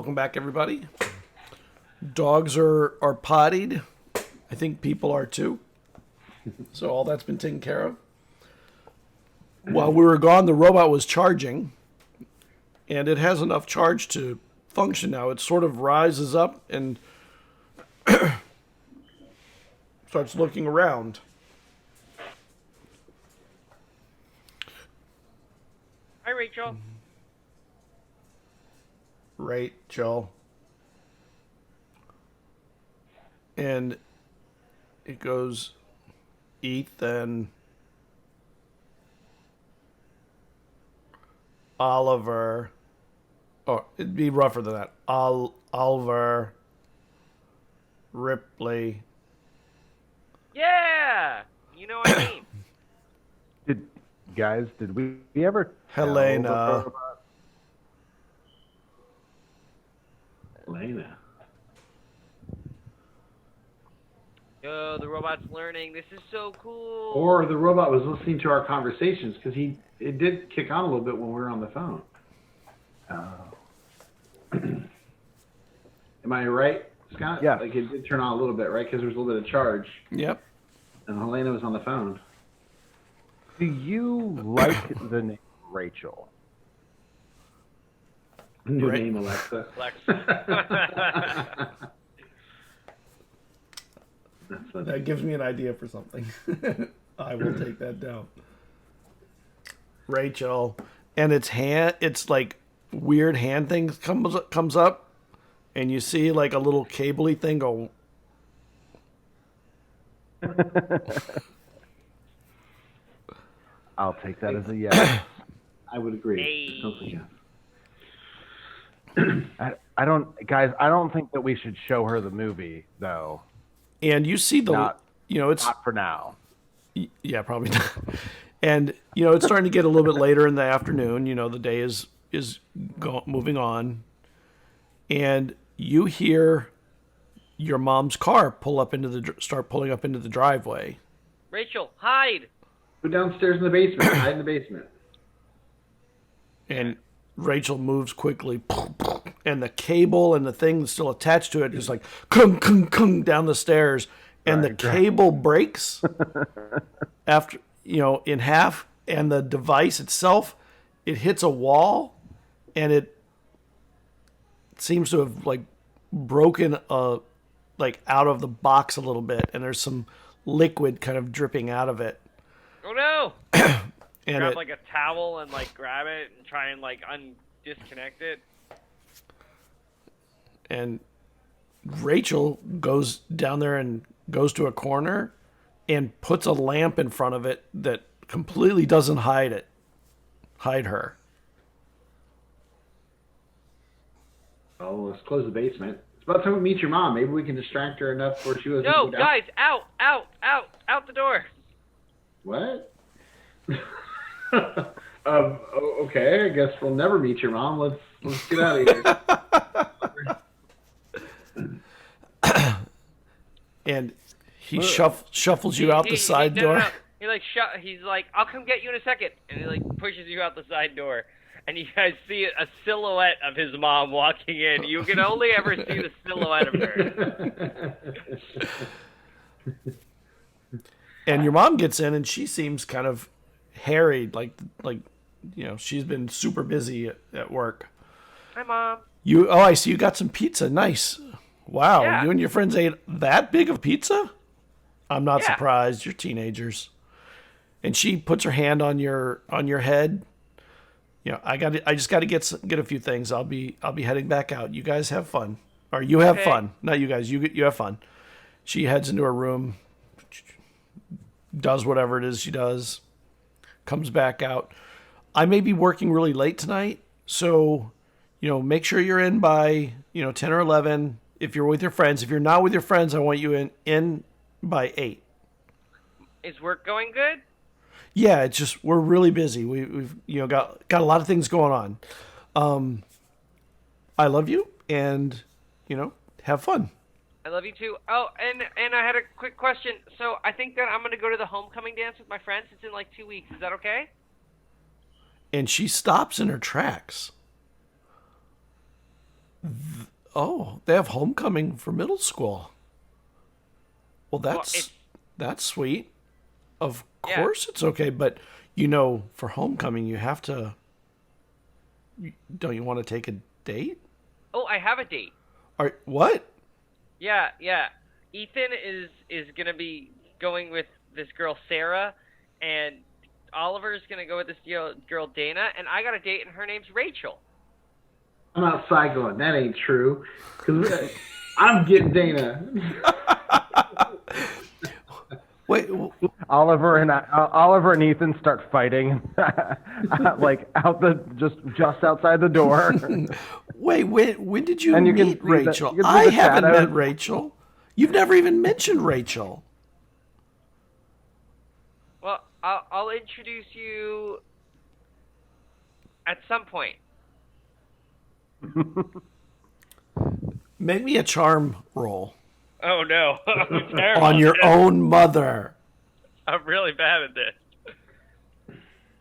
Welcome back, everybody. Dogs are pottied. I think people are too. So all that's been taken care of. While we were gone, the robot was charging, and it has enough charge to function now. It sort of rises up and starts looking around. Hi, Rachel. Rachel. And it goes, Ethan, Oliver. Oh, it'd be rougher than that. Oliver, Ripley. Yeah! You know what I mean. Did we ever Helena. Helena. Yo, the robot's learning. This is so cool. Or the robot was listening to our conversations because it did kick on a little bit when we were on the phone. Am I right, Scott? Yeah. Like it did turn on a little bit, right? Because there was a little bit of charge. Yep. And Helena was on the phone. Do you like the name Rachel? New Right. name, Alexa. Alexa. That's funny. That gives me an idea for something. I will take that down. Rachel. And it's like weird hand thing comes up, and you see like a little cabley thing go. I'll take that as a yes. I would agree. Hey. Totally, yeah. I don't think that we should show her the movie though. And you see the, it's Not for now. yeah, probably not. And it's starting to get a little bit later in the afternoon. The day is moving on, and you hear your mom's car start pulling up into the driveway. Rachel, hide. Go downstairs in the basement. Hide in the basement. And Rachel moves quickly, and the cable and the thing that's still attached to it is like kung kung kung down the stairs, and the cable breaks after in half, and the device itself it hits a wall, and it seems to have like broken like out of the box a little bit, and there's some liquid kind of dripping out of it. Oh no! And Grab like a towel and like grab it and try and like disconnect it. And Rachel goes down there and goes to a corner and puts a lamp in front of it that completely doesn't hide her. Oh, let's close the basement. It's about time we meet your mom. Maybe we can distract her enough where she doesn't No, go down. guys, out the door. What? Okay, I guess we'll never meet your mom. Let's get out of here. And he shuffles you out the side door. No. He's like, I'll come get you in a second, and he like pushes you out the side door, and you guys see a silhouette of his mom walking in. You can only ever see the silhouette of her. And your mom gets in, and she seems kind of harried, like she's been super busy at work. Hi, Mom. I see you got some pizza. Nice. Wow, Yeah. You and your friends ate that big of pizza? I'm not Yeah. surprised. You're teenagers. And she puts her hand on your head. I just got to get a few things. I'll be heading back out. You guys have fun. Or you have fun. Not you guys. You have fun. She heads into her room, does whatever it is she does, comes back out. I may be working really late tonight, so make sure you're in by 10 or 11 if you're with your friends. If you're not with your friends, I want you in by 8. Is work going good? Yeah, it's just we're really busy. We've got a lot of things going on. I love you, and have fun. I love you too. Oh, and I had a quick question. So I think that I'm gonna go to the homecoming dance with my friends. It's in like 2 weeks. Is that okay? And she stops in her tracks. Oh, they have homecoming for middle school. Well, that's sweet. Of course it's okay, but for homecoming you have to. Don't you want to take a date? Oh, I have a date. What? Yeah. Ethan is gonna be going with this girl Sarah, and Oliver's gonna go with this girl Dana, and I got a date, and her name's Rachel. I'm outside going, that ain't true. Because I'm getting Dana. Wait, Oliver and Ethan start fighting, like just outside the door. Wait, when did you And meet Rachel? I haven't met Rachel. You've never even mentioned Rachel. Well, I'll introduce you at some point. Make me a charm roll. Oh no, I'm terrible. On your own mother. I'm really bad at this.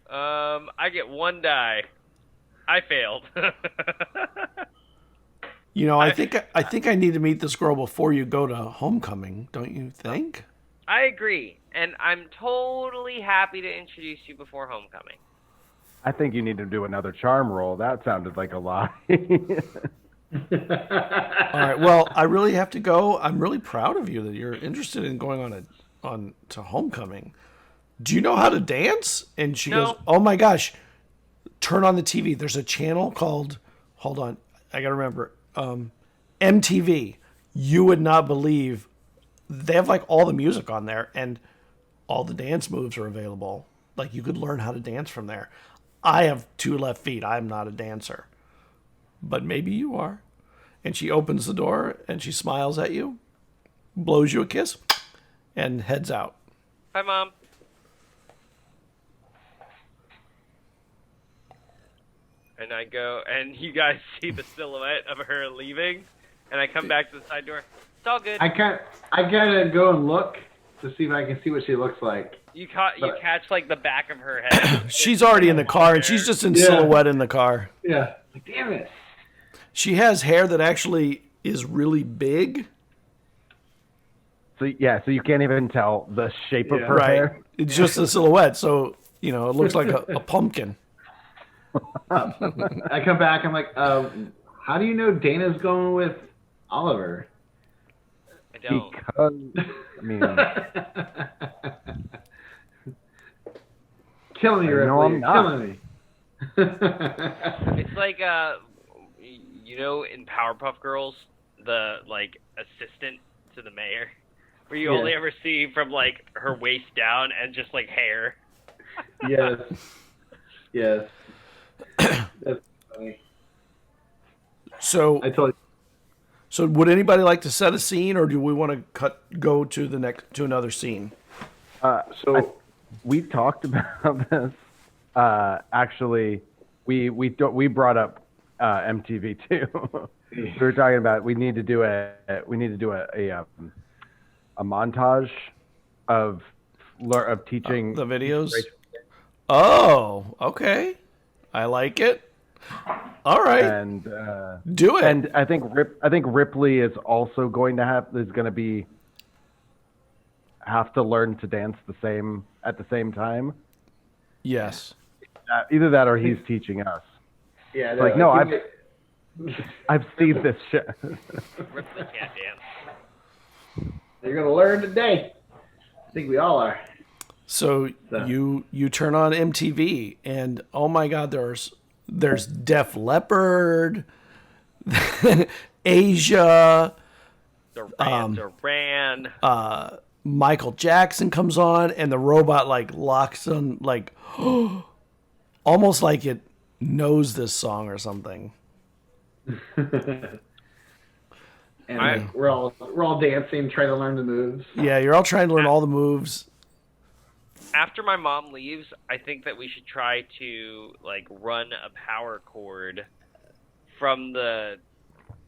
I get 1 die. I failed. I think I need to meet this girl before you go to homecoming, don't you think? I agree, and I'm totally happy to introduce you before homecoming. I think you need to do another charm roll. That sounded like a lie. All right. Well, I really have to go. I'm really proud of you that you're interested in going on to homecoming. Do you know how to dance? And she goes, "Oh my gosh, turn on the TV. There's a channel called, hold on, I gotta remember, MTV. You would not believe they have like all the music on there, and all the dance moves are available. Like you could learn how to dance from there. I have 2 left feet. I'm not a dancer, but maybe you are." And she opens the door and she smiles at you, blows you a kiss, and heads out. Bye, Mom. And I go, and you guys see the silhouette of her leaving, and I come back to the side door. It's all good. I gotta go and look to see if I can see what she looks like. You catch like the back of her head. She's already in the car, and she's just in silhouette in the car. Yeah. Like, damn it. She has hair that actually is really big. So you can't even tell the shape of her Right. hair. It's just a silhouette, so it looks like a pumpkin. I come back, I'm like, how do you know Dana's going with Oliver? I don't. Because, Killing me, No, Ripley. I'm not. Killing me. It's like in Powerpuff Girls, the like assistant to the mayor, where you only ever see from like her waist down and just like hair. Yes. Yes. That's funny. So I told you. So would anybody like to set a scene, or do we want to go to another scene? We talked about this. Actually, we brought up MTV too. We were talking about we need to do a montage of teaching the videos. Oh, okay. I like it. All right. And do it. And I think Ripley is also going to have to learn to dance at the same time. Yes. Either that or he's teaching us. Yeah. I've seen this shit. Ripley can't dance. You're gonna learn today. I think we all are. So you turn on MTV, and oh my God, there's Def Leppard, Asia, Duran. Michael Jackson comes on, and the robot like locks on, like almost like it knows this song or something. And we're all dancing, trying to learn the moves. Yeah, you're all trying to learn all the moves. After my mom leaves, I think that we should try to like run a power cord from the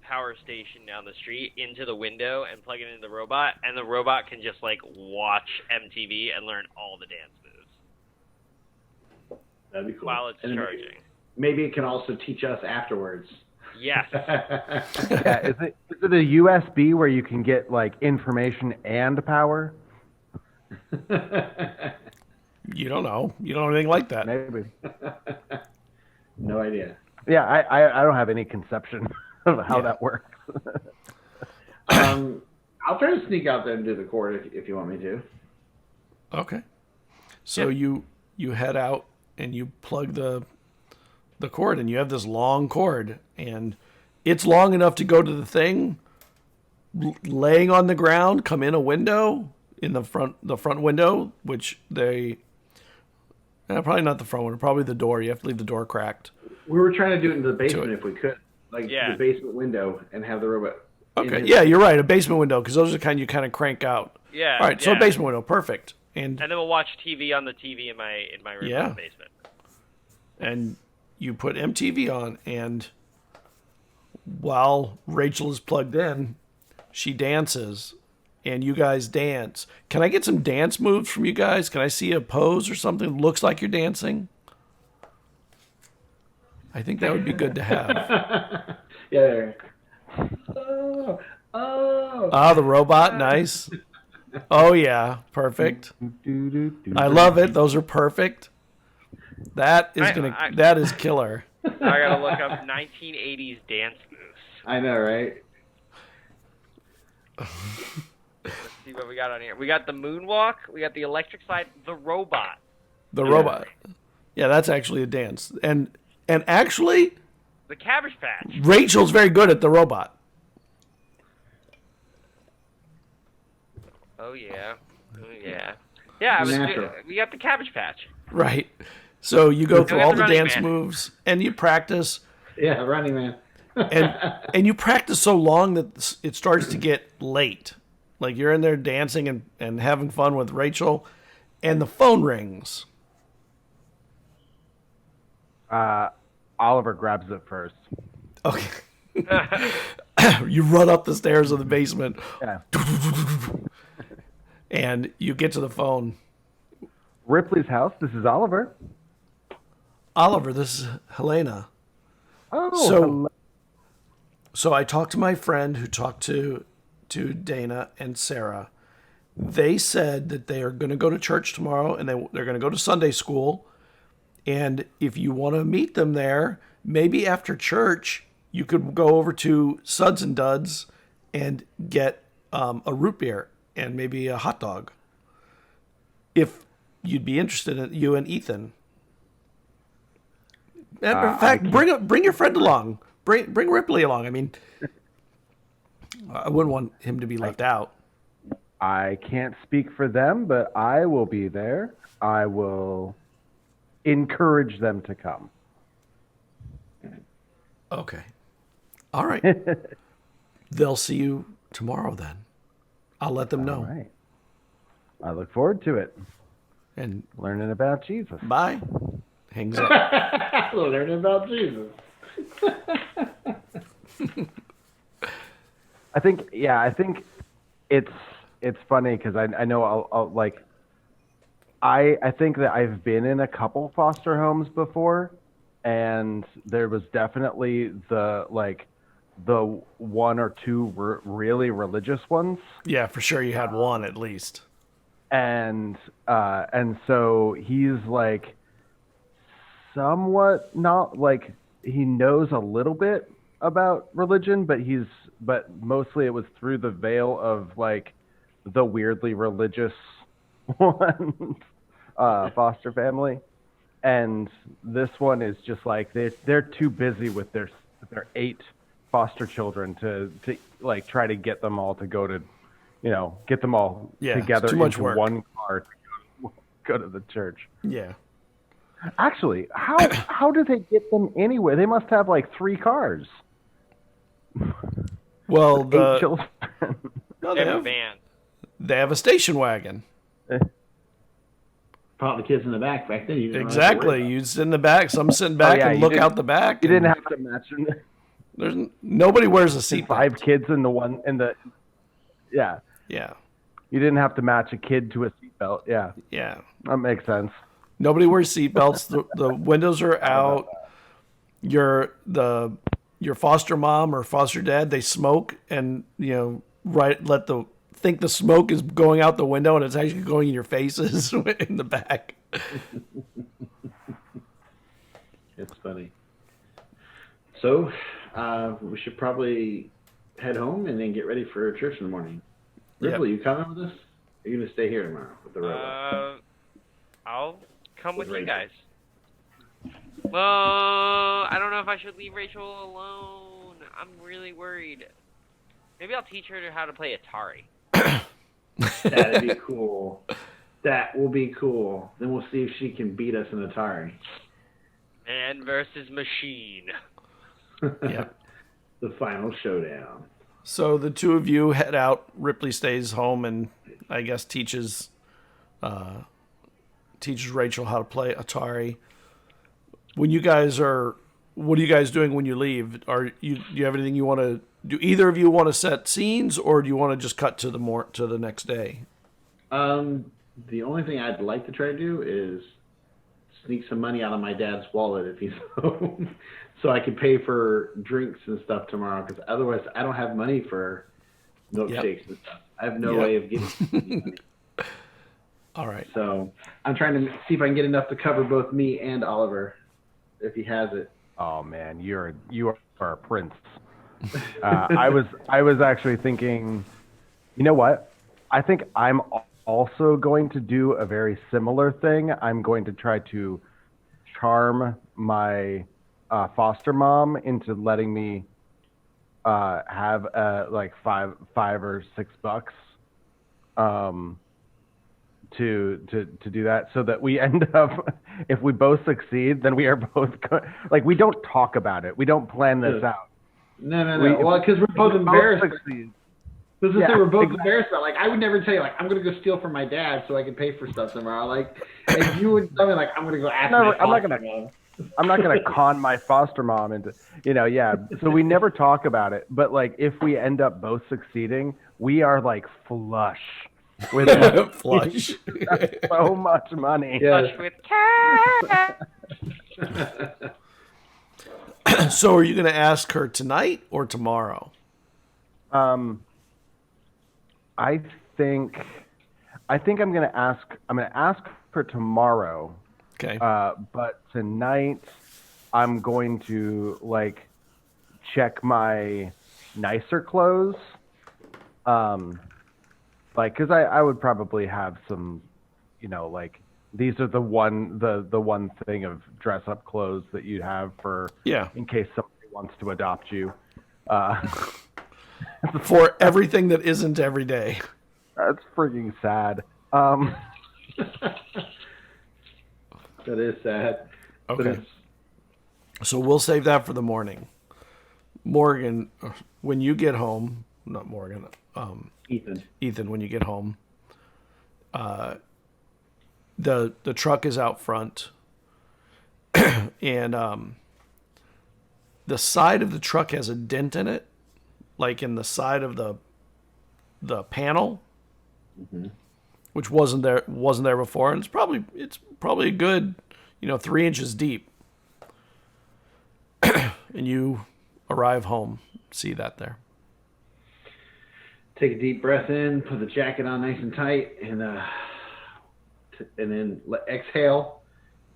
power station down the street into the window and plug it into the robot, and the robot can just like watch MTV and learn all the dance moves. That'd be cool. While it's And charging. Maybe it can also teach us afterwards. Yes. Yeah, is it a USB where you can get like information and power? You don't know. You don't know anything like that. Maybe. No idea. Yeah, I don't have any conception of how that works. I'll try to sneak out there and do the cord if you want me to. Okay. So you head out and you plug the cord, and you have this long cord, and it's long enough to go to the thing, laying on the ground, come in a window in the front window, which they probably not the front window, probably the door. You have to leave the door cracked. We were trying to do it in the basement if we could, like Yeah. the basement window, and have the robot. Okay, yeah, you're right, a basement window, because those are the kind you kind of crank out. Yeah. All right, so a basement window, perfect. And then we'll watch TV on the TV in my room in the basement. And you put MTV on, and while Rachel is plugged in, she dances, and you guys dance. Can I get some dance moves from you guys? Can I see a pose or something that looks like you're dancing? I think that would be good to have. Yeah. There. Oh. Ah, the robot, nice. Oh yeah, perfect. I love it. Those are perfect. That is killer. I gotta look up 1980s dance moves. I know, right? Let's see what we got on here. We got the moonwalk. We got the electric slide. The robot. The robot. Yeah, that's actually a dance. And actually, The Cabbage Patch. Rachel's very good at the robot. Oh yeah. Yeah, we got the Cabbage Patch. Right. So you go through all the Running dance Man. moves, and you practice. Yeah, Running Man. and you practice so long that it starts to get late. Like you're in there dancing and having fun with Rachel, and the phone rings. Oliver grabs it first. Okay. You run up the stairs of the basement. Yeah. And you get to the phone. Ripley's house. This is Oliver. Oliver, this is Helena. Oh, So I talked to my friend who talked to Dana and Sarah. They said that they are going to go to church tomorrow, and they're going to go to Sunday school. And if you want to meet them there, maybe after church, you could go over to Suds and Duds and get a root beer and maybe a hot dog. If you'd be interested in you and Ethan. In fact, bring your friend along. Bring Ripley along. I mean, I wouldn't want him to be left out. I can't speak for them, but I will be there. I will encourage them to come. Okay. All right. They'll see you tomorrow then. I'll let them know. All right. I look forward to it. And Learning about Jesus. bye. Hangs up. Learning about Jesus. I think it's funny because I know I'll like I think that I've been in a couple foster homes before, and there was definitely the one or two really religious ones. Yeah, for sure you had one at least. And so he's like somewhat not like he knows a little bit about religion, but mostly it was through the veil of like the weirdly religious one foster family. And this one is just like they're too busy with their 8 foster children to like try to get them all to go to, get them all together too much into work. one car to go to the church. Yeah. Actually, how do they get them anywhere? They must have like 3 cars. Well, 8 children. no, They have a van. they have a station wagon. Put the kids in the back then. You didn't Exactly. You sit in the back. Some sitting back and look out the back. You didn't have to match them. There's nobody wears a seatbelt. 5 kids in the one in the. Yeah. Yeah. You didn't have to match a kid to a seatbelt. Yeah. Yeah. That makes sense. Nobody wears seatbelts. The windows are out. The your foster mom or foster dad, they smoke and, think the smoke is going out the window and it's actually going in your faces in the back. It's funny. So, we should probably head home and then get ready for church in the morning. Ripley, you coming with us? Are you going to stay here tomorrow with the robot? I'll come with you Rachel. guys. Well, I don't know if I should leave Rachel alone. I'm really worried. Maybe I'll teach her how to play Atari. That'd be cool. That will be cool. Then we'll see if she can beat us in Atari. Man versus machine. Yeah. The final showdown. So the two of you head out. Ripley stays home and I guess teaches Rachel how to play Atari. What are you guys doing when you leave? Do you have anything you want to do? Either of you want to set scenes, or do you want to just cut to the next day? The only thing I'd like to try to do is sneak some money out of my dad's wallet if he's home, so I can pay for drinks and stuff tomorrow. Because otherwise, I don't have money for milkshakes and stuff. I have no way of getting money. All right. So I'm trying to see if I can get enough to cover both me and Oliver, if he has it. Oh man, you are a prince. I was actually thinking, you know what? I think I'm also going to do a very similar thing. I'm going to try to charm my foster mom into letting me have like $5 or $6 to do that, so that we end up, if we both succeed, then we are both like, we don't talk about it, we don't plan this out. No. Well, because we're both embarrassed. We're both embarrassed about. Like, I would never tell you, like, I'm gonna go steal from my dad so I can pay for stuff tomorrow. Like, if you would tell me, like, I'm gonna go ask. I'm not gonna con my foster mom into, So we never talk about it. But like, if we end up both succeeding, we are like flush with Flush. so much money. Flush with cash. So are you going to ask her tonight or tomorrow? I think I'm gonna ask her tomorrow. Okay. But tonight I'm going to like check my nicer clothes. Like, cause I would probably have some, like, these are the one thing of dress up clothes that you'd have for, in case somebody wants to adopt you. For everything that isn't every day. That's freaking sad. That is sad. Okay. So we'll save that for the morning. Morgan, when you get home, not Morgan, Ethan, when you get home, the truck is out front, and the side of the truck has a dent in it, like in the side of the panel, which wasn't there before, and it's probably a good 3 inches deep. And you arrive home, see that there. Take a deep breath in, put the jacket on nice and tight, and then exhale,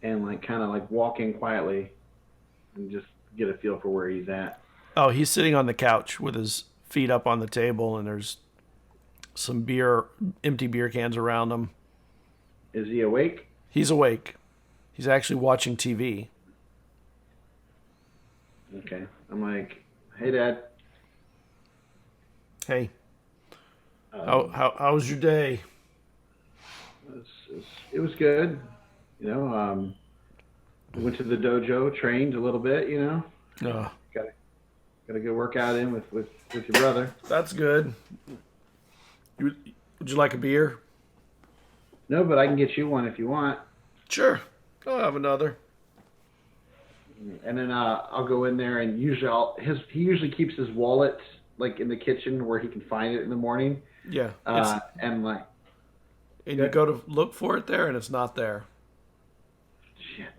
and kind of walk in quietly, and just get a feel for where he's at. Oh, he's sitting on the couch with his feet up on the table, and there's some empty beer cans around him. Is he awake? He's awake. He's actually watching TV. Okay. I'm like, hey, Dad. Hey. How was your day? It was good. Went to the dojo, trained a little bit. Got a good workout in with your brother. That's good. Would you like a beer? No, but I can get you one if you want. Sure. I'll have another. And then I'll go in there, and usually he usually keeps his wallet in the kitchen where he can find it in the morning. Yeah. And you go to look for it there, and it's not there. Shit.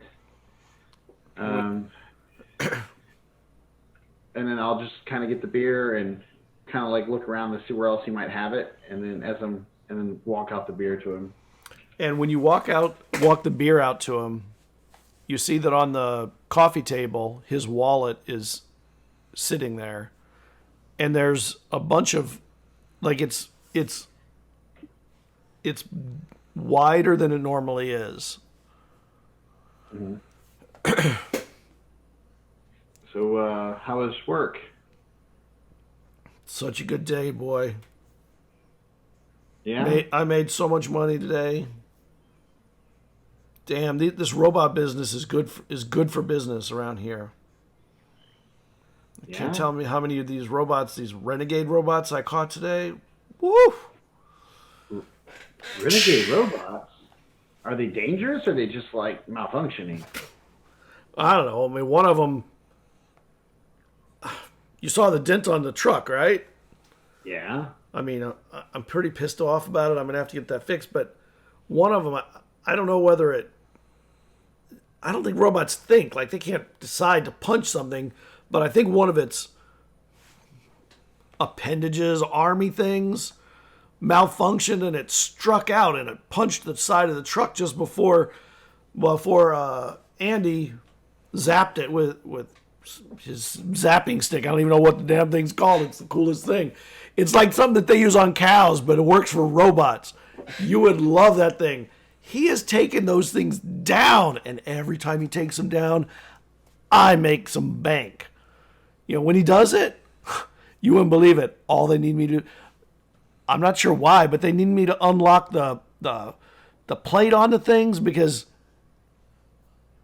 and then I'll just kind of get the beer and kind of like look around to see where else he might have it, and then walk out the beer to him. And when you walk the beer out to him, you see that on the coffee table, his wallet is sitting there, and there's a bunch of, like, it's wider than it normally is. Mm-hmm. So, how was work? Such a good day, boy. Yeah. I made so much money today. Damn, this robot business is good for business around here. You can't tell me how many of these robots, these renegade robots I caught today. Woo! Renegade robots? Are they dangerous, or are they just like malfunctioning? I don't know. I mean, one of them, you saw the dent on the truck, right? Yeah. I mean, I'm pretty pissed off about it. I'm going to have to get that fixed. But one of them, I don't know whether I don't think robots think. Like, they can't decide to punch something. But I think one of its appendages, army things, malfunctioned, and it struck out and it punched the side of the truck just before Andy zapped it with his zapping stick. I don't even know what the damn thing's called. It's the coolest thing. It's like something that they use on cows, but it works for robots. You would love that thing. He has taken those things down, and every time he takes them down, I make some bank. You know, when he does it, you wouldn't believe it. All they need me to, I'm not sure why, but they need me to unlock the plate on the things, because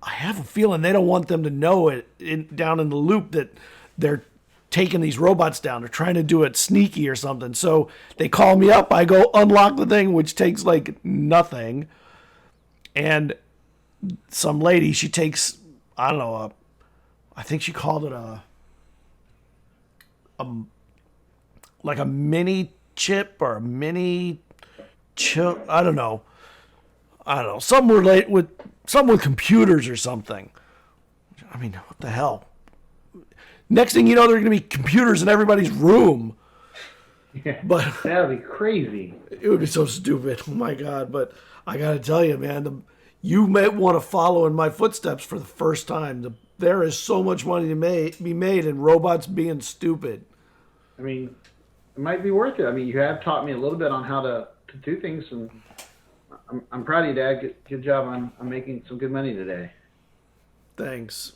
I have a feeling they don't want them to know it down in the loop that they're taking these robots down. They're trying to do it sneaky or something. So they call me up. I go unlock the thing, which takes like nothing. And some lady, she takes, I don't know, I think she called it like a mini chip or a mini chip. I don't know. Something related with computers or something. I mean, what the hell? Next thing you know, there are going to be computers in everybody's room. Yeah, but that would be crazy. It would be so stupid. Oh my God. But I got to tell you, man, you may want to follow in my footsteps for the first time. There is so much money to be made in robots being stupid. I mean, it might be worth it. I mean, you have taught me a little bit on how to do things, and I'm proud of you, Dad. Good job on making some good money today. Thanks.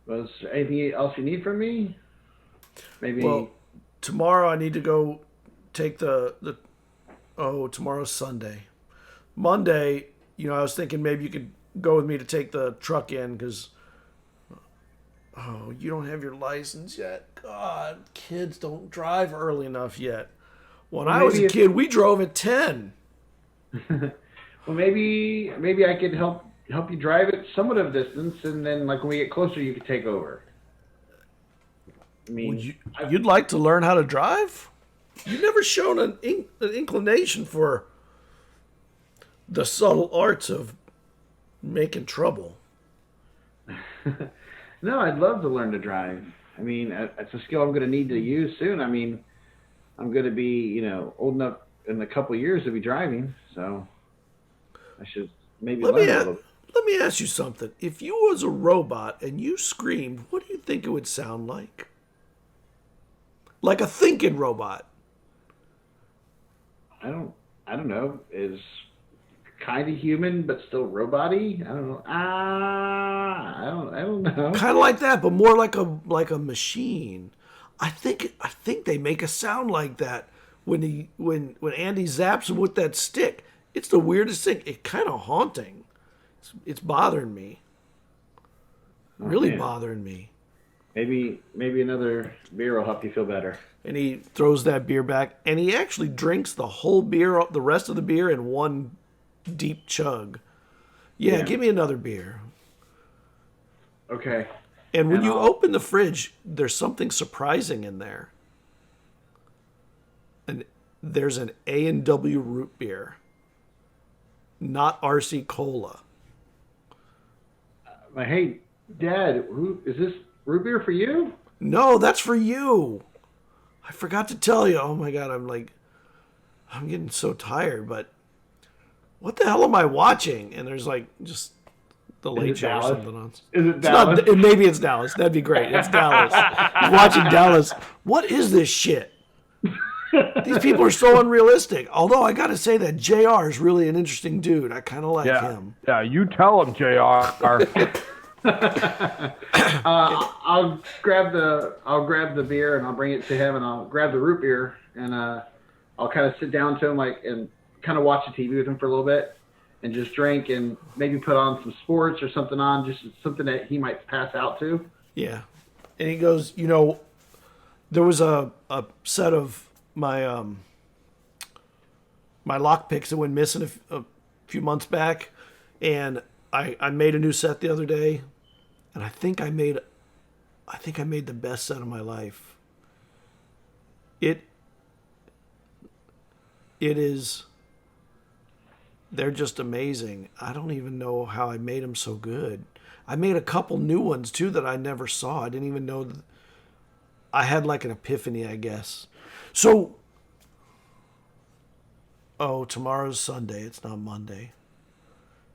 Was there anything else you need from me? Maybe. Well, tomorrow I need to go take tomorrow's Sunday. Monday, I was thinking maybe you could go with me to take the truck in, because you don't have your license yet. God, kids don't drive early enough yet. When I was a kid, we drove at 10. Well, maybe I could help you drive it somewhat of a distance, and then like when we get closer, you could take over. I mean, you'd like to learn how to drive? You've never shown an inclination for the subtle arts of making trouble. No, I'd love to learn to drive. I mean, it's a skill I'm going to need to use soon. I mean, I'm going to be, old enough in a couple of years to be driving, so I should maybe learn a little bit. Let me ask you something. If you was a robot and you screamed, what do you think it would sound like? Like a thinking robot. I don't know. Is kind of human but still robot-y? I don't know. I don't know. Kind of like that, but more like a machine. I think they make a sound like that when Andy zaps him with that stick. It's the weirdest thing. It's kind of haunting. It's bothering me. Really bothering me. Maybe another beer will help you feel better. And he throws that beer back, and he actually drinks the whole beer, the rest of the beer, in one deep chug. Yeah, give me another beer. Okay. And when you open the fridge, there's something surprising in there. And there's an A&W root beer, not RC Cola. I hate Dad, is this root beer for you? No, that's for you. I forgot to tell you. Oh my God, I'm getting so tired, but what the hell am I watching? And there's like just the Late Show or something on. Is it It's Dallas? not, maybe it's Dallas. That'd be great. It's Dallas. He's watching Dallas. What is this shit? These people are so unrealistic. Although I got to say that JR is really an interesting dude. I kind of like him. Yeah, you tell him, JR. I'll grab the beer and I'll bring it to him, and I'll grab the root beer and I'll kind of sit down to him and kind of watch the TV with him for a little bit and just drink and maybe put on some sports or something on, just something that he might pass out to. Yeah. And he goes, there was a set of my my lockpicks that went missing a few months back, and I made a new set the other day, and I think I made the best set of my life. It is. They're just amazing. I don't even know how I made them so good. I made a couple new ones too that I never saw. I didn't even know that. I had like an epiphany, I guess. So, tomorrow's Sunday. It's not Monday.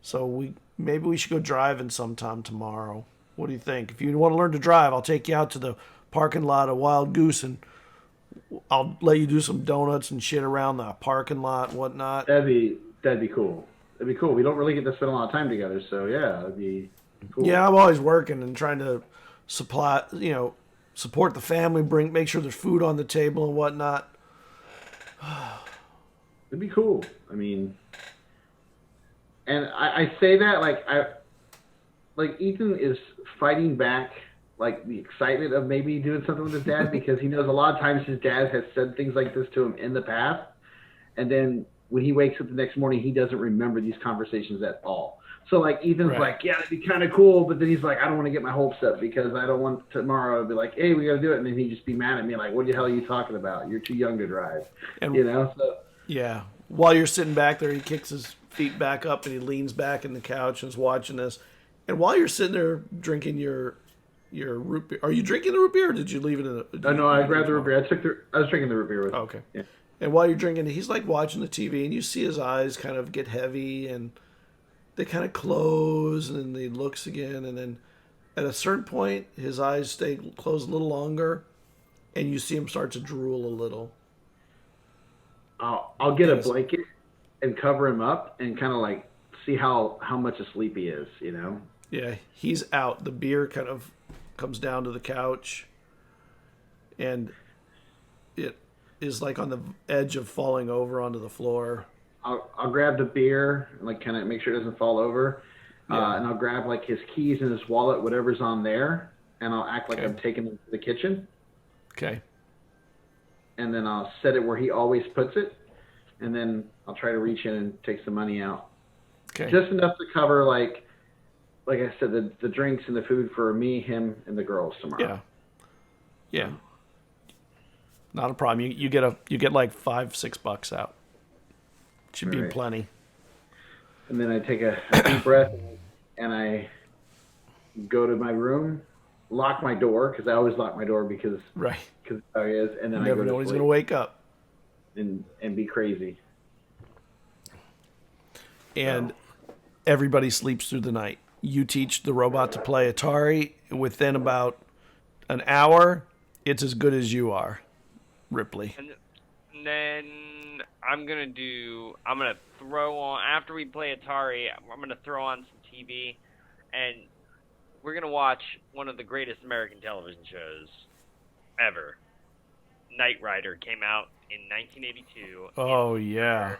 So maybe we should go driving sometime tomorrow. What do you think? If you want to learn to drive, I'll take you out to the parking lot of Wild Goose, and I'll let you do some donuts and shit around the parking lot and whatnot. That'd be cool. That'd be cool. We don't really get to spend a lot of time together, so yeah, that'd be cool. Yeah, I'm always working and trying to support the family, make sure there's food on the table and whatnot. It'd be cool. I mean, and I say that like Ethan is fighting back like the excitement of maybe doing something with his dad because he knows a lot of times his dad has said things like this to him in the past, and then when he wakes up the next morning, he doesn't remember these conversations at all. So like Ethan's like, yeah, that'd be kind of cool, but then he's like, I don't want to get my hopes up because I don't want tomorrow to be like, hey, we got to do it, and then he'd just be mad at me like, what the hell are you talking about? You're too young to drive, So yeah, while you're sitting back there, he kicks his feet back up and he leans back in the couch and is watching this. And while you're sitting there drinking your root beer, are you drinking the root beer or did you leave it in the? No, I grabbed the root beer. I was drinking the root beer with. Oh, okay. Yeah. And while you're drinking, he's like watching the TV, and you see his eyes kind of get heavy, and they kind of close, and then he looks again, and then at a certain point, his eyes stay closed a little longer, and you see him start to drool a little. I'll get a blanket and cover him up, and kind of like see how much asleep he is, Yeah, he's out. The beer kind of comes down to the couch, and it is like on the edge of falling over onto the floor. I'll grab the beer and like kind of make sure it doesn't fall over, and I'll grab like his keys and his wallet, whatever's on there, and I'll act like I'm taking him to the kitchen. Okay. And then I'll set it where he always puts it, and then I'll try to reach in and take some money out. Okay. Just enough to cover like I said, the drinks and the food for me, him, and the girls tomorrow. Yeah. Not a problem. You get like $5-6 out. Should be plenty. And then I take a deep breath and I go to my room, lock my door because I always lock my door because how he is, and then I never know when he's gonna wake up and be crazy. And everybody sleeps through the night. You teach the robot to play Atari. Within about an hour, it's as good as you are, Ripley. And then I'm gonna throw on, after we play Atari, I'm gonna throw on some TV, and we're gonna watch one of the greatest American television shows ever. Knight Rider came out in 1982. Oh yeah.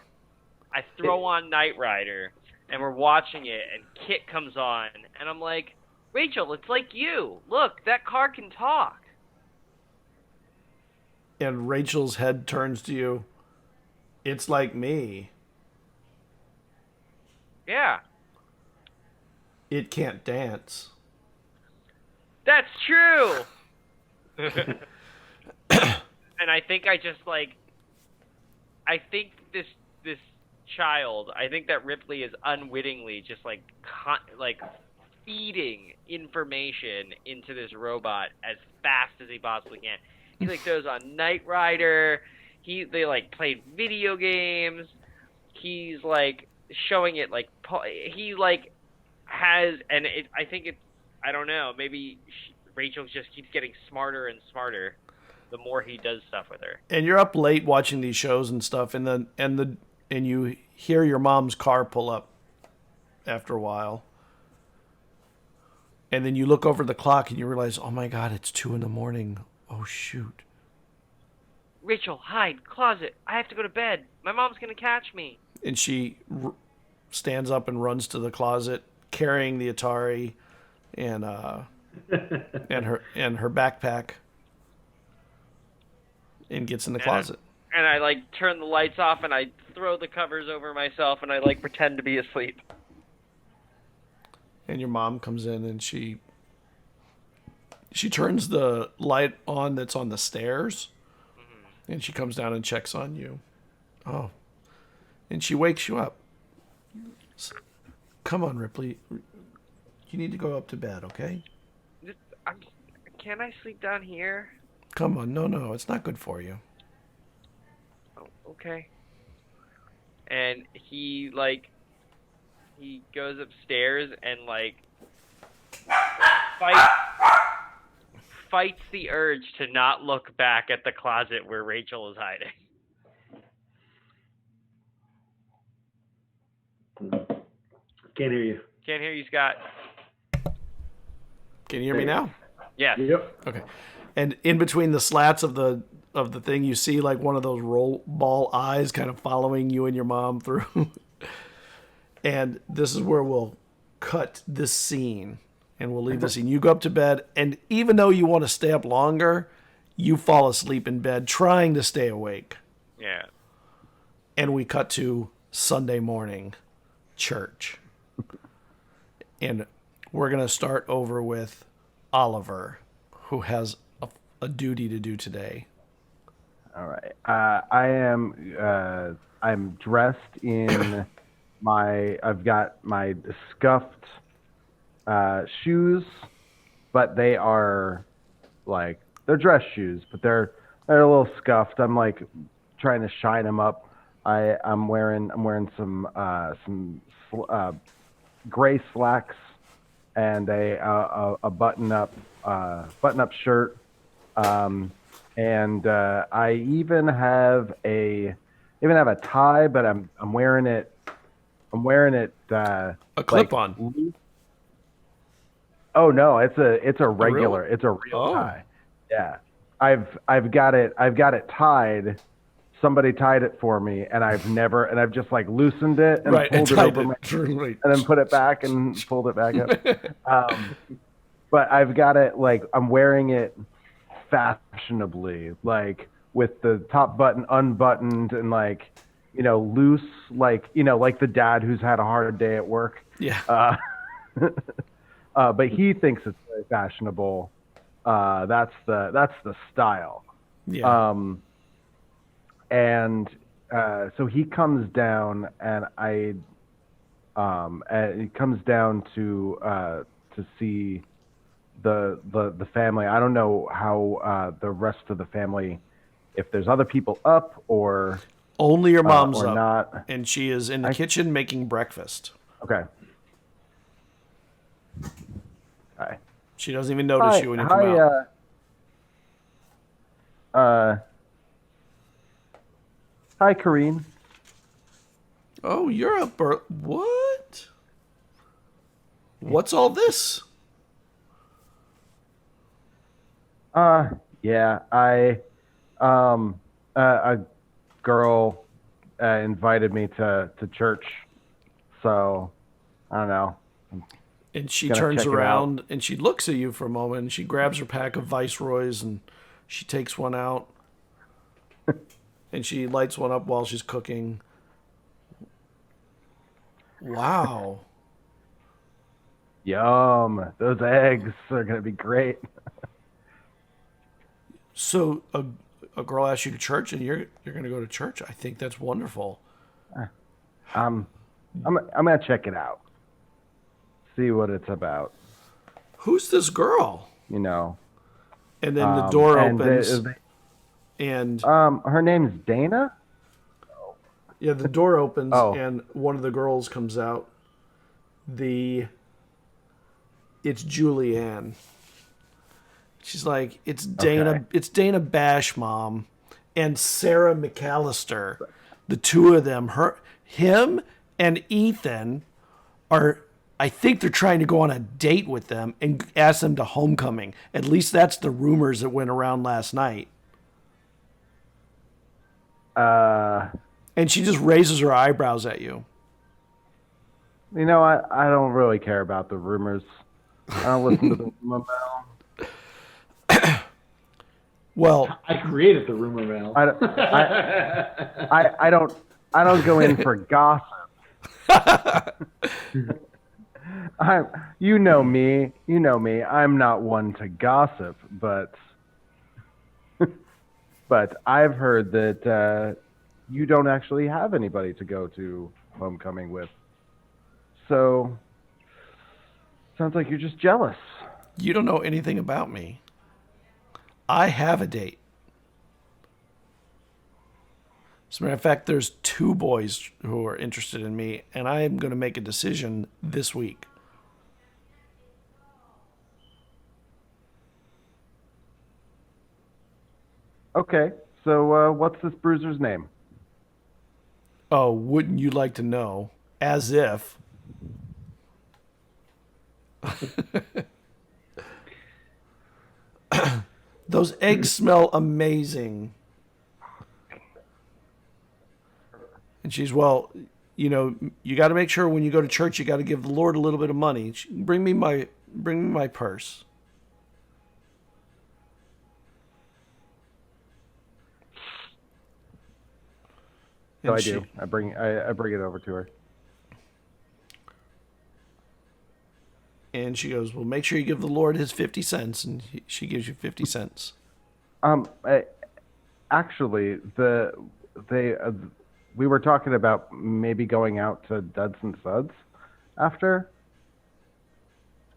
I throw on Knight Rider, and we're watching it, and Kit comes on, and I'm like, Rachel, it's like you. Look, that car can talk. And Rachel's head turns to you. It's like me. Yeah. It can't dance. That's true. And I think this child, I think that Ripley is unwittingly just like feeding information into this robot as fast as he possibly can. He like throws on Knight Rider. They like played video games. He's like showing it like he like has, and I think it's, I don't know, maybe Rachel just keeps getting smarter and smarter the more he does stuff with her. And you're up late watching these shows and stuff, and you hear your mom's car pull up after a while. And then you look over the clock and you realize, oh my God, it's 2 a.m. Oh shoot. Rachel, hide, closet. I have to go to bed. My mom's going to catch me. And she stands up and runs to the closet, carrying the Atari and and her backpack, and gets in the closet. And I like turn the lights off and I throw the covers over myself and I like pretend to be asleep. And your mom comes in and she turns the light on that's on the stairs. And she comes down and checks on you. Oh. And she wakes you up. Come on, Ripley. You need to go up to bed, okay? Can I sleep down here? Come on. No. It's not good for you. Oh, okay. And he goes upstairs and like fights the urge to not look back at the closet where Rachel is hiding. Can't hear you. Can't hear you, Scott. Can you hear me now? Yeah. Yep. Okay. And in between the slats of the thing, you see like one of those roll ball eyes kind of following you and your mom through. And this is where we'll cut this scene. And we'll leave the scene. You go up to bed, and even though you want to stay up longer, you fall asleep in bed trying to stay awake. Yeah. And we cut to Sunday morning, church. And we're going to start over with Oliver, who has a duty to do today. All right. I'm dressed in I've got my scuffed shoes, but they are like, they're dress shoes, but they're a little scuffed. I'm like trying to shine them up. I'm wearing some gray slacks and a button up shirt. And I even have a tie, but I'm wearing it. A clip-on. Like, oh no, it's a regular. It's a real tie. Yeah, I've got it tied. Somebody tied it for me, and I've just like loosened it and pulled it over my, and then put it back and pulled it back up. But I've got it like I'm wearing it fashionably, like with the top button unbuttoned and like, you know, loose, like, you know, like the dad who's had a hard day at work. Yeah. But he thinks it's very fashionable. That's the style. Yeah. And so he comes down, and he comes down to see the family. I don't know how the rest of the family, if there's other people up or only your mom's or up, not. and she is in the kitchen making breakfast. Okay. Hi. She doesn't even notice you when you come out. Hi, Kareen. Oh, you're up. What? What's all this? Yeah, a girl invited me to church, so I don't know. And she turns around and she looks at you for a moment, and she grabs her pack of Viceroys and she takes one out and she lights one up while she's cooking. Wow. Yum. Those eggs are going to be great. So a girl asks you to church, and you're going to go to church. I think that's wonderful. I'm going to check it out. see what it's about. Who's this girl? You know. And then the door and opens. And her name's Dana? yeah, the door opens Oh. and one of the girls comes out. It's Julianne. She's like, it's Dana. Okay. It's Dana Bash, Mom, and Sarah McAllister. The two of them, him and Ethan, are. I think they're trying to go on a date with them and ask them to homecoming. At least that's the rumors that went around last night. And she just raises her eyebrows at you. You know, I don't really care about the rumors. I don't listen to the rumor mill. Well, I created the rumor mill. I don't go in for gossip. You know me. I'm not one to gossip, but I've heard that you don't actually have anybody to go to homecoming with. So sounds like you're just jealous. you don't know anything about me. I have a date. As a matter of fact, there's 2 boys who are interested in me, and I am going to make a decision this week. Okay, so what's this bruiser's name? Oh, wouldn't you like to know? As if. Those eggs smell amazing. And she's, well, you know, you got to make sure when you go to church, you got to give the Lord a little bit of money. Bring me my purse. So And I do. I bring it over to her. And she goes, well, make sure you give the Lord his 50 cents. And she gives you 50 cents. Actually, we were talking about maybe going out to Duds and Suds after.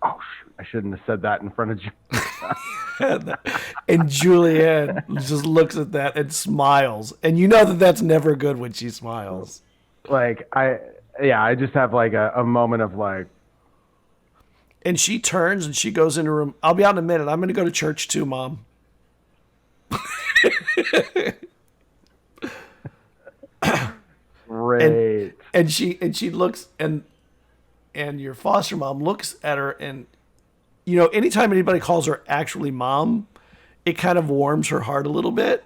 Oh shoot! I shouldn't have said that in front of you. And Julianne just looks at that and smiles. And you know that that's never good when she smiles. Like I just have like a moment of like. And she turns and she goes in her room. I'll be out in a minute. I'm going to go to church too, Mom. Great. And she looks and your foster mom looks at her, and you know, anytime anybody calls her actually mom, it kind of warms her heart a little bit.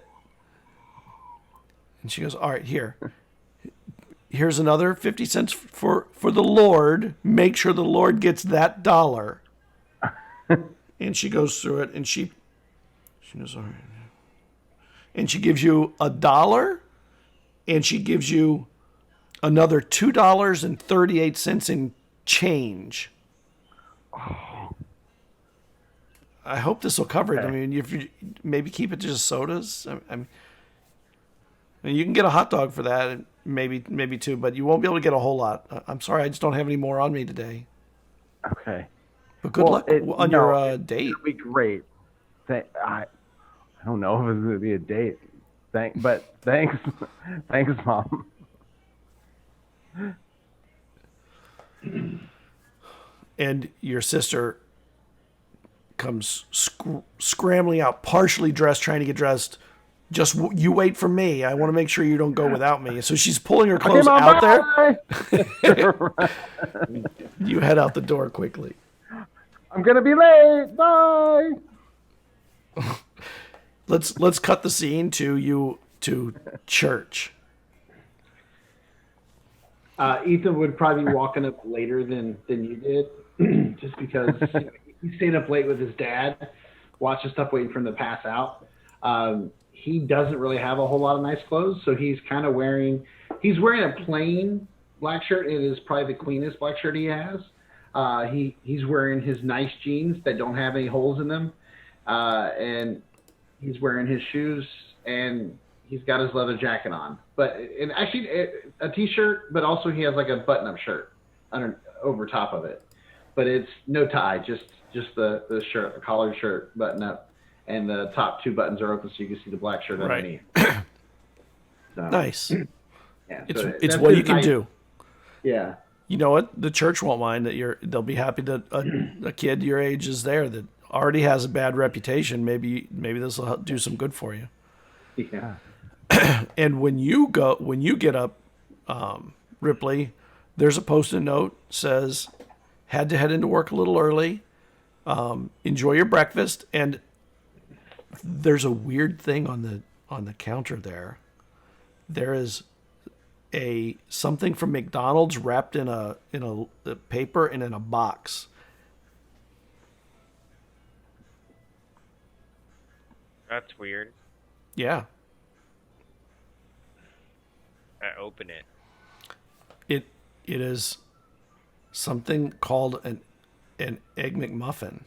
And she goes, all right, here's another 50 cents for the Lord. Make sure the Lord gets that $1. And she goes through it, and she goes, all right. And she gives you $1, and she gives you another $2.38 in change. I hope this will cover it. I mean, if you maybe keep it to just sodas. I mean, you can get a hot dog for that, maybe 2, but you won't be able to get a whole lot. I'm sorry, I just don't have any more on me today. Okay. But good luck on your date. It'll be great. I don't know if it's going to be a date. Thanks, Mom. And your sister comes scrambling out, partially dressed, trying to get dressed. Just you wait for me. I want to make sure you don't go without me. So she's pulling her clothes out there. You head out the door quickly. I'm gonna be late. Bye. Let's cut the scene to church. Ethan would probably be walking up later than you did, just because he stayed up late with his dad, watching stuff, waiting for him to pass out. He doesn't really have a whole lot of nice clothes, so he's kind of wearing a plain black shirt. It is probably the cleanest black shirt he has. He's wearing his nice jeans that don't have any holes in them, and he's wearing his shoes, and he's got his leather jacket on. And actually a t-shirt, but also he has like a button-up shirt over top of it. but it's no tie, just the shirt, the collared shirt, button up, and the top 2 buttons are open so you can see the black shirt underneath. So, Nice. Yeah, It's what you can do. Yeah. You know what? The church won't mind that they'll be happy that a kid your age is there that already has a bad reputation. Maybe this will do some good for you. Yeah. And when you get up, Ripley, there's a post-it note says, had to head into work a little early. Enjoy your breakfast. And there's a weird thing on the counter there. There is something from McDonald's wrapped in a paper and in a box. That's weird. Yeah. I open it. It is something called an Egg McMuffin.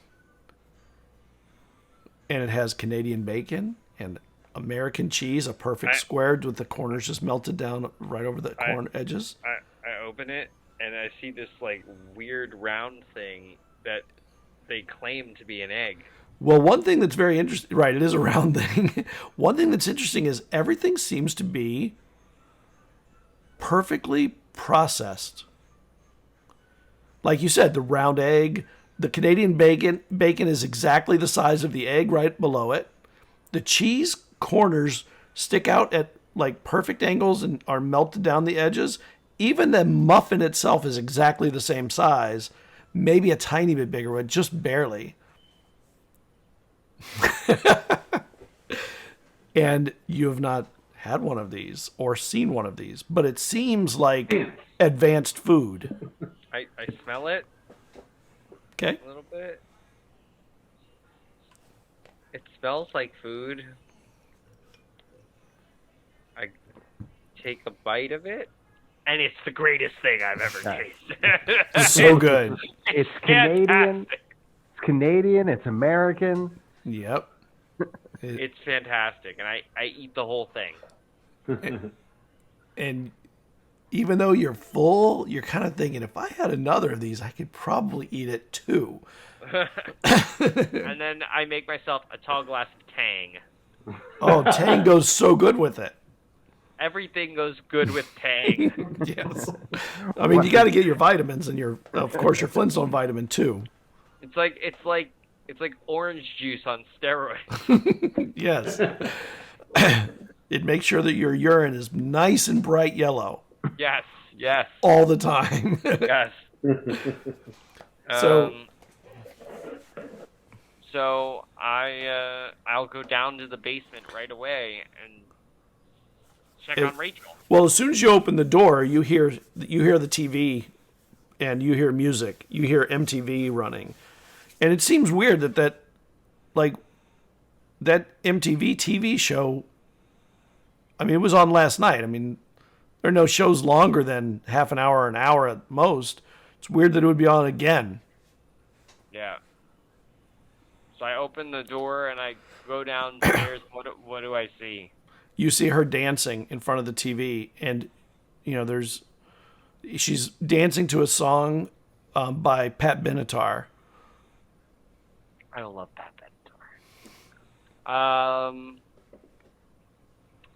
And it has Canadian bacon and American cheese, a perfect square with the corners just melted down right over the corner edges. I open it and I see this like weird round thing that they claim to be an egg. Well, one thing that's very interesting, right, it is a round thing. One thing that's interesting is everything seems to be perfectly processed. Like you said, the round egg, the Canadian bacon is exactly the size of the egg right below it. The cheese corners stick out at like perfect angles and are melted down the edges. Even the muffin itself is exactly the same size, maybe a tiny bit bigger, but just barely. And you have not had one of these or seen one of these, but it seems like advanced food. I smell it. Okay. A little bit. It smells like food. I take a bite of it, and it's the greatest thing I've ever tasted. So good. It's Canadian. Fantastic. It's Canadian. It's American. Yep. It's fantastic, and I eat the whole thing. And even though you're full, you're kind of thinking, if I had another of these, I could probably eat it too. And then I make myself a tall glass of Tang. Oh, Tang goes so good with it. Everything goes good with Tang. Yes. I mean, you got to get your vitamins and of course, your Flintstone vitamin too. It's like orange juice on steroids. Yes. It makes sure that your urine is nice and bright yellow. Yes. All the time. Yes. So I'll go down to the basement right away and check on Rachel. Well, as soon as you open the door, you hear the TV and you hear music. You hear MTV running. And it seems weird that MTV TV show, I mean, it was on last night. I mean, there are no shows longer than half an hour or an hour at most. It's weird that it would be on again. Yeah. So I open the door and I go downstairs. What do I see? You see her dancing in front of the TV, and she's dancing to a song by Pat Benatar. I don't love Pat Benatar.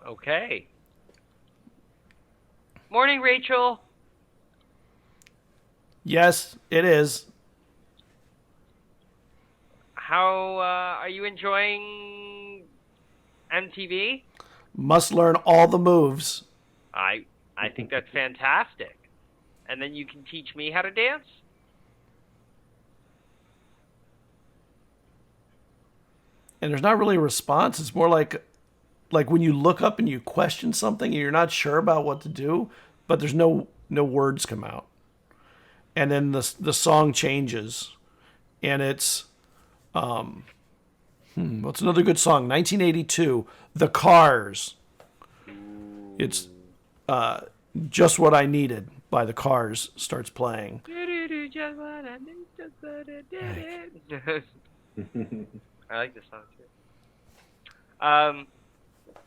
Okay. Morning, Rachel. Yes, it is. How are you enjoying MTV? Must learn all the moves. I think that's fantastic. And then you can teach me how to dance? And there's not really a response. It's more like when you look up and you question something and you're not sure about what to do, but there's no words come out. And then the song changes, and it's what's another good song? 1982, The Cars. It's Just What I Needed by The Cars starts playing. I like this song too.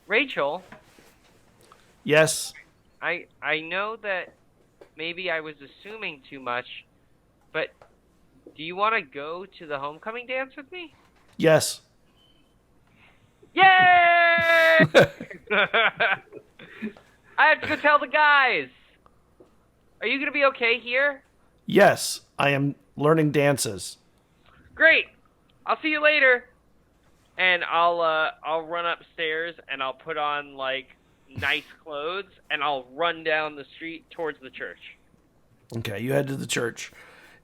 Rachel. Yes. I know that maybe I was assuming too much, but Do you want to go to the homecoming dance with me? Yes. Yay! I have to go tell the guys. Are you going to be okay here? Yes, I am learning dances. Great. I'll see you later. And I'll run upstairs and I'll put on like nice clothes and I'll run down the street towards the church. Okay, you head to the church.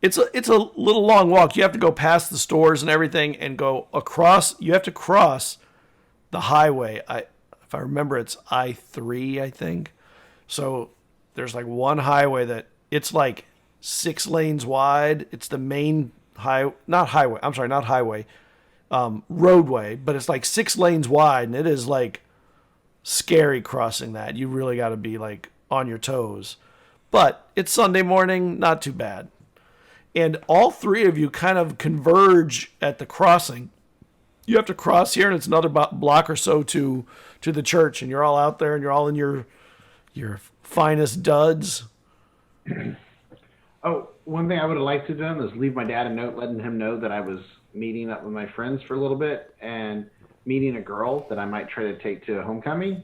It's a little long walk. You have to go past the stores and everything and go across. You have to cross the highway. If I remember, it's I-3, I think. So there's like one highway that it's like 6 lanes wide. It's the main roadway, but it's like 6 lanes wide, and it is like scary crossing that. You really got to be like on your toes. But it's Sunday morning, not too bad. And all 3 of you kind of converge at the crossing. You have to cross here, and it's another block or so to the church, and you're all out there, and you're all in your finest duds. Oh, one thing I would have liked to have done is leave my dad a note letting him know that I was meeting up with my friends for a little bit and meeting a girl that I might try to take to a homecoming.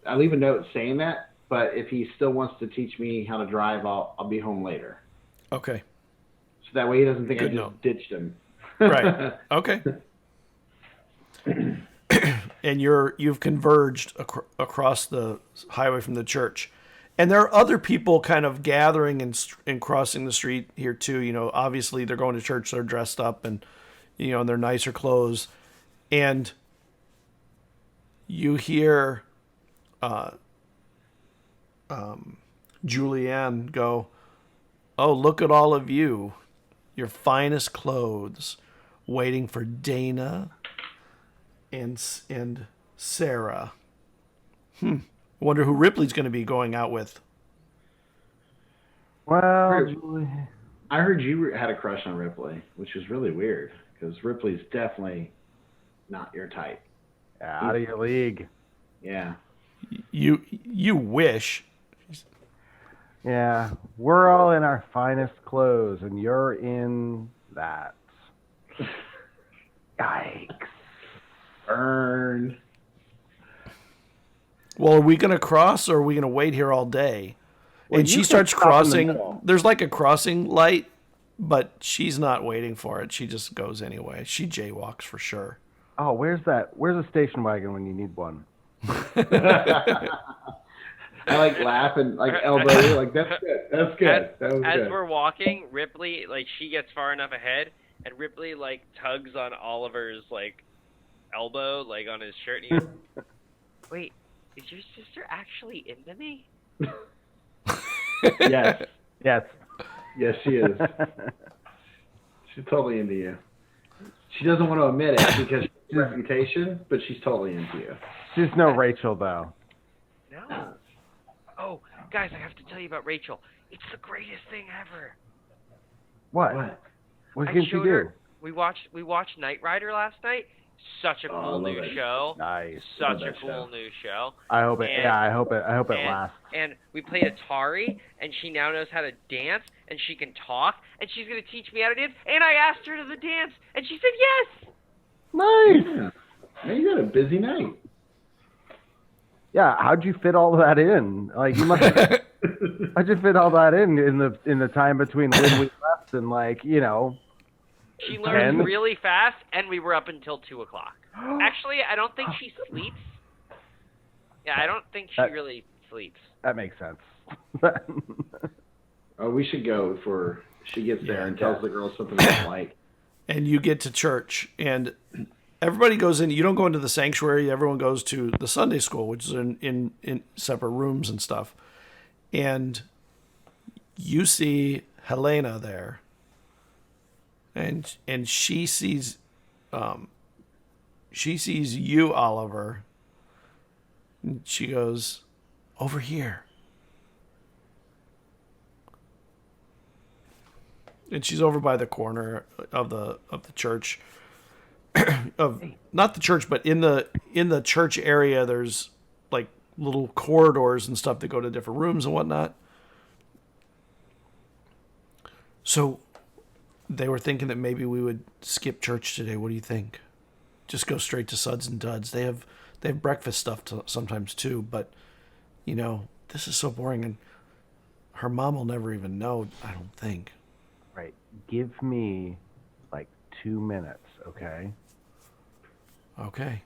I leave a note saying that, but if he still wants to teach me how to drive, I'll be home later. Okay. So that way he doesn't think Good I just note. ditched him. Right. Okay. And you've converged across the highway from the church. And there are other people kind of gathering and crossing the street here too. You know, obviously they're going to church, they're dressed up and, you know, in their nicer clothes. And you hear Julianne go, "Oh, look at all of you, your finest clothes, waiting for Dana and Sarah. Wonder who Ripley's going to be going out with." Well, I heard you had a crush on Ripley, which is really weird because Ripley's definitely not your type. out of your league. Yeah. You wish. Yeah, we're all in our finest clothes, and you're in that. Yikes. Burn. Well, are we going to cross or are we going to wait here all day? Well, And you she can starts stop in the crossing. middle. There's like a crossing light, but she's not waiting for it. She just goes anyway. She jaywalks for sure. Oh, where's a station wagon when you need one? I like laugh and like elbow you, like that's good. That's good. That was As good. we're walking, Ripley, like, she gets far enough ahead, and Ripley, like, tugs on Oliver's, like, elbow, like, on his shirt, and he goes, "Wait, is your sister actually into me?" Yes. Yes. Yes, she is. She's totally into you. She doesn't want to admit it because she's reputation, but she's totally into you. She's no Rachel, though. No. Oh, guys, I have to tell you about Rachel. It's the greatest thing ever. What? What? What I can she showed do? her. We watched Knight Rider last night. Such a Oh, I cool love new that. show. Nice. Such that a cool show. new show. I hope it. And- Yeah, I hope it and, lasts. And we played Atari, and she now knows how to dance, and she can talk, and she's going to teach me how to dance. And I asked her to the dance, and she said yes. Nice. Yeah. Man, you got a busy night. Yeah, how'd you fit all of that in? Like you must. How'd you fit all that in the time between when we left and She learned 10? really fast, and we were up until 2 o'clock. Actually, I don't think she sleeps. Yeah, I don't think she really sleeps. That makes sense. Oh, we should go before she gets there and tells the girls something they don't like. And you get to church, and everybody goes in. You don't go into the sanctuary. Everyone goes to the Sunday school, which is in separate rooms and stuff. And you see Helena there, and she sees you, Oliver. And she goes, "Over here." And she's over by the corner of the church. Not the church, but in the church area, there's like little corridors and stuff that go to different rooms and whatnot. So they were thinking that maybe we would skip church today. What do you think? Just go straight to Suds and Duds. They have breakfast stuff sometimes too, but this is so boring, and her mom will never even know, I don't think. Right. Give me like 2 minutes, okay? Okay.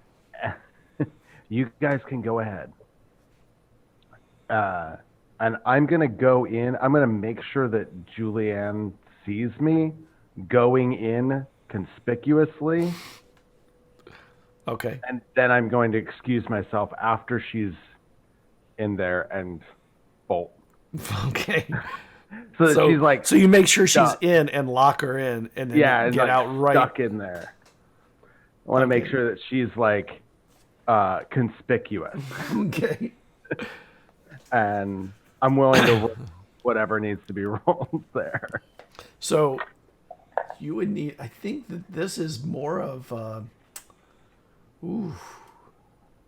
You guys can go ahead. And I'm going to go in. I'm going to make sure that Julianne sees me going in conspicuously. Okay. And then I'm going to excuse myself after she's in there and bolt. Okay. So that she's like... So you make sure she's stuck. in and lock her in and then and get like out right. stuck in there. I want to make sure that she's like conspicuous. Okay. And I'm willing to roll whatever needs to be rolled there. So you would need... I think that this is more of... Would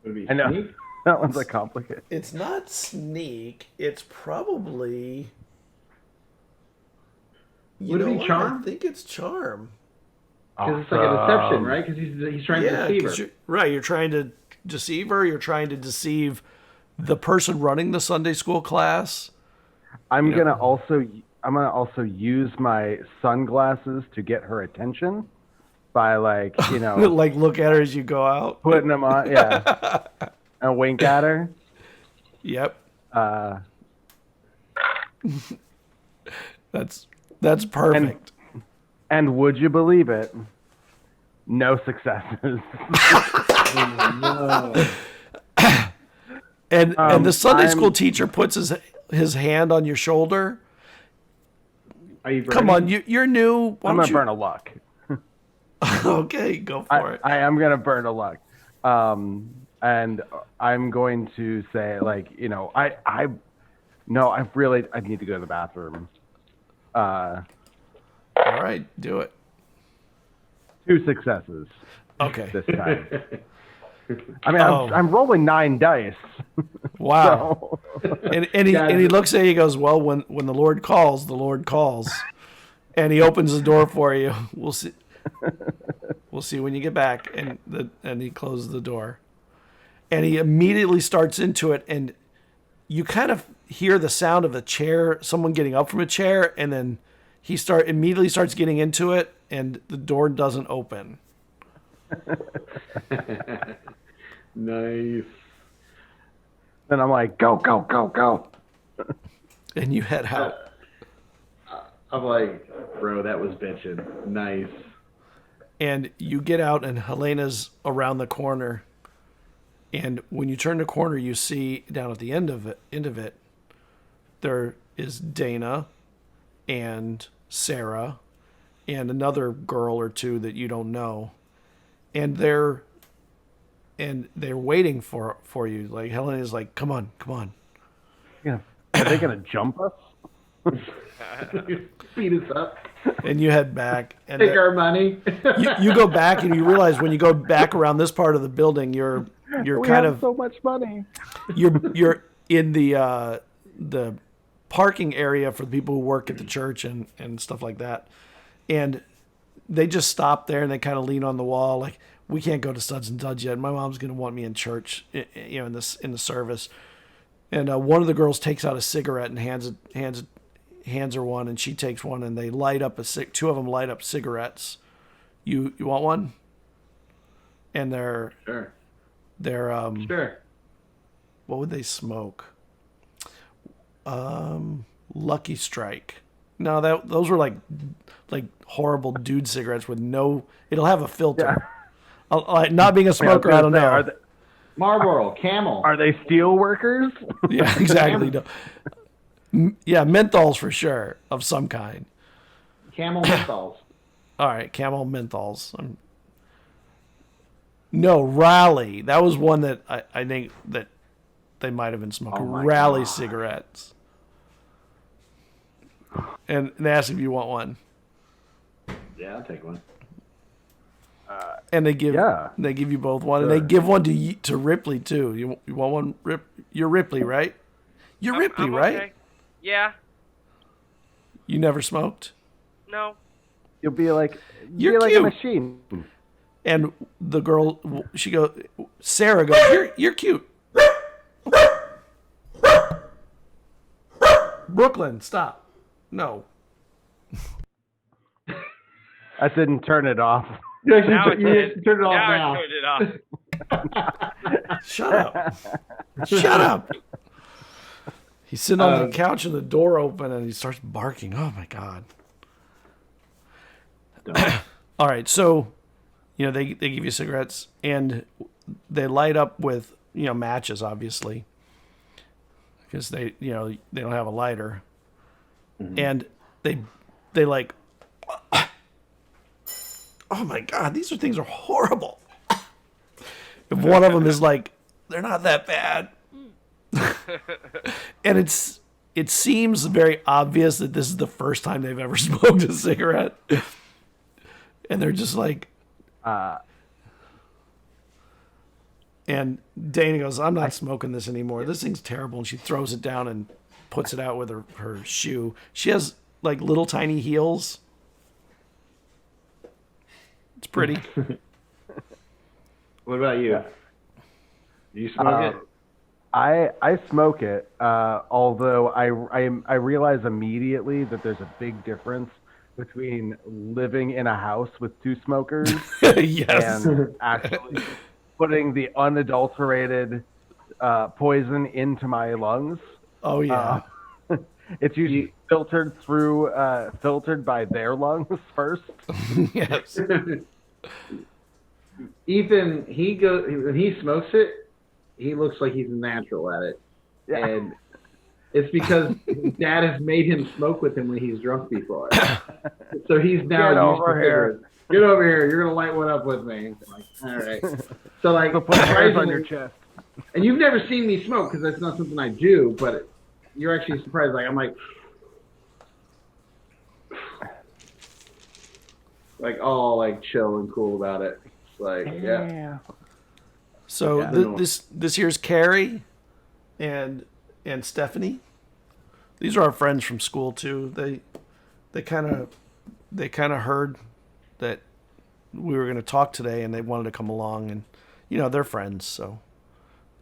it be I know. sneak? That one's a complicated. It's not sneak. It's probably... Would it be charm? I think it's charm. Because it's like a deception, right? Because he's trying to deceive her. You're trying to deceive her. You're trying to deceive the person running the Sunday school class. I'm gonna also use my sunglasses to get her attention by like like look at her as you go out, putting them on, yeah, and wink at her. Yep. That's perfect. And would you believe it? No successes. No. And the Sunday school teacher puts his hand on your shoulder. Are you Come on, you're new. I'm gonna burn a luck. Okay, go for it. I am gonna burn a luck. And I'm going to say like, I need to go to the bathroom. All right, do it. 2 successes. Okay. This time. I mean, I'm rolling 9 dice. Wow. So. And he looks at you. He goes, "Well, when the Lord calls, the Lord calls," and he opens the door for you. We'll see. We'll see when you get back. And he closes the door, and he immediately starts into it, and you kind of hear the sound of a chair, someone getting up from a chair, and then he immediately starts getting into it, and the door doesn't open. Nice. Then I'm like, go, go, go, go. And you head out. I'm like, bro, that was bitchin'. Nice. And you get out, and Helena's around the corner. And when you turn the corner, you see down at the end of it, there is Dana and Sarah and another girl or two that you don't know. And they're waiting for you. Like Helen is like, come on. Yeah. Are they gonna jump us? Beat us up. And you head back and Take our money. you go back, and you realize when you go back around this part of the building, you're We kind have of so much money. you're in the parking area for the people who work at the church and stuff like that. And they just stop there and they kind of lean on the wall like, we can't go to Suds and Duds yet. My mom's going to want me in church, in the service. And one of the girls takes out a cigarette and hands her one, and she takes one, and they light up two of them light up cigarettes. You want one? And they're Sure. Sure. What would they smoke? Lucky Strike. No, those were like horrible dude cigarettes with no. It'll have a filter. Yeah. Not being a smoker, I don't know. Marlboro, Camel. Are they steel workers? Yeah, exactly. No. Yeah, menthols for sure of some kind. Camel menthols. All right, Camel menthols. No, Raleigh. That was one that I think that they might have been smoking. Raleigh cigarettes. And they asked if you want one. Yeah, I'll take one. And they give you both one, and they give one to Ripley too. You want one? You're Ripley, right? You're Ripley, right? Okay. Yeah. You never smoked? No. You'll be like You're like cute. a machine. And the girl, Sarah goes, you're cute. Brooklyn, stop. No. I didn't turn it off. You actually Now it you did. turn it off Now now. I turned it off. Shut up. Shut up. He's sitting on the couch and the door open and he starts barking. Oh my God. All right. So, they give you cigarettes and they light up with, matches, obviously, because they don't have a lighter. Mm-hmm. And they like, oh my God, these things are horrible. If one of them is like, they're not that bad. And it seems very obvious that this is the first time they've ever smoked a cigarette. And they're just like, and Dana goes, I'm not smoking this anymore. This thing's terrible. And she throws it down and puts it out with her shoe. She has like little tiny heels. It's pretty. What about you? Do you smoke it? I smoke it, although I realize immediately that there's a big difference between living in a house with two smokers Yes. and actually putting the unadulterated poison into my lungs. Oh yeah. It's usually filtered by their lungs first. Yes. Ethan, when he smokes it, he looks like he's natural at it. Yeah. And it's because his dad has made him smoke with him when he's drunk before. So he's now Get over here. Get over here. You're going to light one up with me. I'm like, all right. So, like, Put hairs on your chest. And you've never seen me smoke because that's not something I do, but you're actually surprised. Like, I'm like all like chill and cool about it. It's like, yeah. So this here's Carrie and Stephanie. These are our friends from school too. They kind of heard that we were going to talk today and they wanted to come along, and they're friends, so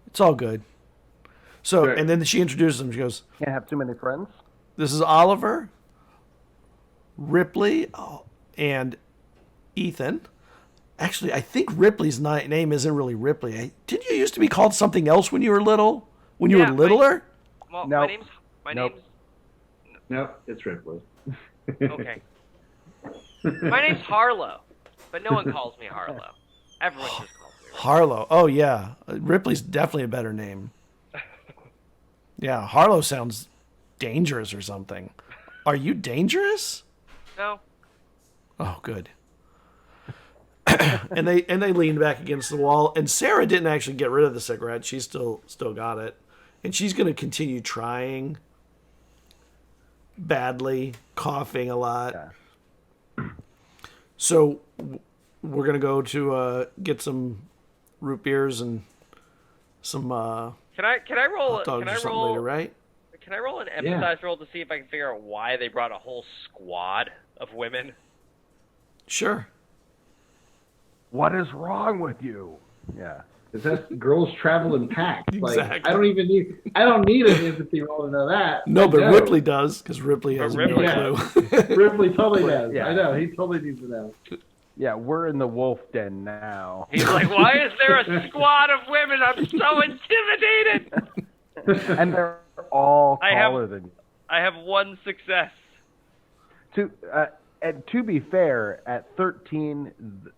it's all good. So sure. And then she introduces them. She goes, "Can't have too many friends." This is Oliver, Ripley, and Ethan. Actually, I think Ripley's name isn't really Ripley. Didn't you used to be called something else when you were little? When you were littler? My name's... Nope, it's Ripley. Okay. My name's Harlow, but no one calls me Harlow. Everyone just calls me Ripley. Harlow. Oh, yeah. Ripley's definitely a better name. Yeah, Harlow sounds dangerous or something. Are you dangerous? No. Oh, good. and they leaned back against the wall, and Sarah didn't actually get rid of the cigarette. She still got it, and she's going to continue trying badly, coughing a lot. Yeah. So we're going to go to get some root beers and some Can I roll hot dogs or something later, right? Can I roll an empathize roll to see if I can figure out why they brought a whole squad of women? Sure. What is wrong with you? Yeah. Because that's girls travel in packs. Exactly. Like, I don't need an empathy roll to know that. No, but Ripley does, because Ripley has no clue. Ripley totally does. Yeah. I know. He totally needs to know. Yeah, we're in the wolf den now. He's like, why is there a squad of women? I'm so intimidated. And they're all taller than you. I have one success. And to be fair, at 13,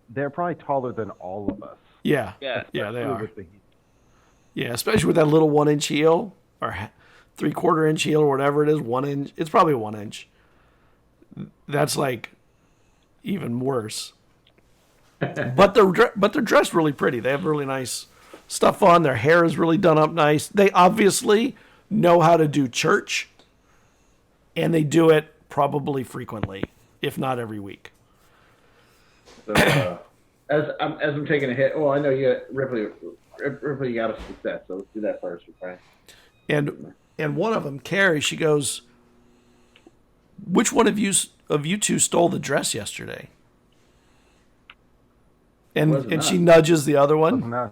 they're probably taller than all of us. Yeah, they are. Yeah, especially with that little 1-inch heel or 3/4-inch heel or whatever it is. 1 inch. It's probably 1 inch. That's like even worse. But they're dressed really pretty. They have really nice stuff on. Their hair is really done up nice. They obviously know how to do church, and they do it probably frequently, if not every week. So, as I'm taking a hit, I know you got Ripley, you got a success, so let's do that first, okay? And one of them, Carrie, she goes, which one of you of you two stole the dress yesterday? Wasn't And us. she nudges the other one. Wasn't us.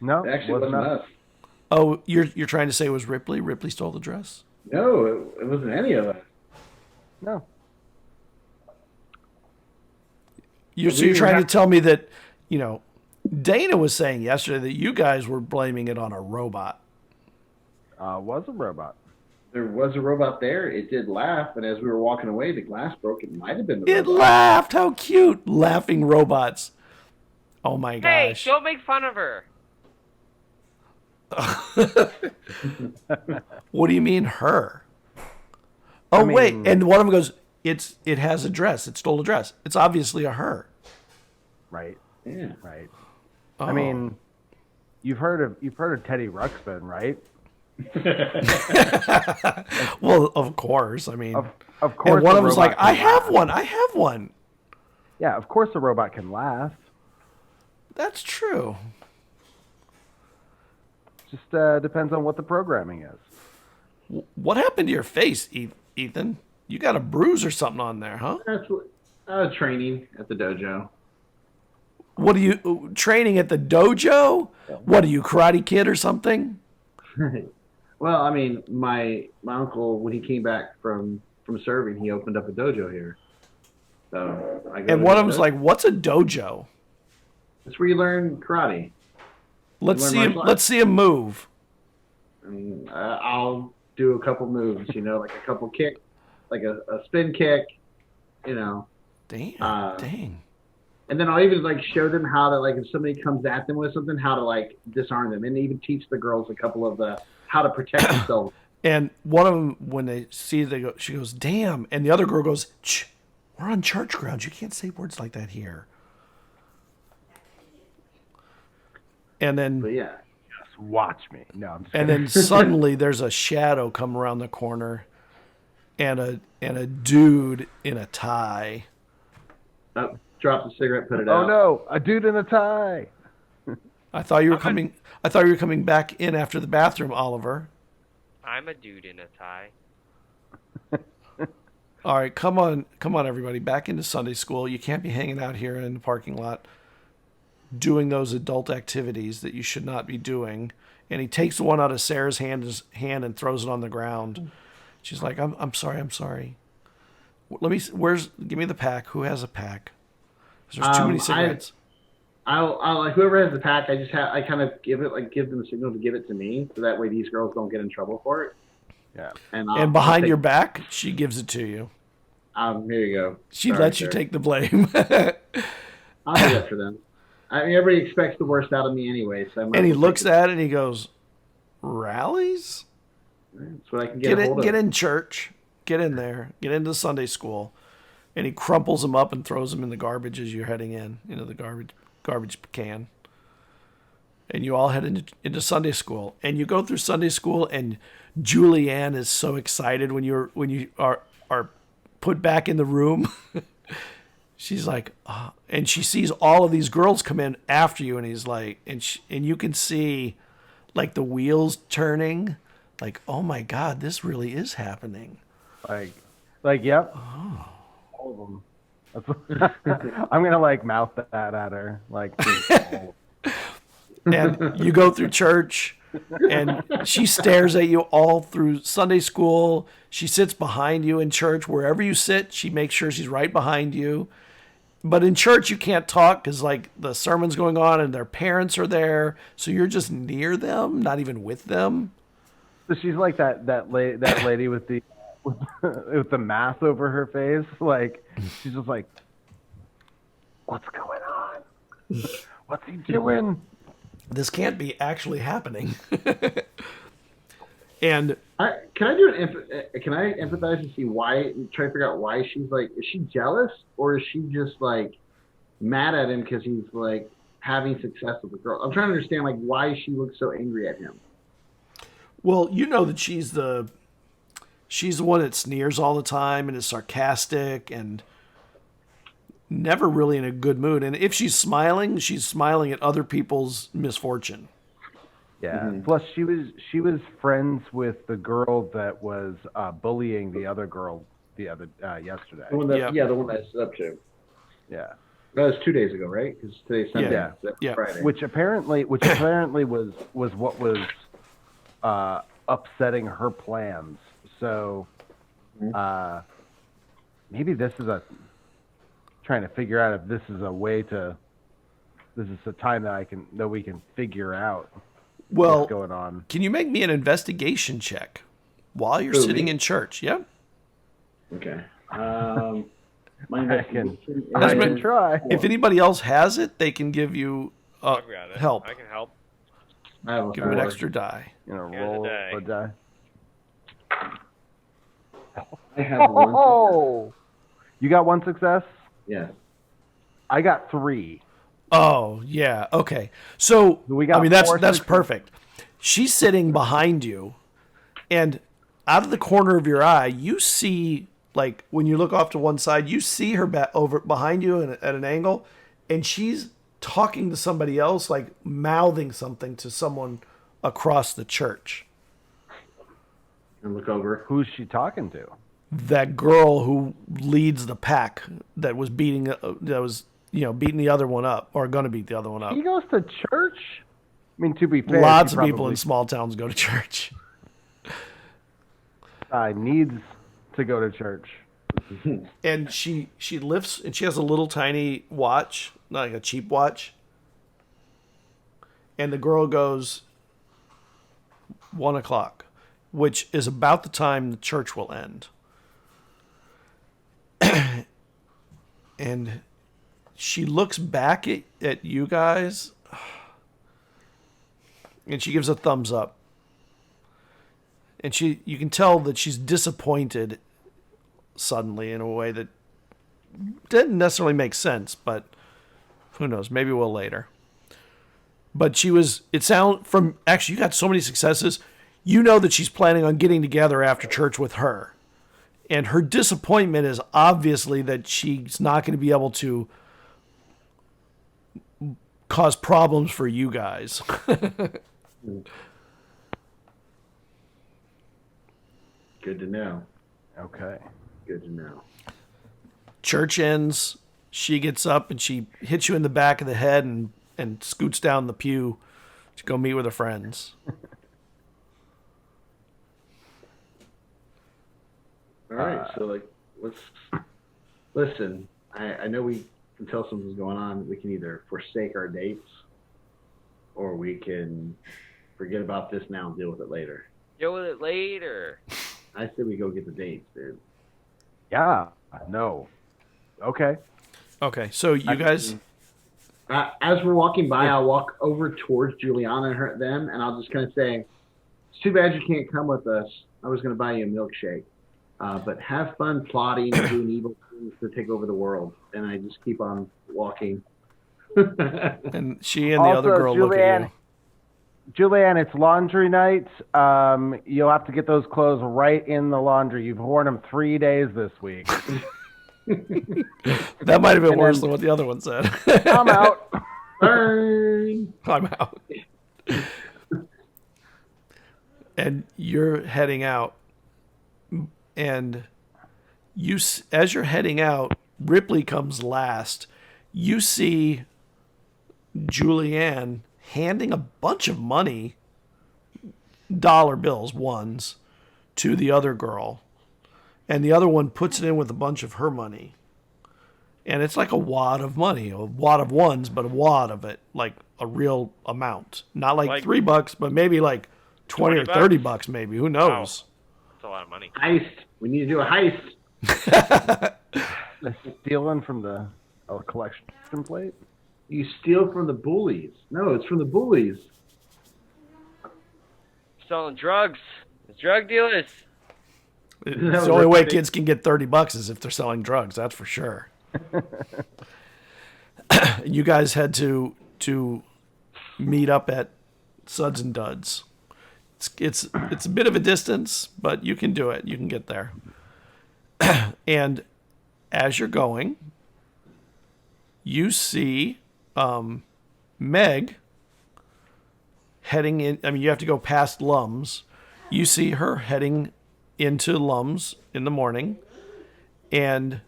No, It actually wasn't wasn't us. us. Oh, you're trying to say it was Ripley? Ripley stole the dress? No, it wasn't any of us. No. So you're trying to tell me that, Dana was saying yesterday that you guys were blaming it on a robot. Was a robot. There was a robot there. It did laugh, and as we were walking away, the glass broke. It might have been the It robot. laughed. How cute. Laughing robots. Oh, my Hey, gosh. don't make fun of her. What do you mean, her? Oh, wait. And one of them goes, it has a dress. It stole a dress. It's obviously a her. Right. Yeah. Right. Oh. I mean, you've heard of Teddy Ruxpin, right? Well, of course. I mean, Of course. and one a of them's robot like, can I have laugh. one. I have one. Yeah, of course a robot can laugh. That's true. Just depends on what the programming is. What happened to your face, Ethan? You got a bruise or something on there, huh? That's what training at the dojo. What are you training at the dojo? What are you, Karate Kid or something? Well, I mean, my uncle, when he came back from serving, he opened up a dojo here. So I go And to one the of them's dojo. like, "What's a dojo?" That's where you learn karate. Let's learn see him. martial arts. Let's see him move. And I'll do a couple moves, like a couple kick, like a spin kick, Damn. Uh, Dang. and then I'll even show them how to if somebody comes at them with something, how to disarm them, and even teach the girls a couple of how to protect themselves. And one of them, when they see, she goes, "Damn!" And the other girl goes, "Shh, we're on church grounds. You can't say words like that here." And then, But yeah, Just watch me. No, I'm just and kidding. then suddenly there's a shadow come around the corner, and a dude in a tie. drop the cigarette, put it Oh out. no, a dude in a tie. I thought you were coming. I thought you were coming back in after the bathroom, Oliver. I'm a dude in a tie. All right, come on, everybody, back into Sunday school. You can't be hanging out here in the parking lot doing those adult activities that you should not be doing. And he takes one out of Sarah's hand and throws it on the ground. She's like, I'm sorry. Let me. Give me the pack. Who has a pack? 'Cause there's too many cigarettes. I'll whoever has the pack, I kind of give them a signal to give it to me, so that way these girls don't get in trouble for it. Yeah. And behind your back, she gives it to you. Here you go. She Sorry, lets you sir. take the blame. I'll do that for them. I mean, everybody expects the worst out of me anyway, so I might And he as well looks take it. at it and he goes, "Rallies? That's what I can get a hold of. Get in church. Get in there. Get into Sunday school." And he crumples them up and throws them in the garbage as you're heading into the garbage can. And you all head into Sunday school. And you go through Sunday school, and Julianne is so excited when you are put back in the room. She's like, and she sees all of these girls come in after you, and he's like, and you can see like the wheels turning, like, oh my God, this really is happening. Yep. All of them. I'm gonna mouth that at her. And you go through church, and she stares at you all through Sunday school. She sits behind you in church. Wherever you sit, she makes sure she's right behind you. But in church, you can't talk because the sermon's going on and their parents are there. So you're just near them, not even with them. So she's like that lady with the with the mask over her face. She's just like, what's going on? What's he doing? This can't be actually happening. And can I empathize and see why? Try to figure out why she's is she jealous or is she just mad at him because he's having success with the girl? I'm trying to understand why she looks so angry at him. well, you know that she's the one that sneers all the time and is sarcastic and never really in a good mood. And if she's smiling at other people's misfortune. Yeah. Mm-hmm. Plus, she was friends with the girl that was bullying the other girl the other yesterday. The one that, the one that I stood up to. Yeah. That was 2 days ago, right? Because today's Sunday. Yeah. So that was Yeah. Friday. Which apparently was what was upsetting her plans. So maybe this is trying to figure out if this is a way to. This is the time that we can figure out what's going on. Can you make me an investigation check while you're sitting in church? Yeah. Okay. My investigation I can try. If anybody else has it, they can give you I've got it. help. I can help. I have a Give you an 4. extra die. Roll a die. I have 1. Oh, you got 1 success. Yeah. I got 3. Oh, yeah. Okay. So, We got that's 4 success. perfect. She's sitting behind you, and out of the corner of your eye, you see, like, when you look off to one side, you see her over behind you at an angle, and she's talking to somebody else, like mouthing something to someone across the church. And look over. Who's she talking to? That girl who leads the pack that was beating the other one up, or going to beat the other one up. He goes to church? I mean, to be fair, Lots she of people probably in small towns go to church. needs to go to church. And she lifts, and she has a little tiny watch, not like a cheap watch. And the girl goes, 1:00, which is about the time the church will end. And she looks back at you guys, and she gives a thumbs up. And you can tell that she's disappointed suddenly in a way that didn't necessarily make sense, but who knows? Maybe we'll later. But you got so many successes. You know that she's planning on getting together after church with her. And her disappointment is obviously that she's not going to be able to cause problems for you guys. Good to know. Okay. Good to know. Church ends. She gets up and she hits you in the back of the head and scoots down the pew to go meet with her friends. All right, so let's listen. I know we can tell something's going on. We can either forsake our dates, or we can forget about this now and deal with it later. Deal with it later. I say we go get the dates, dude. Yeah. No. Okay. Okay, so you guys... As we're walking by, I'll walk over towards Juliana and them, and I'll just kind of say, "It's too bad you can't come with us. I was going to buy you a milkshake. But have fun plotting and doing evil things to take over the world." And I just keep on walking. And she and the other girl look at you. Julianne, it's laundry night. You'll have to get those clothes right in the laundry. You've worn them 3 days this week. That might have been worse than what the other one said. I'm out. Burn. I'm out. And you're heading out. And as you're heading out, Ripley comes last. You see Julianne handing a bunch of money, dollar bills, ones, to the other girl. And the other one puts it in with a bunch of her money. And it's like a wad of money, a wad of ones, but a wad of it, like a real amount. Not like $3, but maybe like 20 or $30 maybe. Who knows? Wow. That's a lot of money. Heist. We need to do a heist. Stealing from the collection plate? You steal from the bullies. No, it's from the bullies. Selling drugs. The drug dealers. It's the only way kids can get $30 is if they're selling drugs. That's for sure. You guys had to meet up at Suds and Duds. It's a bit of a distance, but you can do it. You can get there. And as you're going, you see Meg heading in. I mean, you have to go past Lums. You see her heading into Lums in the morning, And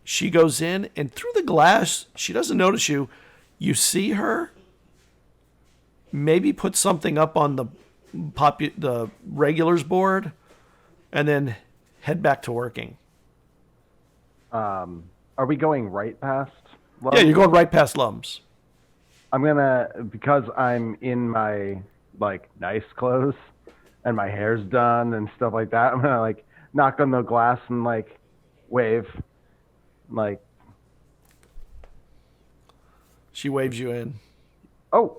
she goes in, and through the glass, she doesn't notice you. You see her maybe put something up on the regulars board, and then head back to working. Are we going right past Lums? Yeah, you're going right past Lums. I'm gonna, because I'm in my like nice clothes and my hair's done and stuff like that, I'm gonna like knock on the glass and like wave, like. She waves you in. Oh,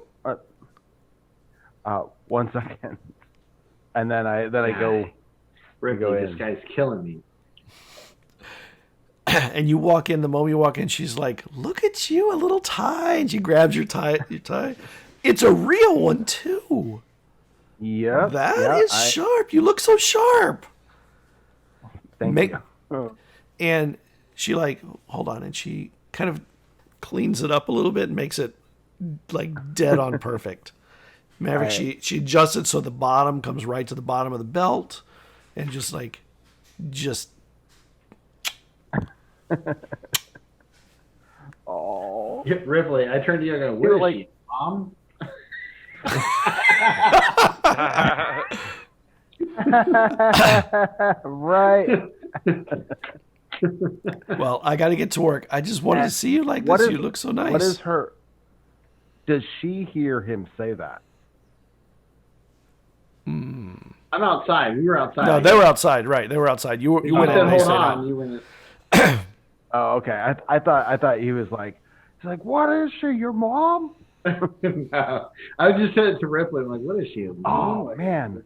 1 second, and then I go. Ripley, this guy's killing me. And you walk in. The moment you walk in, she's like, "Look at you, a little tie." And she grabs your tie. It's a real one too. Yeah, That is sharp. You look so sharp. Thank you. Oh. And she like, hold on, and she kind of cleans it up a little bit and makes it like dead on perfect. Maverick, Right. she adjusts it so the bottom comes right to the bottom of the belt, and just. Oh, Yeah, Ripley, I turned to you and go, You're where is like- she, Mom? right. Well, I got to get to work. I just wanted to see you like this. You look so nice. What is her? Does she hear him say that? I'm outside. We were outside. No, they were outside. Right, they were outside. You went in. said, And they hold stayed on. out. You went. Oh, okay. I thought he was like, he's like, what is she? Your mom? No. I just said it to Ripley. I'm like, what is she? Oh man,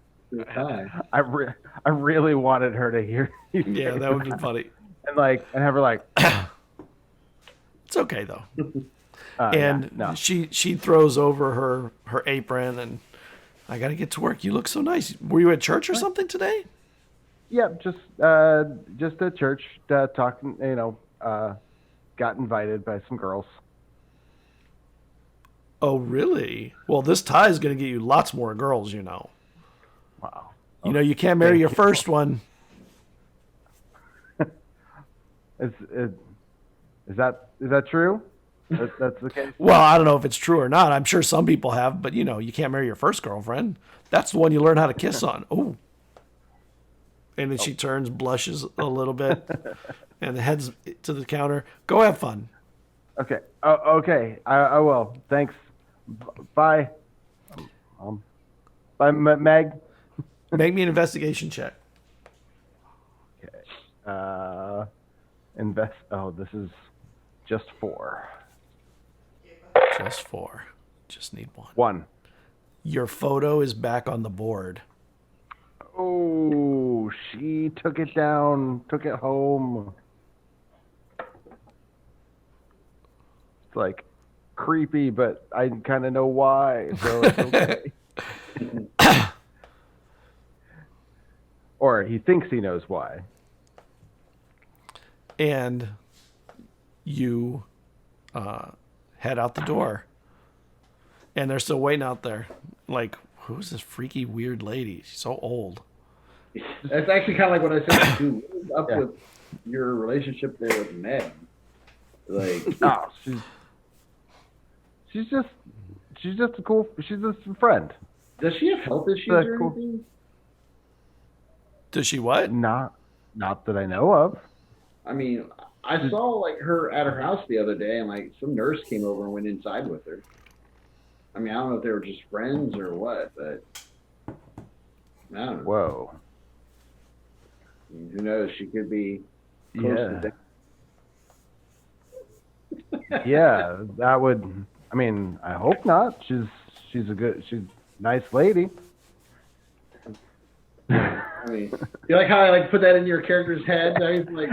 Hi. I really wanted her to hear. You Yeah, say that would have been funny. and have her like, It's okay though. yeah, And no. she throws over her apron, and I got to get to work. You look so nice. Were you at church or something today? Yeah, just at church, talking. Got invited by some girls. Oh, really? Well, this tie is going to get you lots more girls, you know. Wow. You know, you can't marry your first one. Is that true? That's the case. Well, I don't know if it's true or not. I'm sure some people have, but, you know, you can't marry your first girlfriend. That's the one you learn how to kiss on. Oh. And then she turns, blushes a little bit, and heads to the counter. Go have fun. Okay. Okay. I will. Thanks. Bye. Bye, Meg. Make me an investigation check. Okay. Oh, this is just 4. Just 4. Just need 1. 1. Your photo is back on the board. Oh, she took it down. Took it home. It's like creepy, but I kind of know why, so it's okay. Or he thinks he knows why. And you head out the door. And they're still waiting out there. Like, who's this freaky, weird lady? She's so old. That's actually kind of like what I said. Dude, what is up Yeah. with your relationship there with Meg? Like, Oh, she's just a cool. She's just a friend. does she have health issues That's or cool. anything? Does she what? Not that I know of. I mean, I saw like her at her house the other day, and like some nurse came over and went inside with her. I mean, I don't know if they were just friends or what, but I don't know. Whoa. I mean, who knows? She could be close Yeah. to death. Yeah, that would. I mean, I hope not. She's a nice lady. I mean, you like how I like put that in your character's head? Now he's like,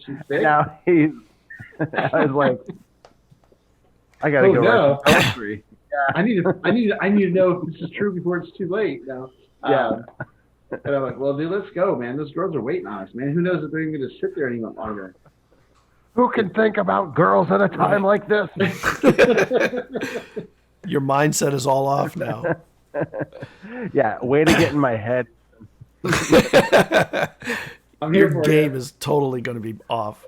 she's sick. Now he's. I was like, I gotta Oh, go no. write some poetry. I need to know if this is true before it's too late. Now, Yeah. and I'm like, well, dude, let's go, man. Those girls are waiting on us, man. Who knows if they're even going to sit there any longer? Who can think about girls at a time like this? Your mindset is all off now. Yeah, way to get in my head. here your for game you. is totally going to be off.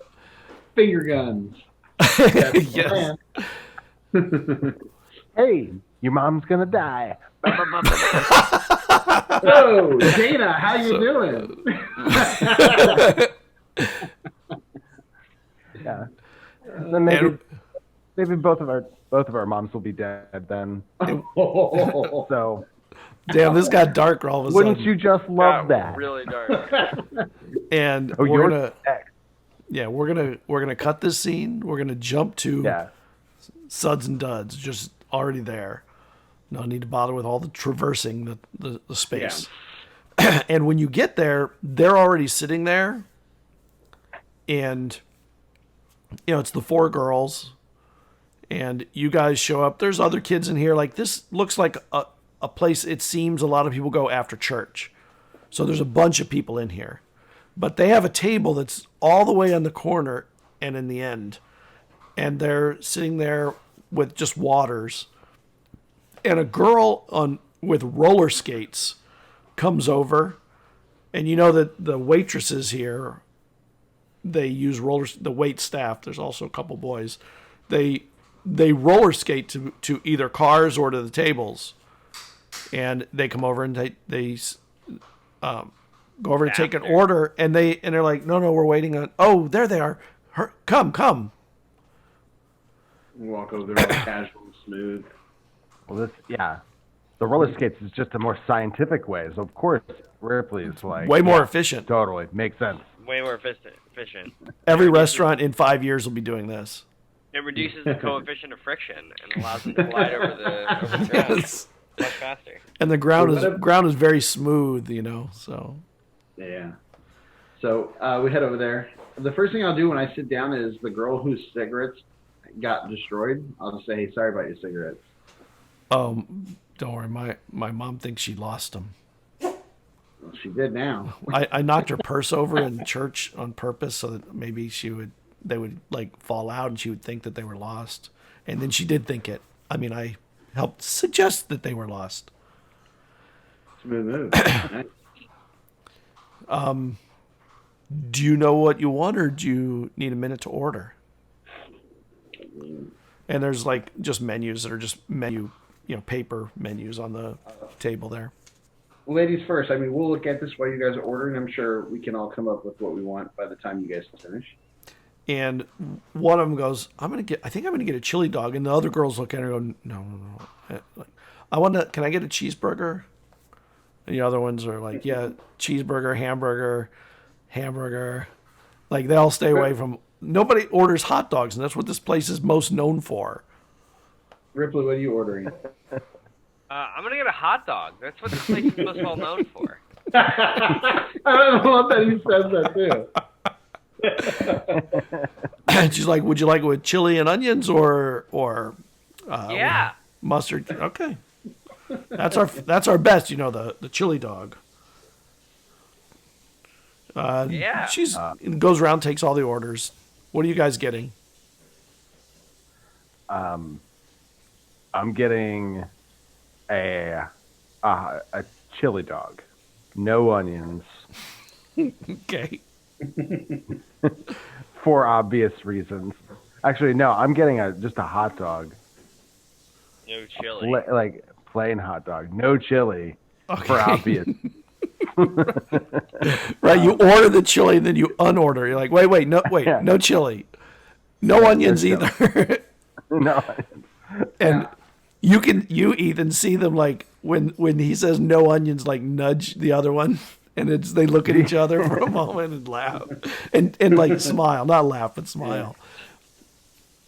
Finger guns. Yes. Hey, your mom's gonna die. Oh, Dana, how you doing? Yeah. Then maybe both of our moms will be dead then. So Damn, this got dark all of a wouldn't sudden. you just love that? Really dark. And Oh, we're yours gonna is next. yeah, we're gonna cut this scene. We're gonna jump to Yeah. Suds and Duds, just already there. No need to bother with all the traversing the space. And when you get there, they're already sitting there. And, it's the 4 girls. And you guys show up. There's other kids in here. Like, this looks like a place it seems a lot of people go after church. So there's a bunch of people in here. But they have a table that's all the way on the corner and in the end. And they're sitting there with just waters. And a girl with roller skates comes over. And you know that the waitresses here, they use the wait staff. There's also a couple boys. They roller skate to either cars or to the tables. And they come over and they go over to take an order. And they're like, no, we're waiting on. Oh, there they are. Come. Walk over there all casual and smooth. Well, the roller skates is just a more scientific way. So of course Ripley's like Way more efficient. Totally makes sense. Way more efficient. Every restaurant in 5 years will be doing this. It reduces the coefficient of friction and allows them to glide over the ground Yes. much faster. And the ground is very smooth, so. Yeah. So we head over there. The first thing I'll do when I sit down is the girl whose cigarettes got destroyed. I'll just say, hey, sorry about your cigarettes. Don't worry, my mom thinks she lost them. Well, she did now. I knocked her purse over in church on purpose so that maybe they would like fall out and she would think that they were lost. And then she did think it. I mean, I helped suggest that they were lost. Smooth move. Nice. Do you know what you want, or do you need a minute to order? And there's like just menus that are just paper menus on the table there. Ladies first. I mean, we'll look at this while you guys are ordering. I'm sure we can all come up with what we want by the time you guys finish. And one of them goes, I think I'm gonna get a chili dog. And the other girls look at her and go, no. Like, can I get a cheeseburger? And the other ones are like, yeah, cheeseburger, hamburger. Like, they all stay away from, nobody orders hot dogs, and that's what this place is most known for. Ripley, what are you ordering? I'm gonna get a hot dog. That's what this place is most well known for. I don't know that he says that too. And she's like, would you like it with chili and onions or Yeah. mustard? Okay. That's our best, the chili dog. Yeah. She's goes around, takes all the orders. What are you guys getting? I'm getting a chili dog, no onions, Okay. for obvious reasons. Actually, no, I'm getting just a hot dog, No chili. like plain hot dog, no chili, Okay. for obvious. Right, you order the chili and then you unorder. You're like, wait, Yeah. no chili, no onions either. No, And you Ethan see them like when he says no onions, like nudge the other one, and they look at each other for a moment and laugh and like smile, not laugh but smile.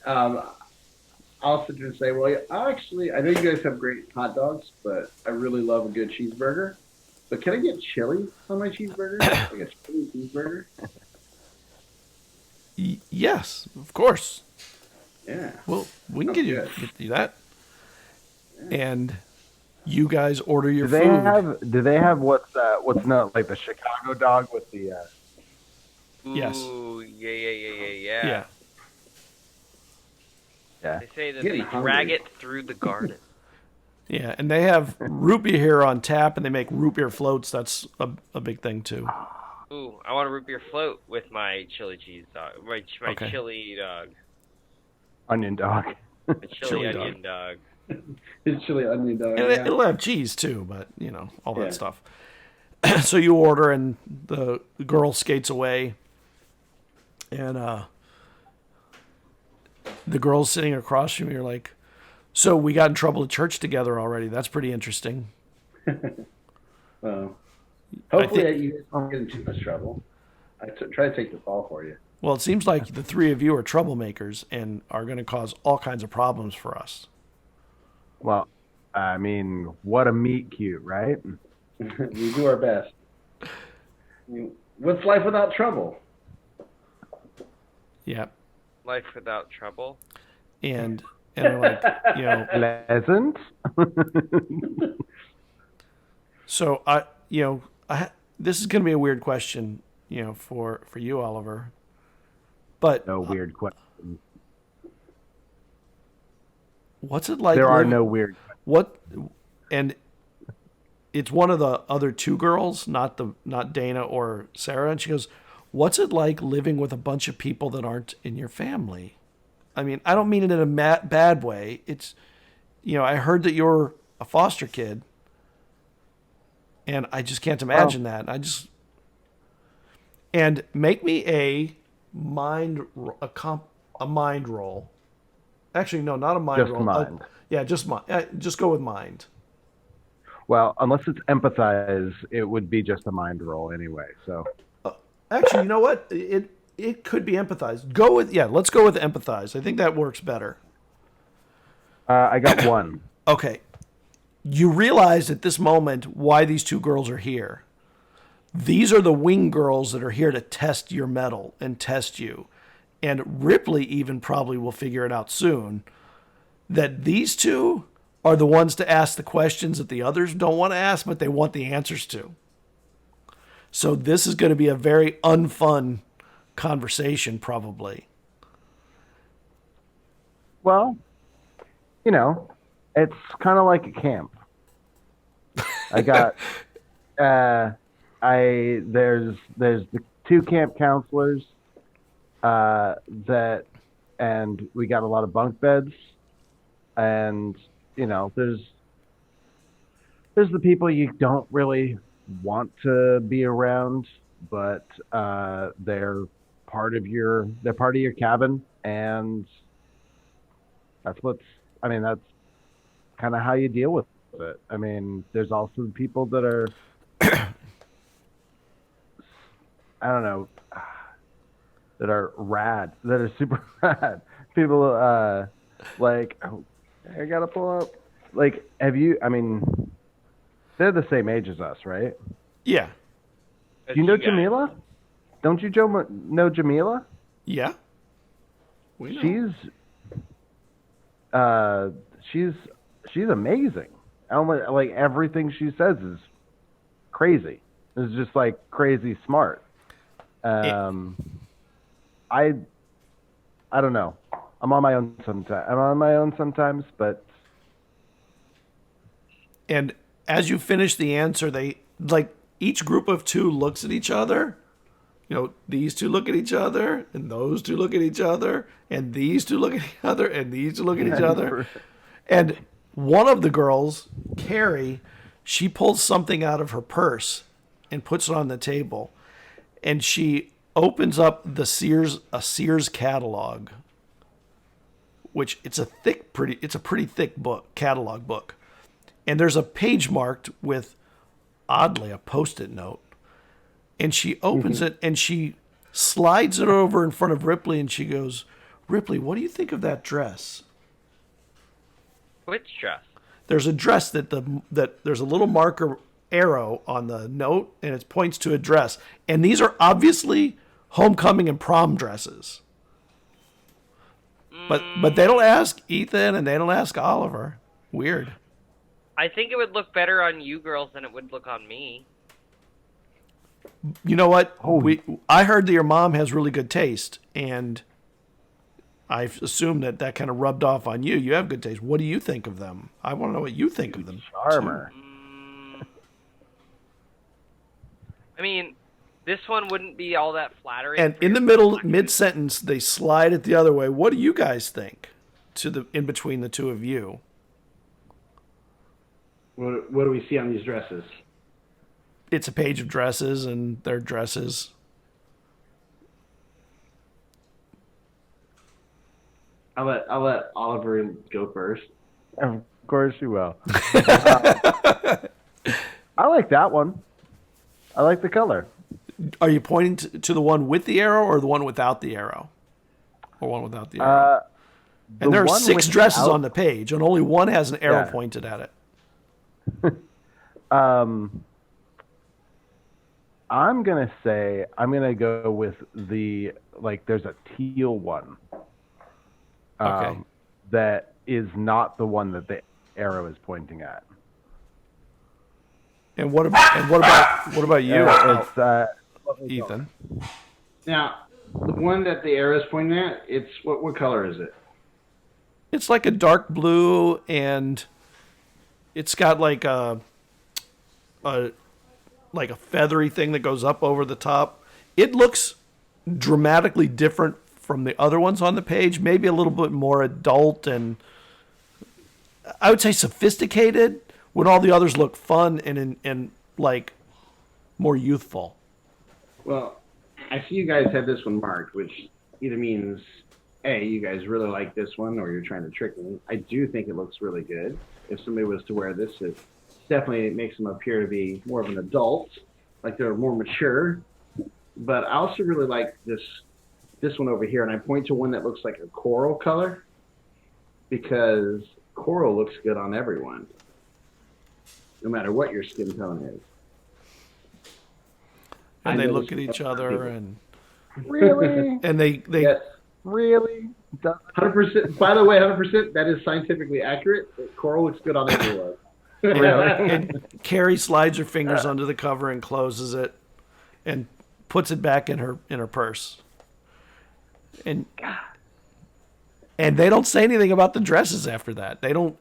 I'll sit there and say, well, actually, I know you guys have great hot dogs, but I really love a good cheeseburger. But can I get chili on my cheeseburger? Like a chili cheeseburger? Yes, of course. Yeah. Well, we can Oh, get you that. And you guys order your food. Do they have what's not like the Chicago dog with the Yes. Ooh, yeah. Yeah. yeah. They say that Getting they hungry. drag it through the garden. Yeah, and they have root beer here on tap, and they make root beer floats. That's a big thing too. Ooh, I want a root beer float with my chili cheese dog. My Okay. chili dog. Onion dog. My chili Chili onion dog. It's chili onion dog. And Yeah. it'll have cheese too, but all that Yeah. stuff. So you order, and the girl skates away, and the girl's sitting across from you. You're like, so we got in trouble at church together already. That's pretty interesting. Well, hopefully think- you guys don't get in too much trouble. I try to take the fall for you. Well, it seems like the three of you are troublemakers and are going to cause all kinds of problems for us. Well, I mean, what a meet cute, right? We do our best. I mean, what's life without trouble? Yeah. Life without trouble. And they're like, Pleasant. so this is going to be a weird question, for you, Oliver. But No weird questions. what's it like? There are living- no weird. And it's one of the other two girls, not Dana or Sarah, and she goes, "What's it like living with a bunch of people that aren't in your family?" I mean, I don't mean it in a bad way. It's, I heard that you're a foster kid, and I just can't imagine that. And make me a mind roll. Actually, no, not a mind Just roll. mind. Yeah, just mind. Just go with mind. Well, unless it's empathize, it would be just a mind roll anyway. So Actually, you know what? It could be empathize. Let's go with empathize. I think that works better. I got one. Okay. You realize at this moment why these two girls are here. These are the wing girls that are here to test your mettle and test you. And Ripley even probably will figure it out soon that these two are the ones to ask the questions that the others don't want to ask, but they want the answers to. So this is going to be a very unfun conversation, probably. Well, it's kind of like a camp. I got there's the two camp counselors and we got a lot of bunk beds, and there's the people you don't really want to be around, but they're part of your cabin, and that's kind of how you deal with it. I mean, there's also the people that are I don't know, that are rad, that are super rad. People like, I gotta pull up. Like, they're the same age as us, right? Yeah. Do you know Jamila? Don't you know Jamila? Yeah. We know. She's amazing. Like everything she says is crazy. It's just like crazy smart. I don't know. I'm on my own sometimes, but. And as you finish the answer, they each group of two looks at each other. These two look at each other, and those two look at each other, and these two look at each other, and these two look at each other. And one of the girls, Carrie, she pulls something out of her purse and puts it on the table, and she opens up a Sears catalog, which it's a pretty thick book, catalog book. And there's a page marked with, oddly, a Post-it note. And she opens it and she slides it over in front of Ripley, and she goes, "Ripley, what do you think of that dress?" Which dress? There's a dress that there's a little marker arrow on the note, and it points to a dress. And these are obviously homecoming and prom dresses. But they don't ask Ethan and they don't ask Oliver. Weird. I think it would look better on you girls than it would look on me. You know what? I heard that your mom has really good taste, and I assume that kind of rubbed off on you. You have good taste. What do you think of them? I want to know what you think of them. Charmer. I mean, This one wouldn't be all that flattering. And in the middle, mid-sentence, they slide it the other way. What do you guys think? In between the two of you. What do we see on these dresses? It's a page of dresses, and they're dresses. I'll let Oliver go first. Of course you will. I like that one. I like the color. Are you pointing to the one with the arrow or the one without the arrow? Or one without the arrow? And there are 6 dresses on the page, and only one has an arrow pointed at it. I'm going to go with the, like, there's a teal one. Okay. That is not the one that the arrow is pointing at. And what about you, It's Ethan? Now, the one that the arrow is pointing at, it's what color is it? It's like a dark blue, and it's got like a feathery thing that goes up over the top. It looks dramatically different from the other ones on the page, maybe a little bit more adult and I would say sophisticated, when all the others look fun and like more youthful. Well, I see you guys have this one marked, which either means A, you guys really like this one, or you're trying to trick me. I do think it looks really good. If somebody was to wear this, it definitely makes them appear to be more of an adult, like they're more mature. But I also really like this one over here, and I point to one that looks like a coral color, because coral looks good on everyone, no matter what your skin tone is. And they look at each other and really, and they yes. really 100%. By the way, 100%. That is scientifically accurate. Coral looks good on everyone. and Carrie slides her fingers under the cover and closes it, and puts it back in her purse. And they don't say anything about the dresses after that. They don't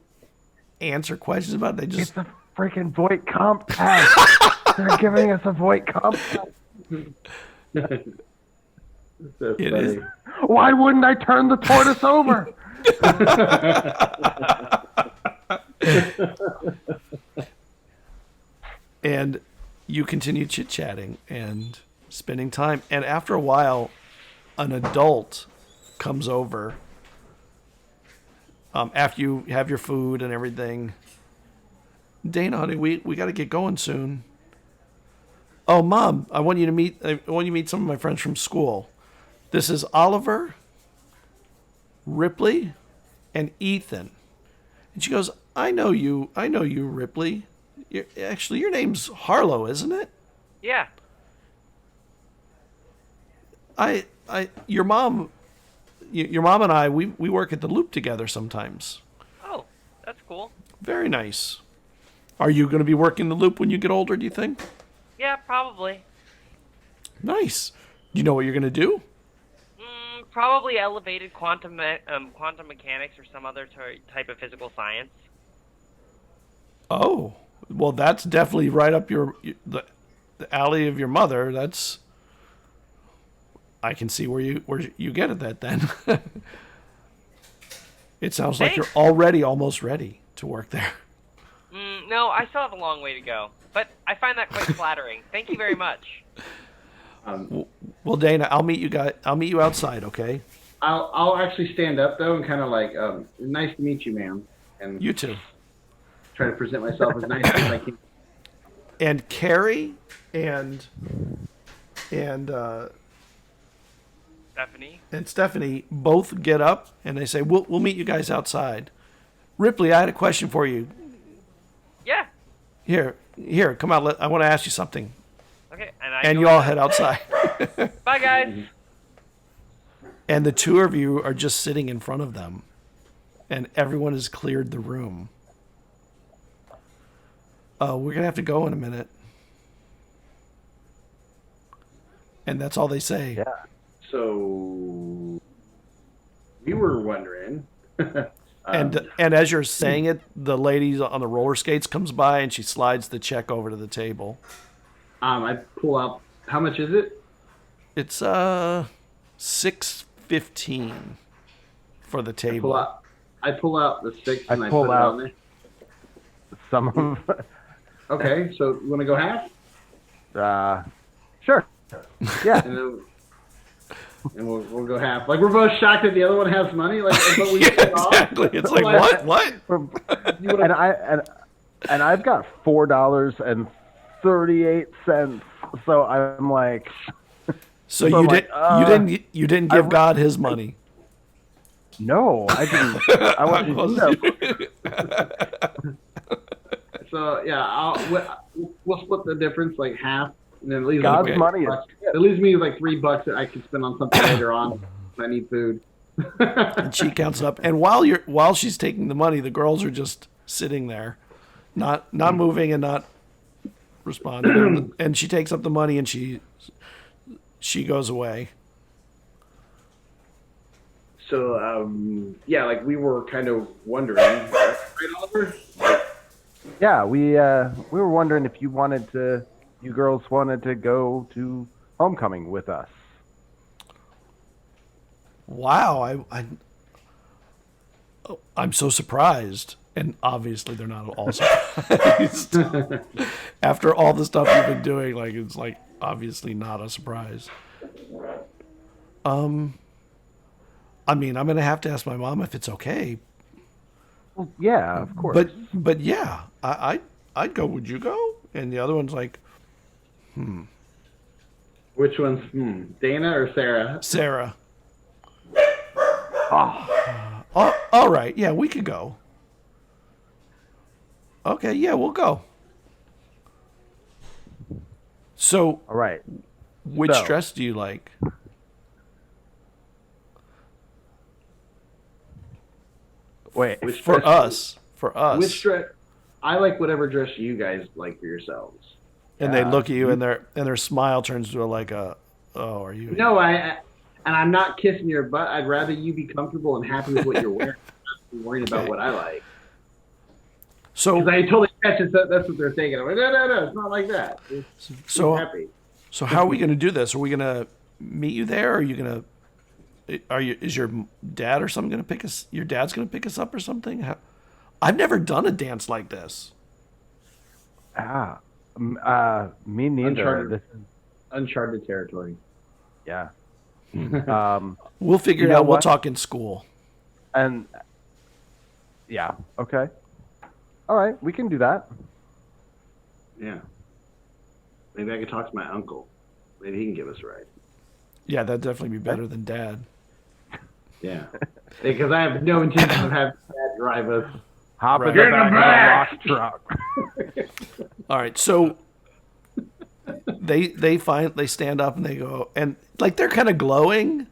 answer questions about it. They just... It's a freaking Voight comp test. They're giving us a Voight comp test. So It funny. is. Why wouldn't I turn the tortoise over? And you continue chit-chatting and spending time. And after a while, an adult comes over after you have your food and everything. Dana, honey, we got to get going soon. Oh, Mom, I want you to meet some of my friends from school. This is Oliver, Ripley, and Ethan. And she goes, I know you, Ripley. Actually, your name's Harlow, isn't it? Yeah. Your mom and I, we work at the Loop together sometimes. Oh, that's cool. Very nice. Are you going to be working the Loop when you get older, do you think? Yeah, probably. Nice. Do you know what you're going to do? Probably elevated quantum mechanics or some other type of physical science. Oh, well, that's definitely right up the alley of your mother. I can see where you get at that then. It sounds like you're already almost ready to work there. No, I still have a long way to go, but I find that quite flattering. Thank you very much. Well, Dana, I'll meet you outside, okay? I'll actually stand up though and kind of like, nice to meet you, ma'am. And You too. try to present myself as nice as I can. And Carrie and Stephanie both get up and they say, "We'll meet you guys outside." Ripley, I had a question for you. Yeah. Here, come out. I want to ask you something. Okay. And you all head outside. Bye, guys. And the two of you are just sitting in front of them, and everyone has cleared the room. We're gonna have to go in a minute. And that's all they say. Yeah. So we were wondering. And as you're saying it, the lady on the roller skates comes by and she slides the check over to the table. I pull out How much is it? It's $6.15 for the table. I pull out the 6 and I pull put it out on there. some of. Okay, so you want to go half? Sure. Yeah. And we'll go half. Like we're both shocked that the other one has money. Like but we Yeah, exactly. It's like what? And I've got $4.38. So I'm like. So you didn't give God his money. No, I didn't. I wasn't. So yeah, we'll split the difference like half, and then it leaves God's me money it leaves me with like $3 that I can spend on something later on if I need food. And she counts it up, and while she's taking the money, the girls are just sitting there, not moving and not responding. And she takes up the money and she goes away. So yeah, like we were kind of wondering, right, Oliver? Yeah, we were wondering if you girls wanted to go to homecoming with us. Wow, I'm so surprised, and obviously they're not all surprised. After all the stuff you've been doing, like it's like obviously not a surprise. I mean, I'm gonna have to ask my mom if it's okay. Well, yeah, of course. But yeah, I'd go. Would you go? And the other one's like, Which one's Dana or Sarah? Sarah. All right. Yeah, we could go. Okay. Yeah, we'll go. So, all right. Which dress do you like? Wait, for us. Which dress? I like whatever dress you guys like for yourselves. And they look at you, and their smile turns to are you? No, and I'm not kissing your butt. I'd rather you be comfortable and happy with what you're wearing. I'm not worried about what I like. So I totally catch it. That's what they're thinking. I'm like, no, it's not like that. So happy. So how are we going to do this? Are we going to meet you there? Or are you going to? Is your dad or something going to pick us? Your dad's going to pick us up or something? I've never done a dance like this. Me neither. This is uncharted territory. Yeah. We'll figure it out. We'll talk in school. And yeah, okay. All right, we can do that. Yeah. Maybe I could talk to my uncle. Maybe he can give us a ride. Yeah, that'd definitely be better than Dad. Yeah. Because I have no intention of having Dad drive us. Hop in the back of the rock truck. All right, so they stand up and they go, and like they're kind of glowing,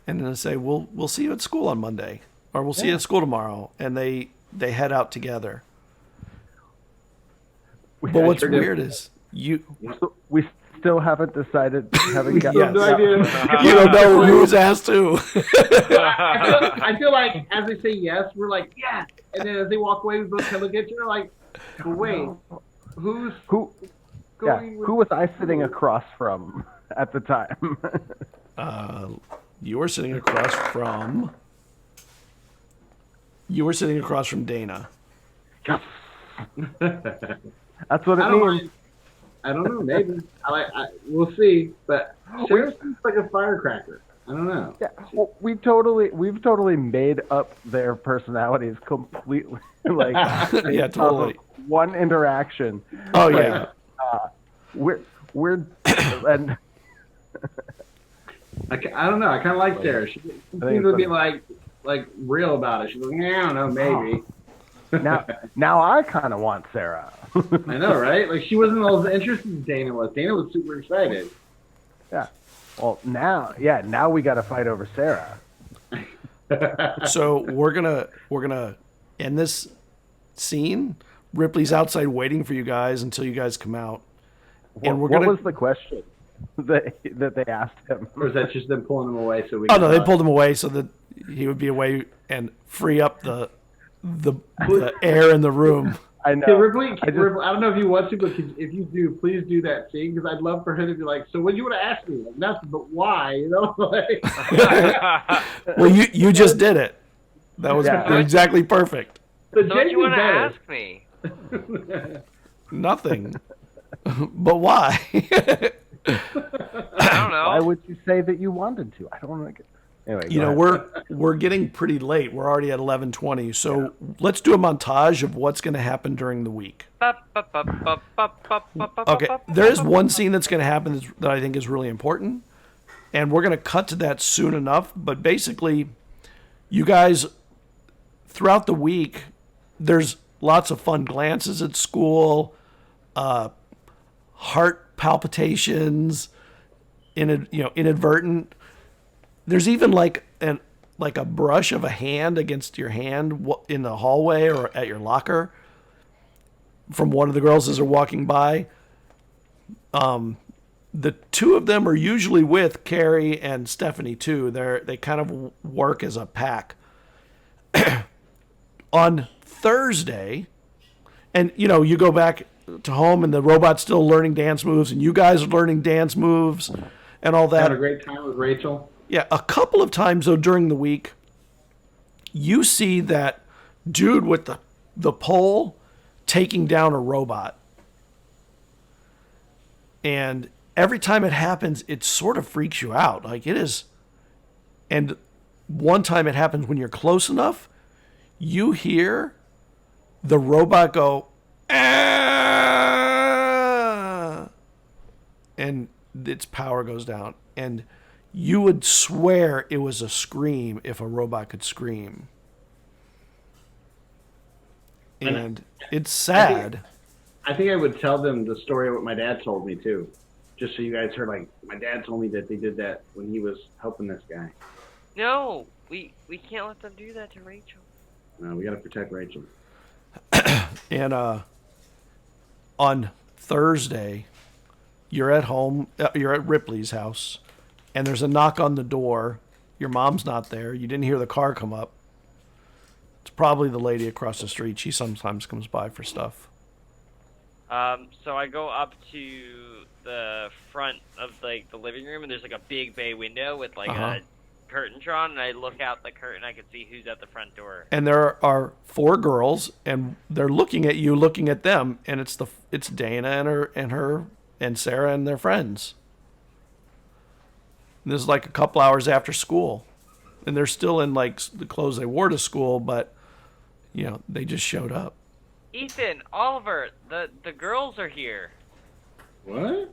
and then they say, "We'll see you at school on Monday, or we'll see you at school tomorrow," and they head out together. But what's weird is we still haven't decided. Haven't got no idea. You don't know who's asked who. I feel like as they say yes, we're like yes, and then as they walk away, we both kind of look at you like, well, wait, who? Who was I sitting across from at the time? You were sitting across from. You were sitting across from Dana. Yes. That's what it means. I don't know. Maybe we'll see. But Sarah seems like a firecracker. I don't know. Yeah, well, we've totally made up their personalities completely. Like yeah, totally. One interaction. Oh yeah. We're and I don't know. I kind of like Sarah. She seems to be like real about it. She's like, I don't know, maybe. Now I kind of want Sarah. I know, right? Like she wasn't as interested as Dana was. Dana was super excited. Yeah. Well, now we got to fight over Sarah. So we're gonna end this scene. Ripley's outside waiting for you guys until you guys come out. And what was the question that they asked him? Or is that just them pulling him away so we? Oh no, they pulled him away so that he would be away and free up the air in the room. I know. Can Ripley, Ripley, I don't know if you want to, but if you do, please do that scene because I'd love for her to be like, so what do you want to ask me? Like, nothing, but why? You know, like. Well, you just did it. That was exactly perfect. So what do you want to ask me? Nothing. But why? I don't know. Why would you say that you wanted to? I don't know. Anyway, you know, we're getting pretty late. We're already at 11:20. So let's do a montage of what's going to happen during the week. Okay, there is one scene that's going to happen that I think is really important, and we're going to cut to that soon enough. But basically, you guys, throughout the week, there's lots of fun glances at school, heart palpitations, inadvertent. There's even like a brush of a hand against your hand in the hallway or at your locker from one of the girls as they're walking by. The two of them are usually with Carrie and Stephanie too. They kind of work as a pack. On Thursday, and you go back to home and the robot's still learning dance moves and you guys are learning dance moves and all that. Had a great time with Rachel. Yeah, a couple of times though during the week, you see that dude with the pole taking down a robot. And every time it happens, it sort of freaks you out. Like it is. And one time it happens when you're close enough, you hear the robot go, ah! And its power goes down. And you would swear it was a scream if a robot could scream. And it's sad. I think I would tell them the story of what my dad told me too. Just so you guys heard, like, my dad told me that they did that when he was helping this guy. No, we can't let them do that to Rachel. No, we got to protect Rachel. And on Thursday, you're at home, you're at Ripley's house, and there's a knock on the door. Your mom's not there. You didn't hear the car come up. It's probably the lady across the street. She sometimes comes by for stuff. So I go up to the front of the living room, and there's like a big bay window with a curtain drawn, and I look out the curtain. I can see who's at the front door. And there are 4 girls, and they're looking at you, looking at them, and it's Dana and Sarah and their friends. And this is like a couple hours after school, and they're still in like the clothes they wore to school, but they just showed up. Ethan, Oliver, the girls are here. What?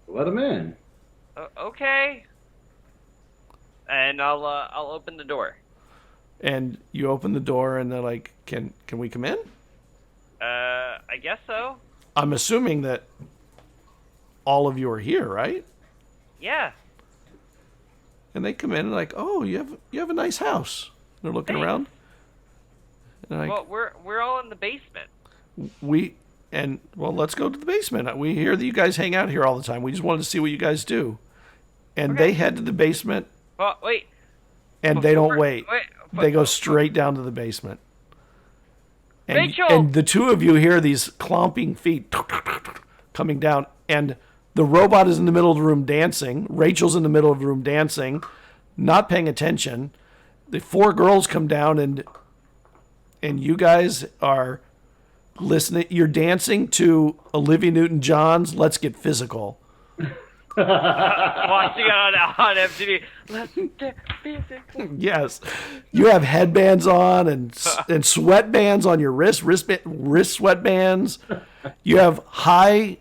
Let them in. Okay. And I'll open the door. And you open the door, and they're like, "Can we come in?" I guess so. I'm assuming that all of you are here, right? Yeah. And they come in and like, "Oh, you have a nice house." They're looking around. And like, well, we're all in the basement. Let's go to the basement. We hear that you guys hang out here all the time. We just wanted to see what you guys do. And they head to the basement. Well, wait. And they don't wait. They go straight down to the basement. And, Rachel! And the two of you hear these clomping feet coming down. And the robot is in the middle of the room dancing. Rachel's in the middle of the room dancing, not paying attention. The 4 girls come down, and you guys are listening. You're dancing to Olivia Newton-John's "Let's Get Physical." Watching it on MTV. Let's get physical. Yes, you have headbands on and sweatbands on your wrist sweatbands. You have high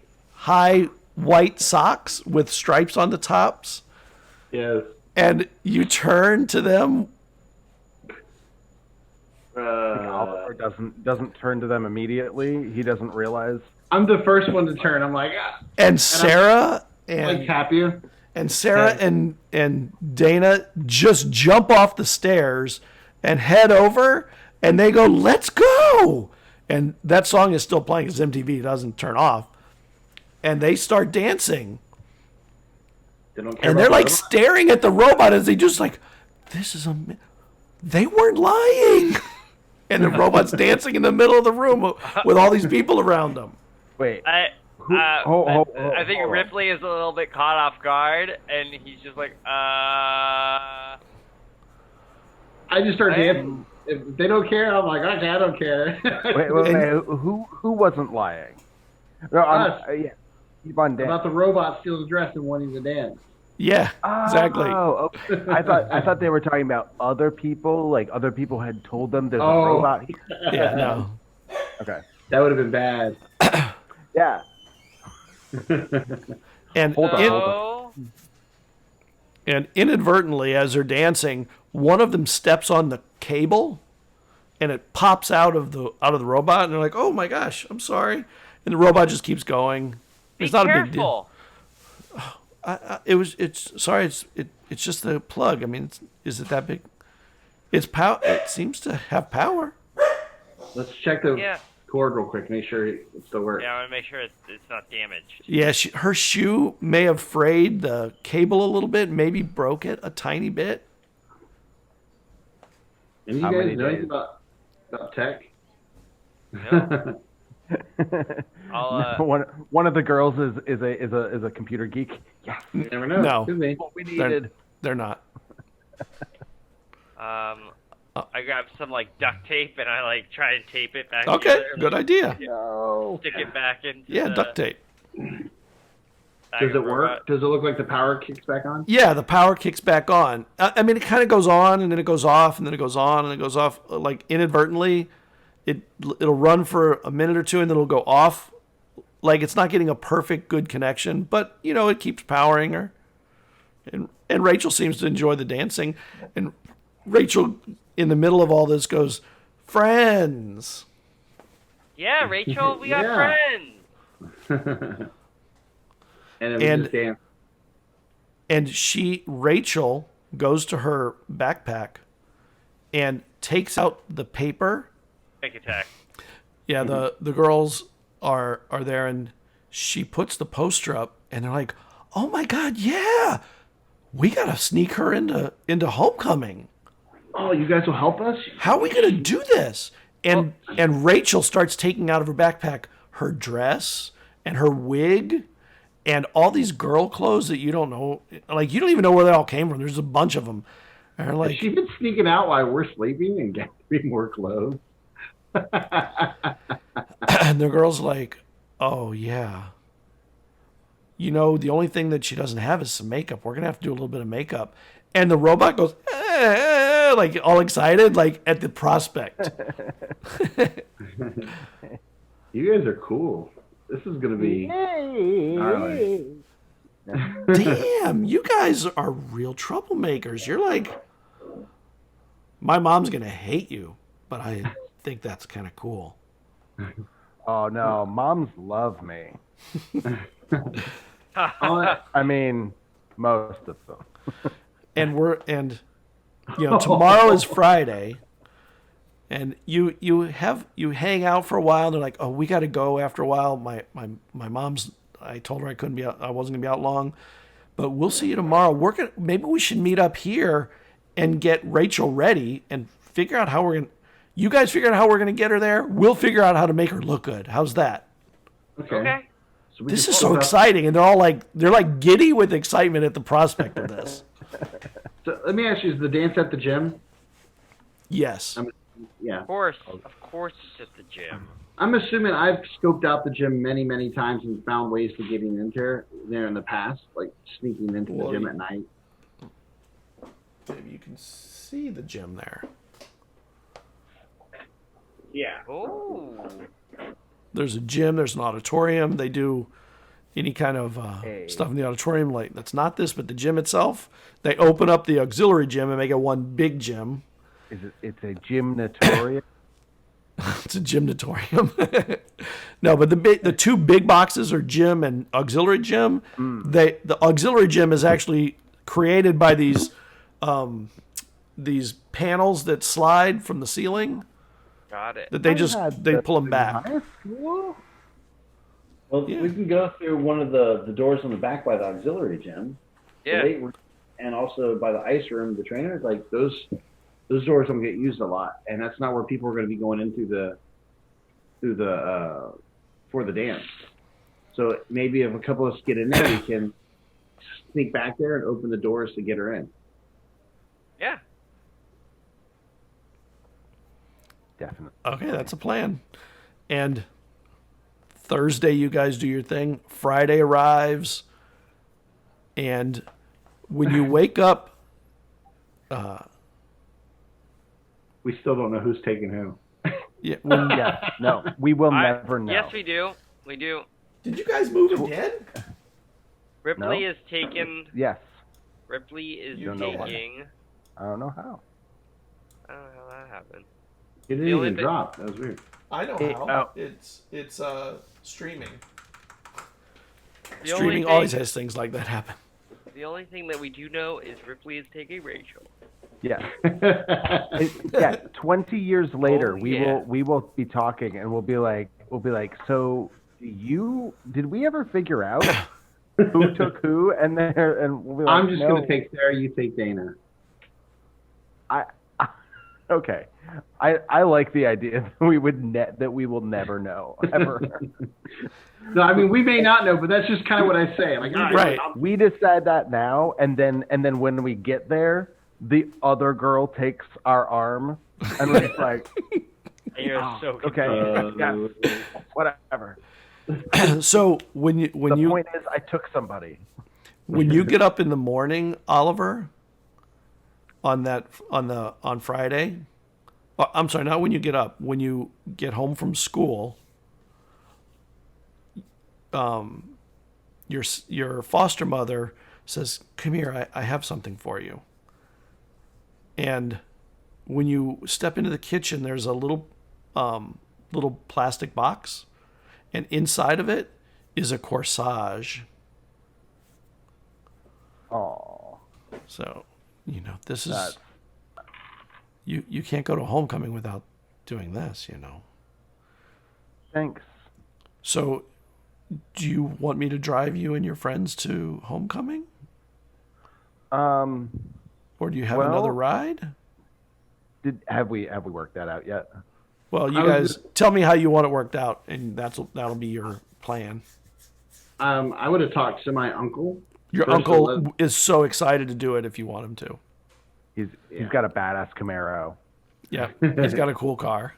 white socks with stripes on the tops. Yes. And you turn to them. Oliver doesn't turn to them immediately. He doesn't realize. I'm the first one to turn. I'm like, And Sarah and tap you. And Sarah and Dana just jump off the stairs and head over, and they go, "Let's go!" And that song is still playing because MTV doesn't turn off. And they start dancing. And they're like staring at the robot as they just like, this is they weren't lying. and the robot's dancing in the middle of the room with all these people around him. Wait. I think hold on. Ripley is a little bit caught off guard, and he's just like, I just start dancing. If they don't care, I'm like, okay, I don't care. Wait. Who wasn't lying? No, yeah. Keep on dancing. About the robot steals a dress and wanting to dance. Yeah, exactly. Oh, okay. I thought they were talking about other people. Like other people had told them there's a robot here. Yeah, no. Okay. That would have been bad. Yeah. And Hold on. And inadvertently, as they're dancing, one of them steps on the cable, and it pops out of the robot, and they're like, "Oh my gosh, I'm sorry," and the robot just keeps going. It's not a big deal. It's just the plug. I mean, is it that big? It's power. It seems to have power. Let's check the cord real quick. Make sure it still works. Yeah, I want to make sure it's not damaged. Yeah, her shoe may have frayed the cable a little bit, maybe broke it a tiny bit. And you guys know anything about tech? No. One of the girls is a computer geek. Yes. You never know. No. Could be. What we needed. They're not. I grab some like duct tape and I like try and tape it back. Okay, together, good like, idea. No. Stick it back into Yeah, the duct tape. Does it work? Does it look like the power kicks back on? Yeah, the power kicks back on. I mean, it kind of goes on and then it goes off and then it goes on and it goes off like inadvertently. It'll run for a minute or two and then it'll go off. Like it's not getting a perfect good connection, but you know it keeps powering her. And Rachel seems to enjoy the dancing. And Rachel, in the middle of all this, goes, "Friends." Yeah, Rachel, we got friends. And Rachel goes to her backpack and takes out the paper. Fake attack. Yeah, the girls are there, and she puts the poster up, and they're like, "Oh my God, yeah, we gotta sneak her into homecoming. Oh, you guys will help us? How are we gonna do this?" And Rachel starts taking out of her backpack her dress and her wig and all these girl clothes that you don't know, like you don't even know where they all came from. There's a bunch of them. And they're like, has she been sneaking out while we're sleeping and getting more clothes? and the girl's like, "Oh yeah. You know, the only thing that she doesn't have is some makeup. We're gonna have to do a little bit of makeup." And the robot goes, like all excited, like at the prospect. You guys are cool. This is gonna be gnarly. Damn, you guys are real troublemakers. You're like, my mom's gonna hate you, but I think that's kind of cool. Oh no, moms love me. I mean, most of them. And you know, tomorrow is Friday, and you hang out for a while. And they're like, "Oh, we got to go." After a while, my mom's. I told her I wasn't gonna be out long, but we'll see you tomorrow. Maybe we should meet up here and get Rachel ready and figure out how we're gonna. You guys figure out how we're gonna get her there. We'll figure out how to make her look good. How's that? Okay. So This is so exciting, and they're like giddy with excitement at the prospect of this. So let me ask you: is the dance at the gym? Yes. Yeah. Of course it's at the gym. I'm assuming I've scoped out the gym many, many times and found ways to get in there in the past, like sneaking into the gym at night. Maybe you can see the gym there. Yeah. Oh. There's a gym. There's an auditorium. They do any kind of stuff in the auditorium. Like that's not this, but the gym itself. They open up the auxiliary gym and make it one big gym. It's a gymnatorium. It's a gymnatorium. No, but the two big boxes are gym and auxiliary gym. The auxiliary gym is actually created by these panels that slide from the ceiling. Got it. That they pull them back. Well, Yeah. we can go through one of the doors on the back by the auxiliary gym. Yeah. And also by the ice room, the trainers, like those those doors don't get used a lot, and that's not where people are going to be going in through the for the dance. So maybe if a couple of us get in there, we can sneak back there and open the doors to get her in. Yeah. Definitely. Okay, that's a plan. And Thursday, you guys do your thing. Friday arrives, and when you wake up, We still don't know who's taking who. yeah, No, we will never know. Yes, we do. We do. did you guys move again? Ripley No. is taken. Yes. Ripley is You don't know why. taking. I don't know how. I don't know how that happened. It didn't The only even thing- drop. That was weird. I know how. It's streaming. The only Streaming thing- always has things like that happen. The only thing that we do know is Ripley is taking Rachel. Yeah. 20 years later, Oh, we yeah. will be talking, and we'll be like, so did we ever figure out who took who? And we'll be like, I'm just no. gonna take Sarah. You take Dana. Okay. I like the idea that we will never know ever. No, I mean we may not know, but that's just kind of what I say. Like, all Right. We decide that now, and then when we get there, the other girl takes our arm, and we're just like, And you're so okay, yeah, whatever. So when The you point is, I took somebody. when you get up in the morning, Oliver, on Friday, I'm sorry, not when you get up, when you get home from school, your foster mother says, "Come here, I have something for you." And when you step into the kitchen, there's a little plastic box, and inside of it is a corsage. Oh, So, this is you can't go to homecoming without doing this, thanks. So, do you want me to drive you and your friends to homecoming? Or do you have Well- another ride? Have we worked that out yet? Well, you I was guys tell me how you want it worked out, and that'll be your plan. I would have talked to my uncle. Your First uncle of all, is so excited to do it if you want him to. He's got a badass Camaro. Yeah, he's got a cool car.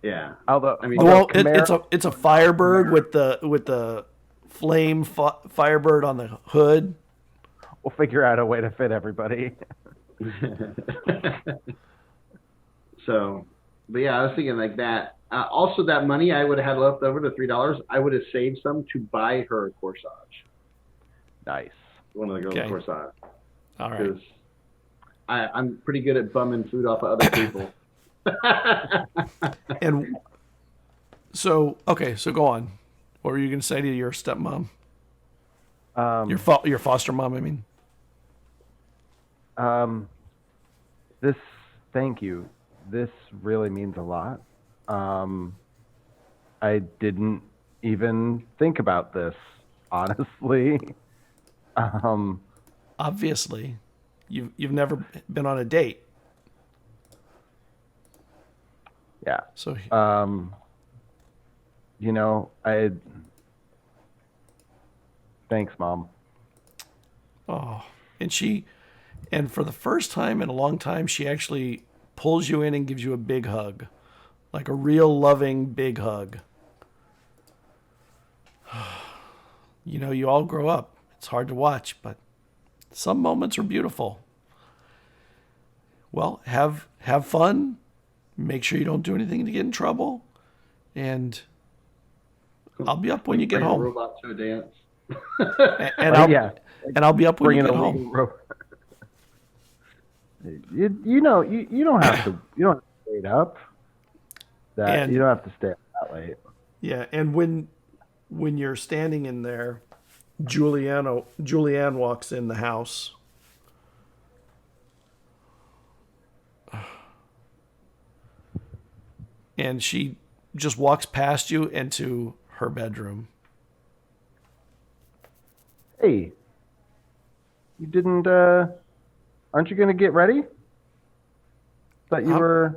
Yeah. Although, I mean, Well, Camaro, it's a Firebird with the flame Firebird on the hood. we'll figure out a way to fit everybody. So, but yeah, I was thinking like that. Also, that money I would have had left over, the $3, I would have saved some to buy her a corsage. Nice. One of the girls' Okay. corsage. All right. Because I'm pretty good at bumming food off of other people. And so go on. What were you going to say to your stepmom? Your foster mom, I mean. Thank you. This really means a lot. I didn't even think about this, honestly. Obviously, you've never been on a date. Yeah. So thanks, Mom. and for the first time in a long time, she actually pulls you in and gives you a big hug. Like a real loving big hug. You all grow up. It's hard to watch, but some moments are beautiful. Well, have fun. Make sure you don't do anything to get in trouble. And I'll be up when you get Bring a home. robot to a dance. And I'll be up when you get home. You don't have to stay up. And- You don't have to stay up that late. Yeah, and when you're standing in there, Julianne walks in the house. And she just walks past you into her bedroom. Hey, you didn't? Aren't you gonna get ready? Thought you were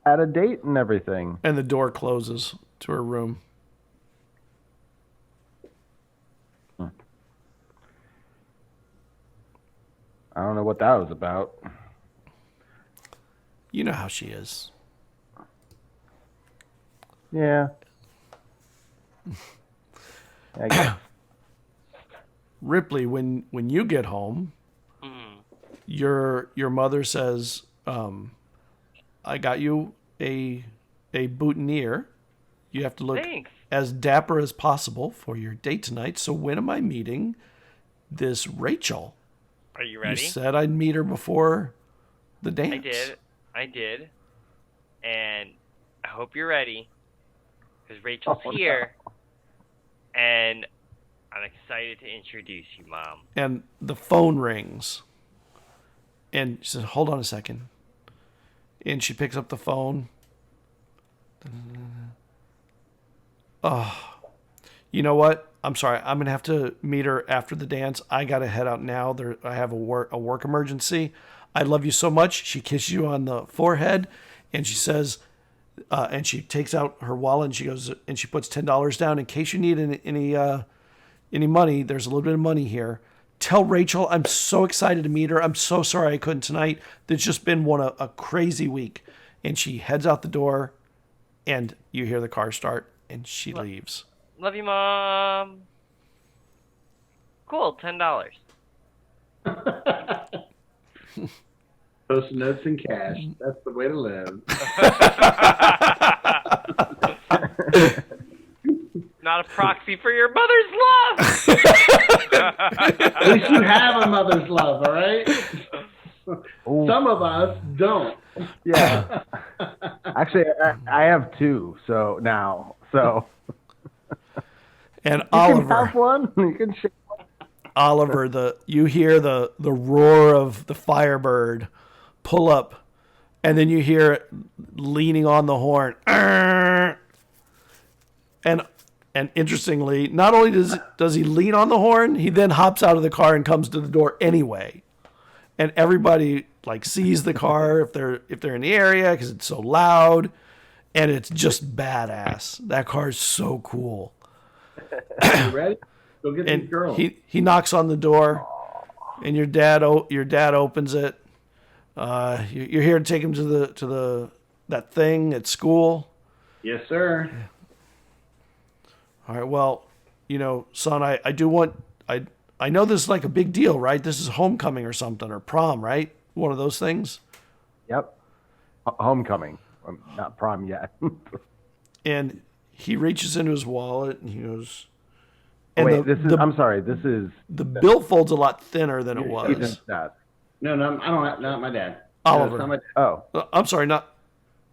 at a date and everything. And the door closes to her room. I don't know what that was about. You know how she is. Yeah. I guess. Ripley, when you get home, your mother says, I got you a boutonniere. You have to look Thanks. as dapper as possible for your date tonight. So when am I meeting this Rachel? Are you ready? You said I'd meet her before the dance. I did. And I hope you're ready. Because Rachel's here. No. And I'm excited to introduce you, Mom. And the phone rings. And she says, hold on a second. And she picks up the phone. Oh, you know what? I'm sorry. I'm going to have to meet her after the dance. I got to head out now. I have a work emergency. I love you so much. She kisses you on the forehead. And she says, and she takes out her wallet and she goes, and she puts $10 down in case you need any money. There's a little bit of money here. Tell Rachel I'm so excited to meet her. I'm so sorry I couldn't tonight. There's just been a crazy week. And she heads out the door and you hear the car start and she leaves. Love you, Mom. Cool, $10. Post notes and cash. That's the way to live. Not a proxy for your mother's love. At least you have a mother's love, all right? Ooh. Some of us don't. Yeah. Actually, I have two. So now, And you Oliver, can have one. You can share one. Oliver, you hear the roar of the Firebird pull up, and then you hear it leaning on the horn. And interestingly, not only does he lean on the horn, he then hops out of the car and comes to the door anyway. And everybody sees the car if they're in the area because it's so loud, and it's just badass. That car is so cool. You ready? Go get And these girls. he knocks on the door, and your dad opens it. You're here to take him to that thing at school. Yes, sir. All right. Well, son, I do want I know this is like a big deal, right? This is homecoming or something, or prom, right? One of those things. Yep. Homecoming. Not prom yet. And he reaches into his wallet and he goes. Oh, And wait, I'm sorry. This is the billfold's a lot thinner than it was. Ethan's dad. No, I don't have, not my dad. Oliver. No, it's not my dad. Oh. I'm sorry, not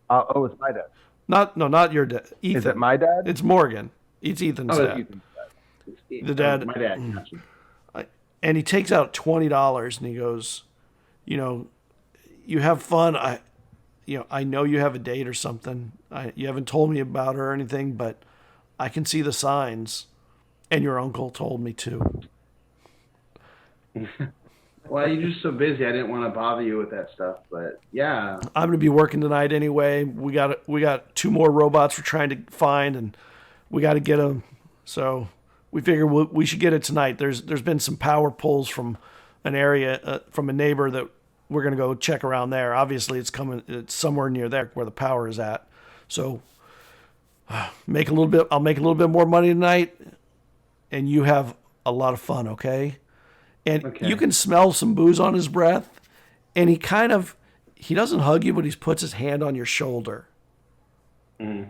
It's my dad. not your dad. Ethan. Is it my dad? It's Morgan. It's Ethan's Oh, dad. it's Ethan's dad. The dad. My dad. Gotcha. And he takes out $20 and he goes, you have fun. I know you have a date or something. You haven't told me about her or anything, but I can see the signs. And your uncle told me too. Well, you're just so busy. I didn't want to bother you with that stuff, but yeah. I'm going to be working tonight anyway. We got 2 more robots we're trying to find, and we got to get them. So we figure we should get it tonight. There's been some power pulls from an area from a neighbor that we're going to go check around there. Obviously, it's somewhere near there where the power is at. So I'll make a little bit more money tonight, and you have a lot of fun, okay? And you can smell some booze on his breath, and he doesn't hug you, but he puts his hand on your shoulder. Mm.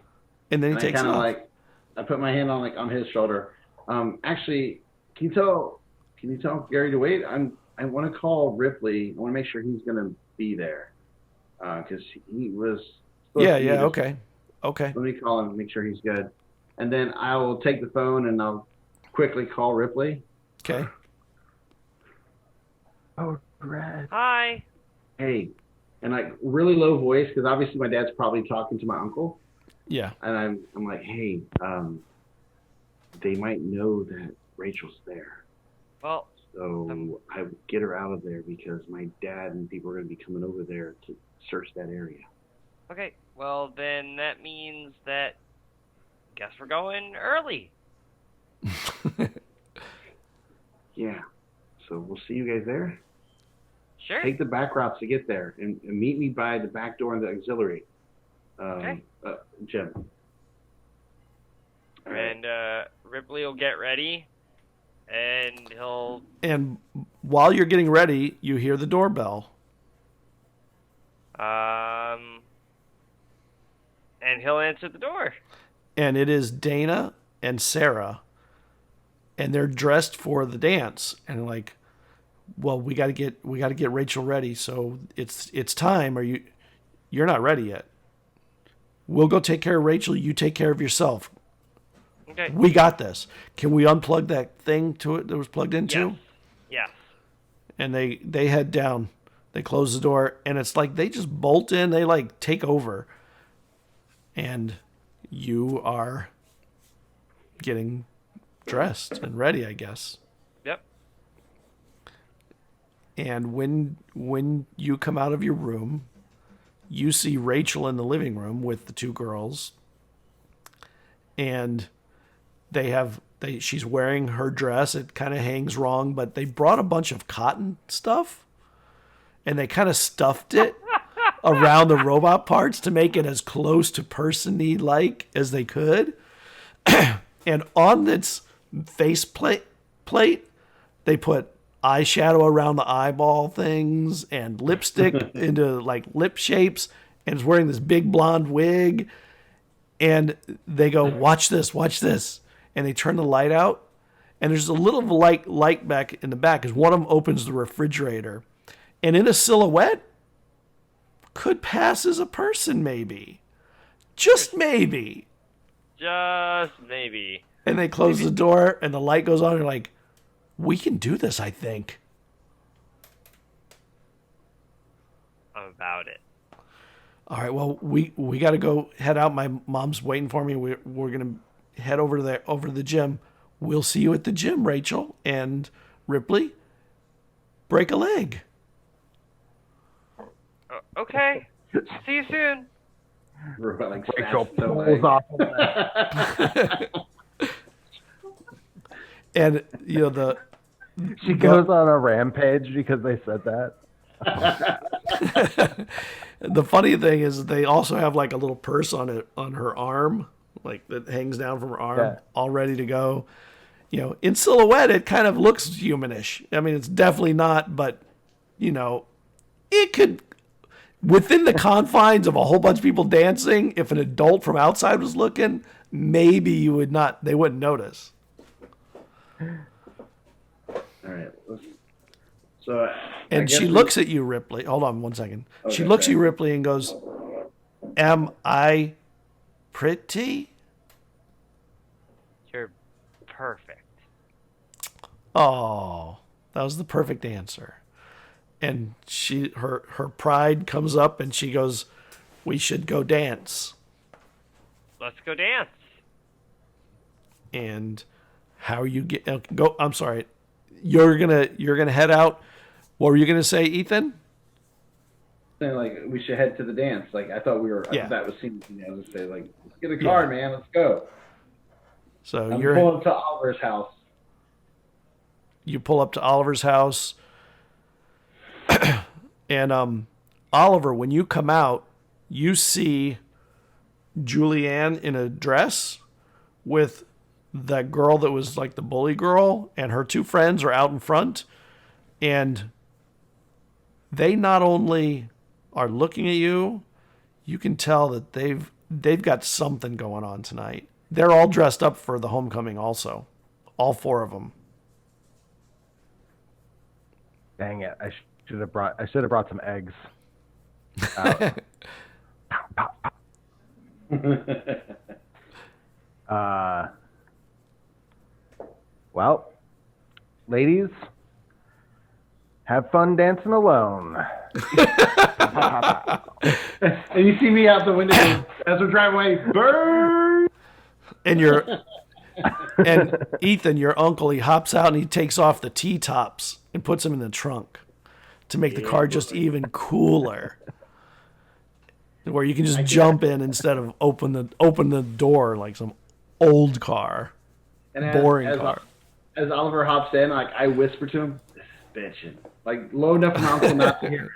And then he takes it off. I put my hand on his shoulder. Actually, can you tell Gary to wait? I want to call Ripley. I want to make sure he's going to be there. Because he was supposed to be there. Okay. Let me call him, make sure he's good. And then I will take the phone and I'll quickly call Ripley. Okay. Oh, Brad. Hi. Hey. And really low voice, because obviously my dad's probably talking to my uncle. Yeah. And I'm like, hey, they might know that Rachel's there. Well, So I would get her out of there because my dad and people are going to be coming over there to search that area. Okay, well then that means that guess we're going early. Yeah. So we'll see you guys there. Sure. Take the back routes to get there and meet me by the back door in the auxiliary. Okay. Jim. And Ripley will get ready, and he'll... And while you're getting ready, you hear the doorbell. And he'll answer the door. And it is Dana and Sarah. And they're dressed for the dance. And like, well, we gotta get Rachel ready, so it's time. You're not ready yet. We'll go take care of Rachel, you take care of yourself. Okay. We got this. Can we unplug that thing to it that was plugged into? Yes. And they head down. They close the door, and it's like they just bolt in. They like take over, and you are getting dressed and ready, I guess. Yep. And when you come out of your room, you see Rachel in the living room with the two girls, and she's wearing her dress. It kind of hangs wrong, but they brought a bunch of cotton stuff, and they kind of stuffed it around the robot parts to make it as close to person-y like as they could. And on its face plate, they put eyeshadow around the eyeball things and lipstick into like lip shapes, and is wearing this big blonde wig. And they go, watch this. And they turn the light out, and there's a little light back in the back as one of them opens the refrigerator. And in a silhouette, could pass as a person, maybe. Just maybe. Just maybe. And they close the door, and the light goes on, and you're like, we can do this, I think. I'm about it. All right, well, we got to go head out. My mom's waiting for me. We're going to head over to the gym. We'll see you at the gym, Rachel. And Ripley, break a leg. Okay. See you soon. Like Rachel snaps the pulls leg. off of that. And, you know, She goes on a rampage because they said that. the funny thing is they also have like a little purse on her arm, like that hangs down from her arm, all ready to go. You know, in silhouette, it kind of looks humanish. I mean, it's definitely not, but, you know, it could, within the confines of a whole bunch of people dancing, if an adult from outside was looking, maybe they wouldn't notice. All right. So, and she looks at you, Ripley. Hold on one second. Okay, she looks at thanks. you, Ripley, and goes, "Am I pretty?" You're perfect. Oh, that was the perfect answer. And her pride comes up, and she goes, "We should go dance." Let's go dance. And how you go? I'm sorry. You're gonna head out. What were you gonna say, Ethan? Saying like we should head to the dance. Like I thought we were. Yeah. I thought that was seen. I was just say like, let's get a car, man. Let's go. So I'm pulling to Oliver's house. You pull up to Oliver's house, and Oliver, when you come out, you see Julianne in a dress with that girl that was like the bully girl, and her two friends are out in front, and they not only are looking at you, you can tell that they've got something going on tonight. They're all dressed up for the homecoming also. All four of them. Dang it! I should have brought some eggs. Pow, pow. Well, ladies, have fun dancing alone. And you see me out the window as we're driving away. Burn! And And Ethan, your uncle, he hops out and he takes off the T-tops and puts them in the trunk to make the car just even cooler. Where you can just jump in instead of open the door like some old car, And boring car. As Oliver hops in, like I whisper to him, "This is bitching." Like low enough for my uncle not to hear it.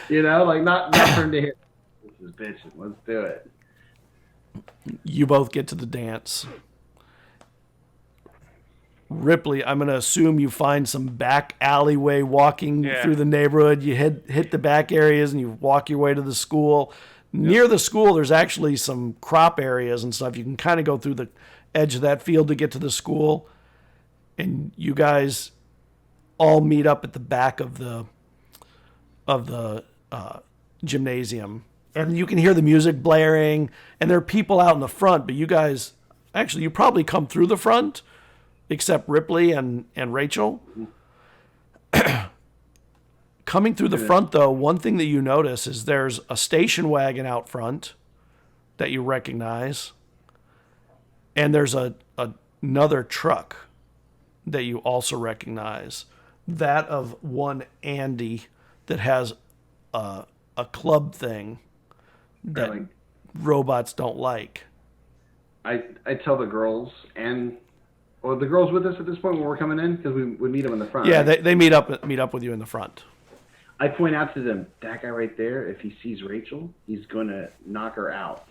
You know, like not for him to hear. This is bitching. Let's do it. You both get to the dance. Ripley, I'm going to assume you find some back alleyway walking through the neighborhood. You hit the back areas and you walk your way to the school. Near the school, there's actually some crop areas and stuff. You can kind of go through the edge of that field to get to the school. And you guys all meet up at the back of the gymnasium. And you can hear the music blaring. And there are people out in the front. But you guys, actually, you probably come through the front. Except Ripley and Rachel. Coming through the front, though, one thing that you notice is there's a station wagon out front that you recognize. And there's another truck that you also recognize. That of one Andy that has a club thing that robots don't like. I tell the girls and... Well, the girls with us at this point when we're coming in because we meet them in the front. Yeah, right? they meet up with you in the front. I point out to them that guy right there. If he sees Rachel, he's going to knock her out.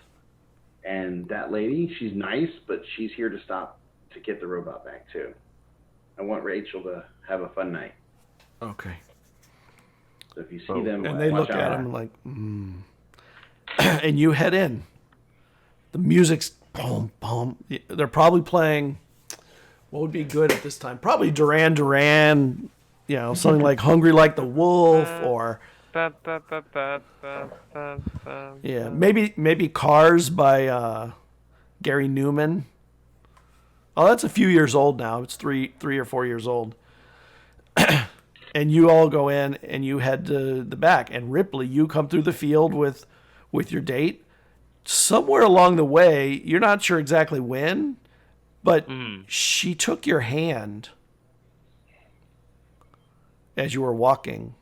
And that lady, she's nice, but she's here to stop to get the robot back too. I want Rachel to have a fun night. Okay. So if you see them, and they look at him like, and you head in. The music's boom, boom. They're probably playing. What would be good at this time? Probably Duran Duran, something like Hungry Like the Wolf or maybe Cars by Gary Newman. Oh, that's a few years old now. It's three or 4 years old. And you all go in and you head to the back. And Ripley, you come through the field with your date. Somewhere along the way, you're not sure exactly when, but she took your hand as you were walking.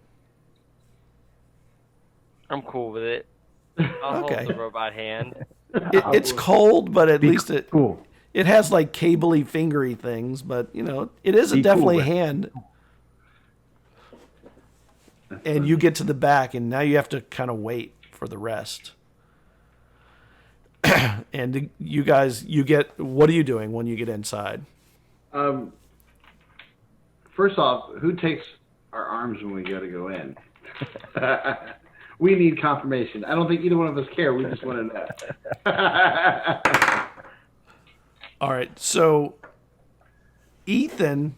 I'm cool with it. I'll hold the robot hand. It's cold, but at least cool. It has like cabley, fingery things, but it is definitely a hand. And you get to the back, and now you have to kind of wait for the rest. And you guys, what are you doing when you get inside? First off, who takes our arms when we go in? We need confirmation. I don't think either one of us care. We just want to know. All right. So, Ethan,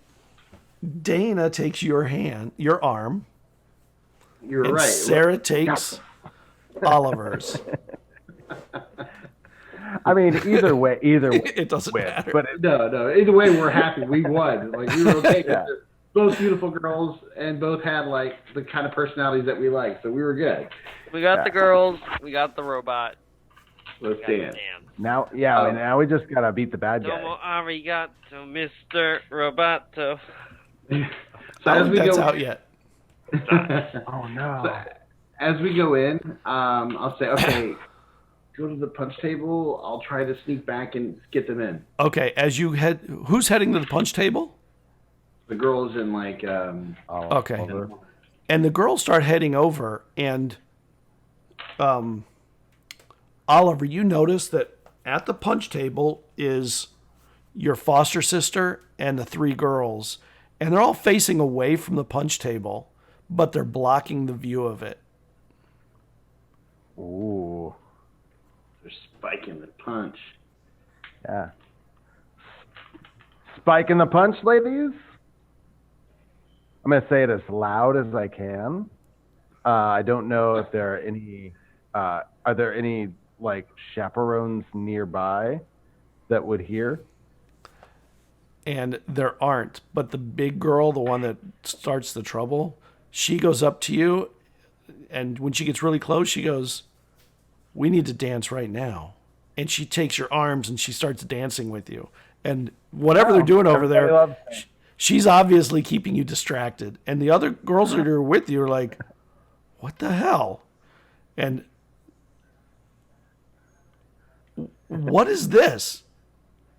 Dana takes your arm. You're and right. Sarah takes Oliver's. I mean, either way, it doesn't matter. But no, either way, we're happy. We won. Like we were okay. Yeah. Both beautiful girls, and both had like the kind of personalities that we like, so we were good. We got the girls. We got the robot. Let's dance. Now, and now we just gotta beat the bad guy. Domo arigato, Mr. Roboto. So as we that's go, out yet. Oh no! So, as we go in, I'll say, okay, go to the punch table. I'll try to sneak back and get them in. Okay, as you head, who's heading to the punch table? The girls in like. Okay. Over. And the girls start heading over, and Oliver, you notice that at the punch table is your foster sister and the three girls, and they're all facing away from the punch table, but they're blocking the view of it. Ooh. They're spiking the punch. Yeah. Spiking the punch, ladies? I'm going to say it as loud as I can. I don't know if there are there any like chaperones nearby that would hear? And there aren't, but the big girl, the one that starts the trouble, she goes up to you, and when she gets really close, she goes, "We need to dance right now." And she takes your arms and she starts dancing with you. And whatever they're doing over everybody there, loves me. she's obviously keeping you distracted. And the other girls that are with you are like, what the hell? And what is this?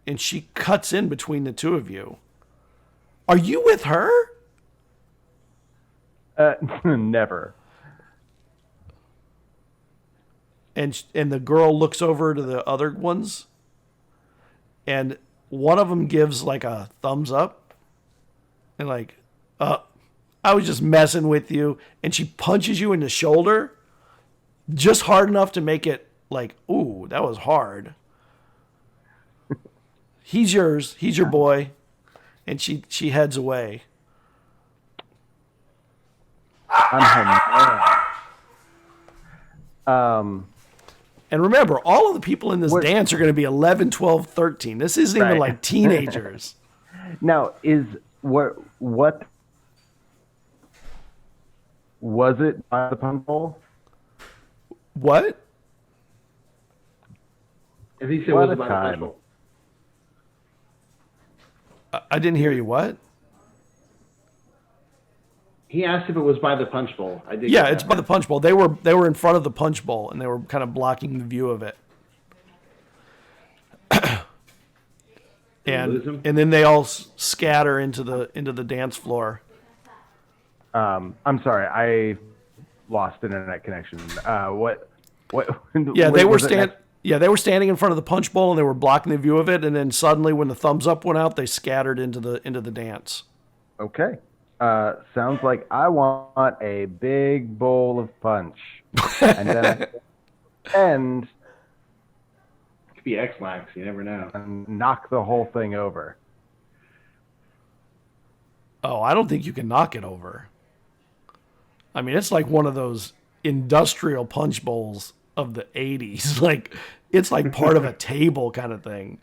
And she cuts in between the two of you. Are you with her? Never. And the girl looks over to the other ones, and one of them gives like a thumbs up, and like, I was just messing with you, and she punches you in the shoulder, just hard enough to make it like, ooh, that was hard. He's yours. He's your boy, and she heads away. I'm her man. And remember, all of the people in this dance are going to be 11, 12, 13. This isn't even like teenagers. Now, what was it by the punch bowl? What? I think it What was a about time. the punch bowl. I didn't hear you. What? He asked if it was by the punch bowl. I did. Yeah, get it's that. by the punch bowl. They were in front of the punch bowl, and they were kind of blocking the view of it. lose 'em? And then they all scatter into the dance floor. I'm sorry, I lost internet connection. What? Yeah, they were was it they were standing in front of the punch bowl, and they were blocking the view of it. And then suddenly, when the thumbs up went out, they scattered into the dance. Okay. Sounds like I want a big bowl of punch, and then and Could be X-Lax. You never know. knock the whole thing over. Oh, I don't think you can knock it over. I mean, it's like one of those industrial punch bowls of the 80s. Like, it's like part of a table kind of thing.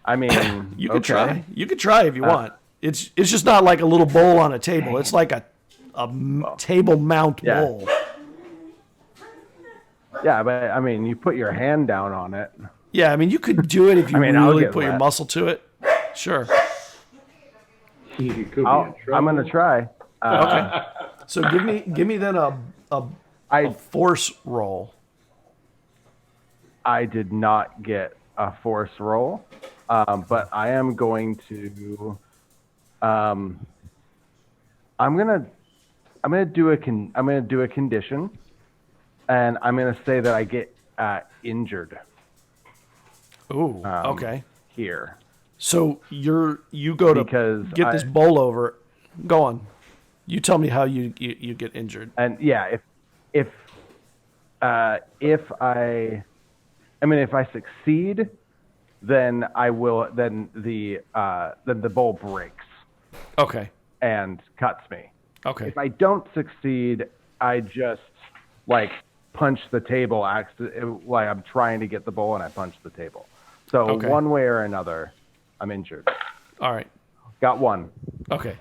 I mean, You could okay. try. You could try if you want. It's just not like a little bowl on a table. It's like a table mount Yeah. bowl. Yeah, but I mean, you put your hand down on it. Yeah, I mean, you could do it if you mean, I'll really get put your wet. muscle to it. Sure. You could be in I'm trouble. gonna try. Okay. So give me then a I force roll. I did not get a force roll, but I am going to. I'm gonna do a condition, and I'm gonna say that I get injured Ooh. Okay. here. So you go to Because get this bowl over. Go on. You tell me how you get injured. And yeah, if I succeed, then I will. Then the bowl breaks Okay. and cuts me. Okay. If I don't succeed, I just like punch the table. Like I'm trying to get the bowl, and I punch the table. So Okay. one way or another, I'm injured. All right. Got one. Okay.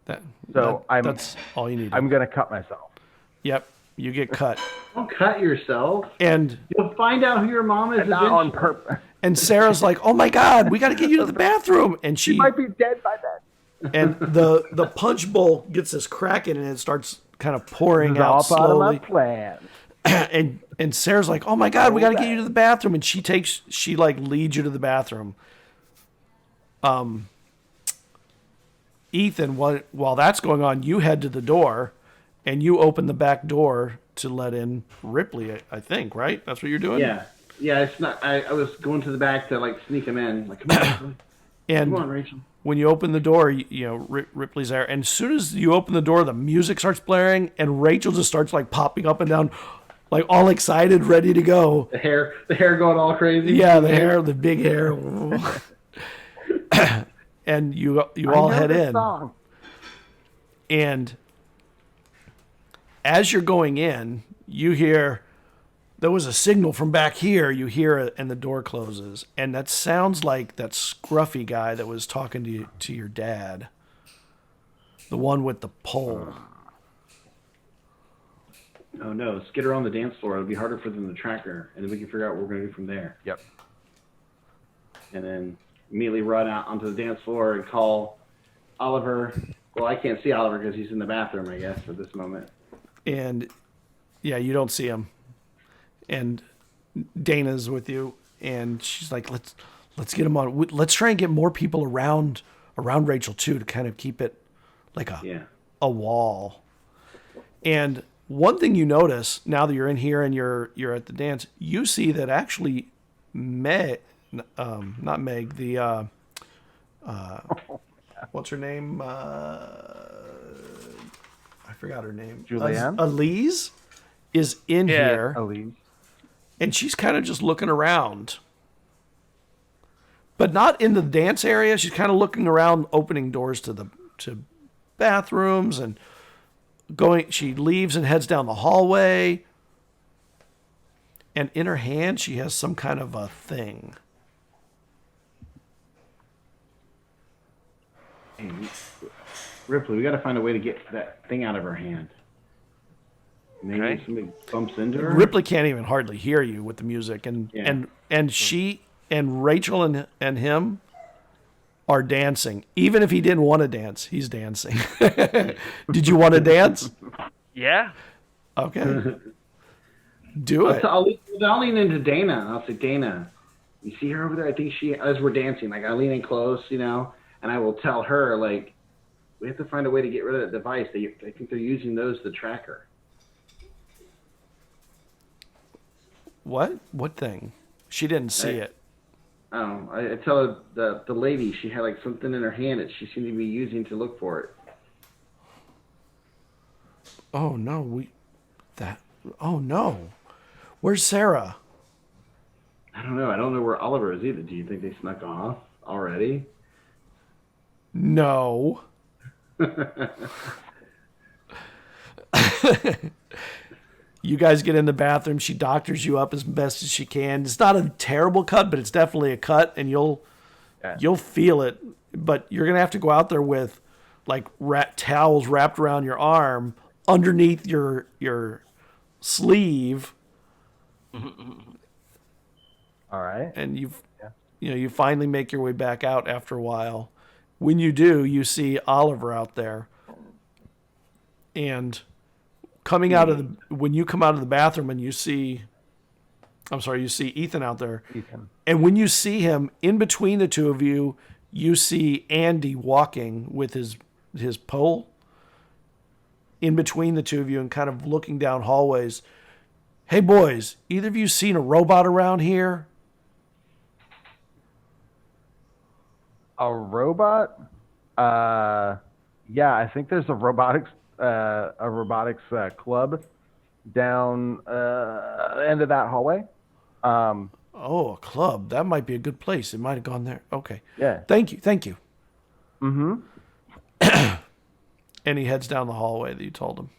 That's all you need. I'm gonna cut myself. Yep. You get cut. Don't cut yourself. And You'll find out who your mom is. Not on eventually. purpose. and Sarah's like, "Oh my God, we got to get you to the bathroom." And she Might be dead by then. and the punch bowl gets this crack in it, and it starts kind of pouring It's out all part of my slowly. plan. And Sarah's like, "Oh my God, we got to get you to the bathroom." And she like leads you to the bathroom. Ethan, while that's going on, you head to the door, and you open the back door to let in Ripley. I think, right? That's what you're doing. Yeah. It's not. I was going to the back to like sneak him in. Like, come on, And come on, Rachel. when you open the door, you know Ripley's there, and as soon as you open the door, the music starts blaring, and Rachel just starts like popping up and down, like all excited, ready to go. The hair going all crazy. Yeah, the hair, the big hair. And you all head in. Song. And as you're going in, you hear there was a signal from back here. You hear it, and the door closes, and that sounds like that scruffy guy that was talking to your dad, the one with the pole. Oh no, let's get her on the dance floor. It'll be harder for them to track her, and then we can figure out what we're going to do from there. Yep. and then immediately run out onto the dance floor and call Oliver. Well, I can't see Oliver because he's in the bathroom, I guess, at this moment. And yeah, you don't see him. And Dana's with you, and she's like, let's get him on. Let's try and get more people around Rachel too, to kind of keep it like a wall. And one thing you notice now that you're in here and you're at the dance, you see that actually not Meg, the what's her name? I forgot her name. Julianne? Elise is in here. Elise. And she's kind of just looking around. But not in the dance area. She's kind of looking around, opening doors to bathrooms and going. She leaves and heads down the hallway. And in her hand, she has some kind of a thing. Hey, Ripley, we got to find a way to get that thing out of her hand. Maybe somebody bumps into her. Ripley can't even hardly hear you with the music, and she and Rachel and him are dancing. Even if he didn't want to dance, he's dancing. Did you want to dance? Yeah. Okay. Do it. I'll lean into Dana, and I'll say, Dana, you see her over there? I think as we're dancing, like I lean in close, and I will tell her, like, we have to find a way to get rid of that device. I think they're using those to track her. What? What thing? She didn't see it. I tell her the lady, she had like something in her hand that she seemed to be using to look for it. Oh no, oh no. Where's Sarah? I don't know. I don't know where Oliver is either. Do you think they snuck off already? No. You guys get in the bathroom. She doctors you up as best as she can. It's not a terrible cut, but it's definitely a cut, and you'll feel it. But you're gonna have to go out there with like towels wrapped around your arm underneath your sleeve. All right. And you finally make your way back out after a while. When you do, you see Oliver out there, and when you come out of the bathroom and you see Ethan out there. Ethan. And when you see him, in between the two of you, you see Andy walking with his pole in between the two of you and kind of looking down hallways. Hey boys, either of you seen a robot around here? A robot? Yeah, I think there's a robotics club down end of that hallway. Oh, a club. That might be a good place. It might have gone there. Okay. Yeah. Thank you. Mm-hmm. And he heads down the hallway that you told him.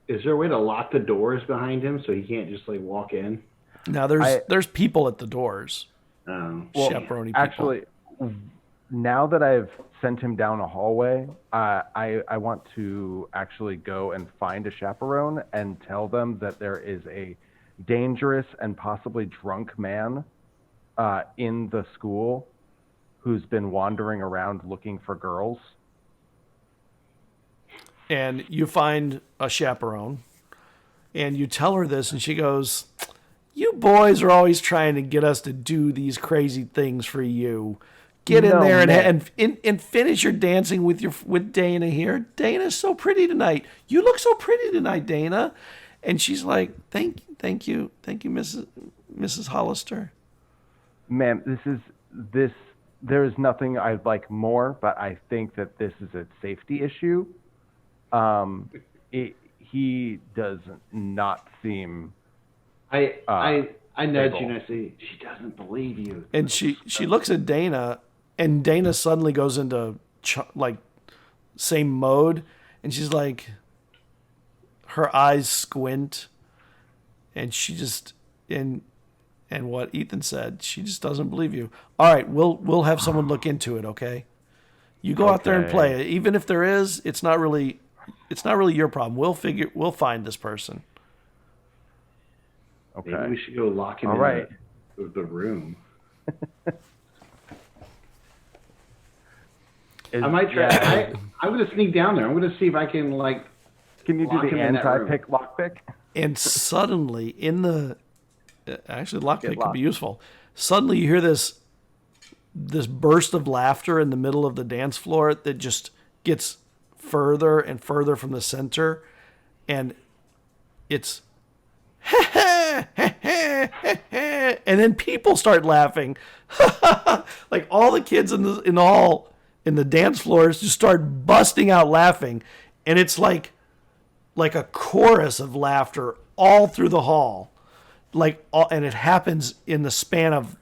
Is there a way to lock the doors behind him so he can't just like walk in? Now there's people at the doors. Chaperone people. Actually, now that I've sent him down a hallway, I want to actually go and find a chaperone and tell them that there is a dangerous and possibly drunk man in the school who's been wandering around looking for girls. And you find a chaperone, and you tell her this, and she goes, "You boys are always trying to get us to do these crazy things for you. Get in there and finish your dancing with Dana here. Dana's so pretty tonight. You look so pretty tonight, Dana." And she's like, "Thank you, Mrs. Hollister." Ma'am, there is nothing I'd like more, but I think that this is a safety issue. He does not seem. I nudge you and I say, she doesn't believe you. And she looks at Dana, and Dana suddenly goes into same mode, and she's like, her eyes squint, and she just and what Ethan said, she just doesn't believe you. All right, we'll have someone look into it, okay? You go out there and play. Even if there is, it's not really your problem. We'll find this person. Okay. Maybe we should go lock him in the room. Is- I might try. yeah. I'm gonna sneak down there. I'm gonna see if I can like. Can you do lock the him in that room. anti-pick lockpick? And suddenly, in the actually, lockpick could locked. be useful. Suddenly, you hear this burst of laughter in the middle of the dance floor that just gets further and further from the center, and it's and then people start laughing. Like all the kids in the dance floors just start busting out laughing, and it's like a chorus of laughter all through the hall, and it happens in the span of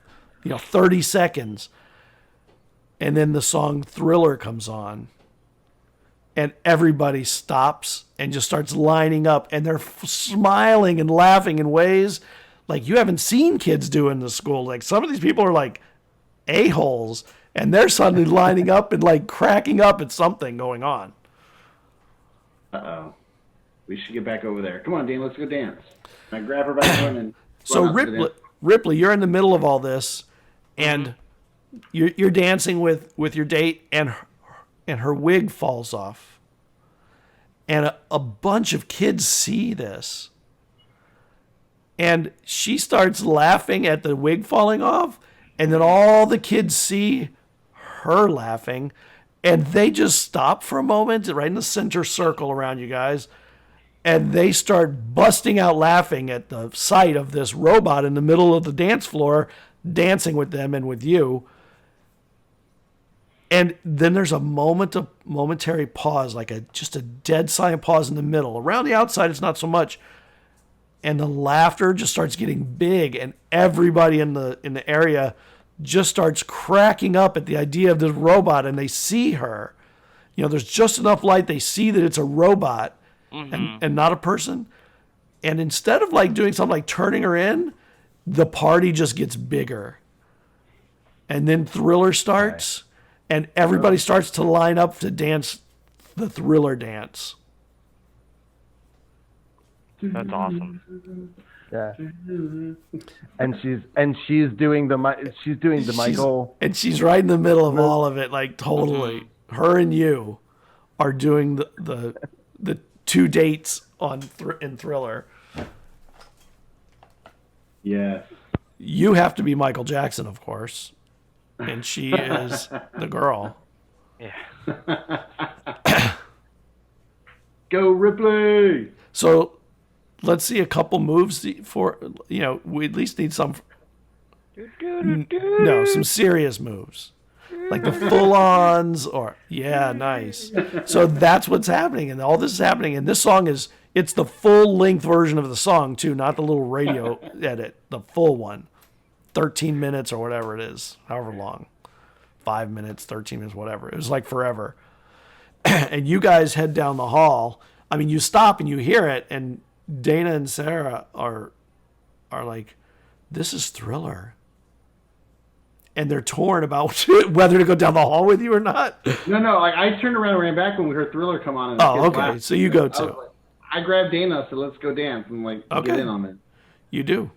30 seconds, and then the song Thriller comes on, and everybody stops and just starts lining up, and they're smiling and laughing in ways like you haven't seen kids do in the school. Like some of these people are like a-holes, and they're suddenly lining up and like cracking up at something going on. Uh-oh. We should get back over there. Come on, Dean, let's go dance. I grab her by the arm and So run out to the dance. Ripley, you're in the middle of all this, and you're dancing with your date, and her wig falls off, and a bunch of kids see this, and she starts laughing at the wig falling off, and then all the kids see her laughing, and they just stop for a moment right in the center circle around you guys. And they start busting out laughing at the sight of this robot in the middle of the dance floor, dancing with them and with you. And then there's a momentary pause, like just a dead silent pause in the middle. Around the outside, it's not so much. And the laughter just starts getting big, and everybody in the area just starts cracking up at the idea of this robot, and they see her. There's just enough light. They see that it's a robot. And not a person. And instead of like doing something like turning her in, the party just gets bigger. And then Thriller starts, and everybody starts to line up to dance the Thriller dance. That's awesome. Yeah. And she's doing the Michael. And she's right in the middle of all of it, like totally. Her and you are doing the two dates in Thriller. Yes. You have to be Michael Jackson, of course, and she is the girl. Yeah. Go Ripley! So let's see a couple moves for, we at least need some serious moves. Like the full-ons, nice. So that's what's happening, and all this is happening. And this song it's the full-length version of the song, too, not the little radio edit, the full one. 13 minutes or whatever it is, however long. 5 minutes, 13 minutes, whatever. It was like forever. And you guys head down the hall. I mean, you stop and you hear it, and Dana and Sarah are like, this is Thriller. And they're torn about whether to go down the hall with you or not. No. Like I turned around and ran back when we heard Thriller come on. And okay. So you go too. I grabbed Dana, so let's go dance and get in on it. You do.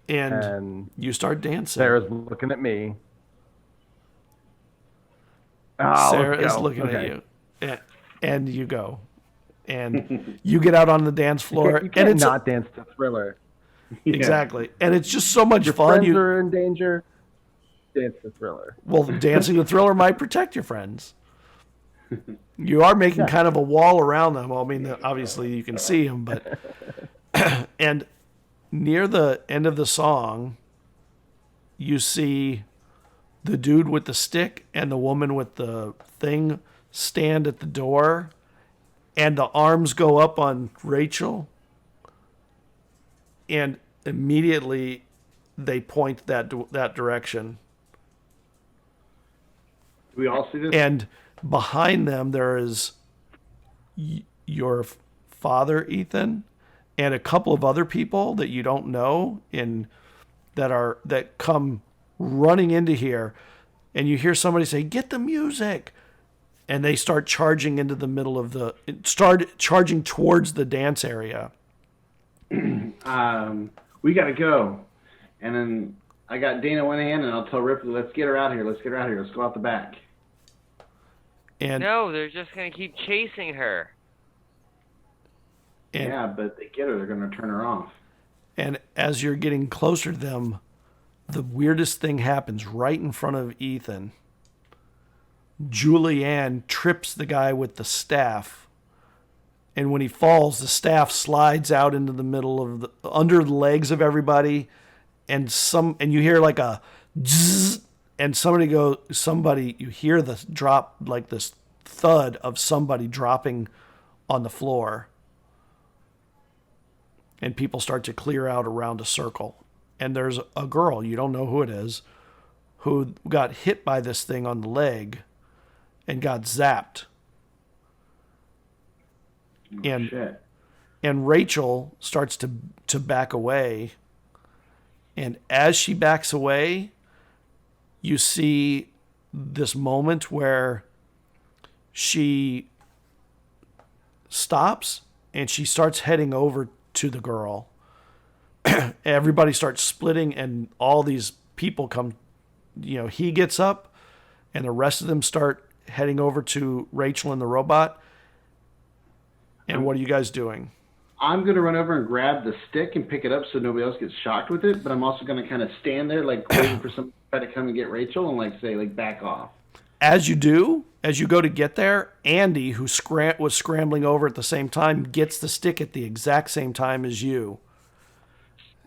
and you start dancing. Sarah's looking at me. Oh, Sarah is looking at you. And you go. And you get out on the dance floor. You can't and it's not dance to Thriller. Exactly. And it's just so much Your fun. friends are in danger. Dance to Thriller. Well, dancing to Thriller might protect your friends. You are making kind of a wall around them. Well, I mean, obviously you can see them, but and near the end of the song, you see the dude with the stick and the woman with the thing stand at the door, and the arms go up on Rachel, and immediately they point that direction. Do we all see this? And behind them, there is your father, Ethan, and a couple of other people that you don't know that come running into here, and you hear somebody say, "Get the music," and they start charging into the middle of charging towards the dance area. We gotta go. And then I got Dana one hand, and I'll tell Ripley, let's get her out of here. Let's get her out of here. Let's go out the back. And No, they're just gonna keep chasing her. And, yeah, but if they get her, they're going to turn her off. and as you're getting closer to them, the weirdest thing happens right in front of Ethan. Julianne trips the guy with the staff, and when he falls, the staff slides out into the middle of under the legs of everybody, and you hear like a zzz, and you hear the drop, like this thud of somebody dropping on the floor, and people start to clear out around a circle, and there's a girl, you don't know who it is, who got hit by this thing on the leg and got zapped. And Shit. and Rachel starts to back away. And as she backs away, you see this moment where she stops and she starts heading over to the girl. Everybody starts splitting and all these people come, he gets up and the rest of them start heading over to Rachel and the robot. And what are you guys doing? I'm going to run over and grab the stick and pick it up so nobody else gets shocked with it, but I'm also going to kind of stand there, like, waiting for somebody to try to come and get Rachel and, like, say, like, back off. As you go to get there, Andy, who was scrambling over at the same time, gets the stick at the exact same time as you.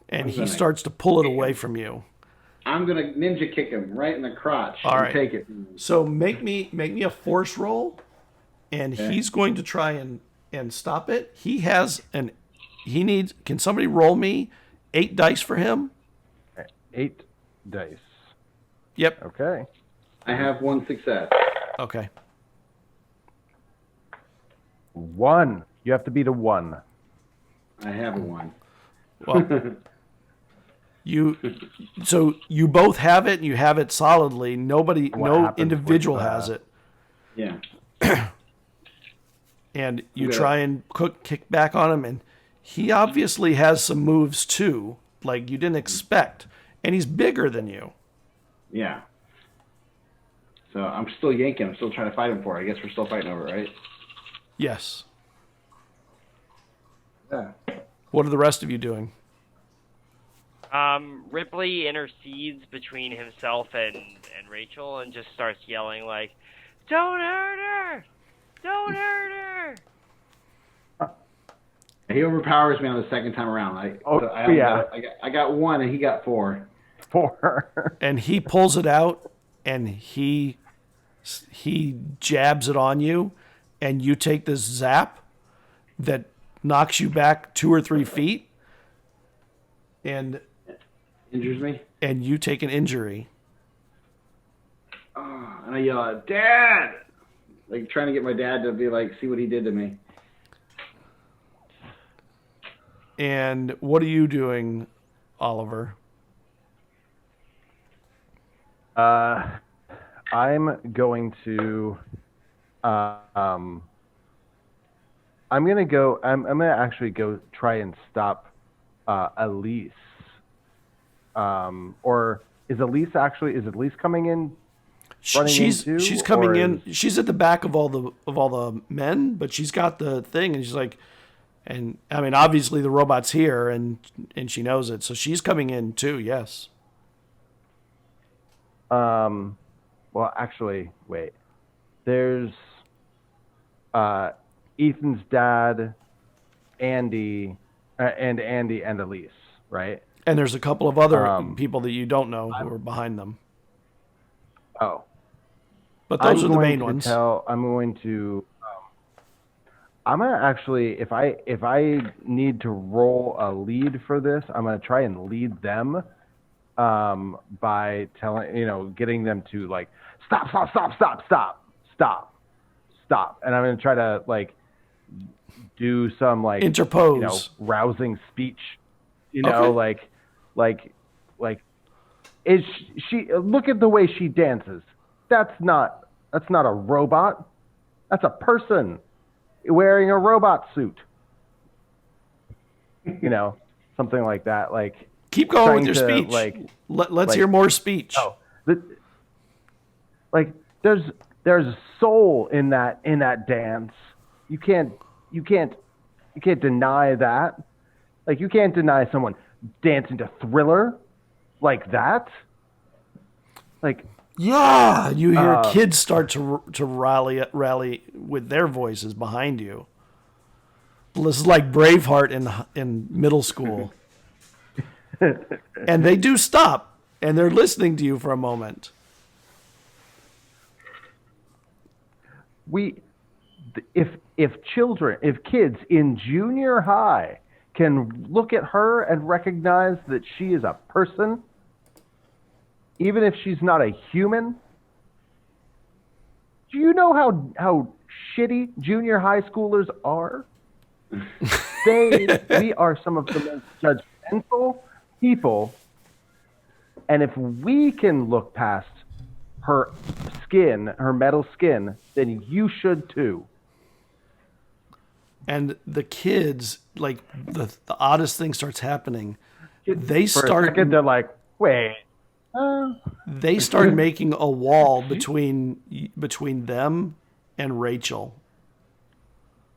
And he starts to pull it away from you. I'm going to ninja kick him right in the crotch All and right. take it. So make me a force roll, and Okay. he's going to try and stop it. Can somebody roll me 8 dice for him? 8 dice. Yep. Okay. I have 1 success. Okay. 1. You have to beat a 1. I have a 1. Well, so you both have it, and you have it solidly. No happens individual with, has it. Yeah. And you try and kick back on him, and he obviously has some moves too, like you didn't expect. And he's bigger than you. Yeah. So I'm still yanking. I'm still trying to fight him for it. I guess we're still fighting over it, right? Yes. Yeah. What are the rest of you doing? Ripley intercedes between himself and Rachel and just starts yelling like, "Don't hurt her! Don't hurt her!" He overpowers me on the second time around. I got 1 and he got 4. 4. And he pulls it out, and he jabs it on you, and you take this zap that knocks you back 2 or 3 feet, and Injures me. and you take an injury. And I yell out, "Dad!" Like trying to get my dad to be like, see what he did to me. And what are you doing, Oliver? I'm going to I'm gonna actually go try and stop Elise. Or is Elise coming in? She's coming in. She's at the back of all the men, but she's got the thing, and she's like, and I mean, obviously the robot's here, and she knows it, so she's coming in too. Yes. Well, actually, wait. There's Ethan's dad, Andy and Elise, right? And there's a couple of other people that you don't know who are behind them. Oh. But those are the main ones. I'm going to actually, if I need to roll a lead for this, I'm gonna try and lead them by getting them to like stop, and I'm gonna try to like do some like interpose, rousing speech, Okay. like is she look at the way she dances. That's not a robot. That's a person wearing a robot suit. Something like that. Like Keep going with your trying to, speech. Let's hear more speech. Oh, there's a soul in that dance. You can't deny that. Like, you can't deny someone dancing to Thriller like that. Like, yeah, you hear kids start to rally with their voices behind you. This is like Braveheart in middle school. And they do stop, and they're listening to you for a moment. If kids in junior high can look at her and recognize that she is a person, even if she's not a human, do you know how shitty junior high schoolers are? We are some of the most judgmental people, and if we can look past her metal skin, then you should too. And the kids, like, the oddest thing starts happening. For a second, they're like, wait. They start making a wall between them and Rachel.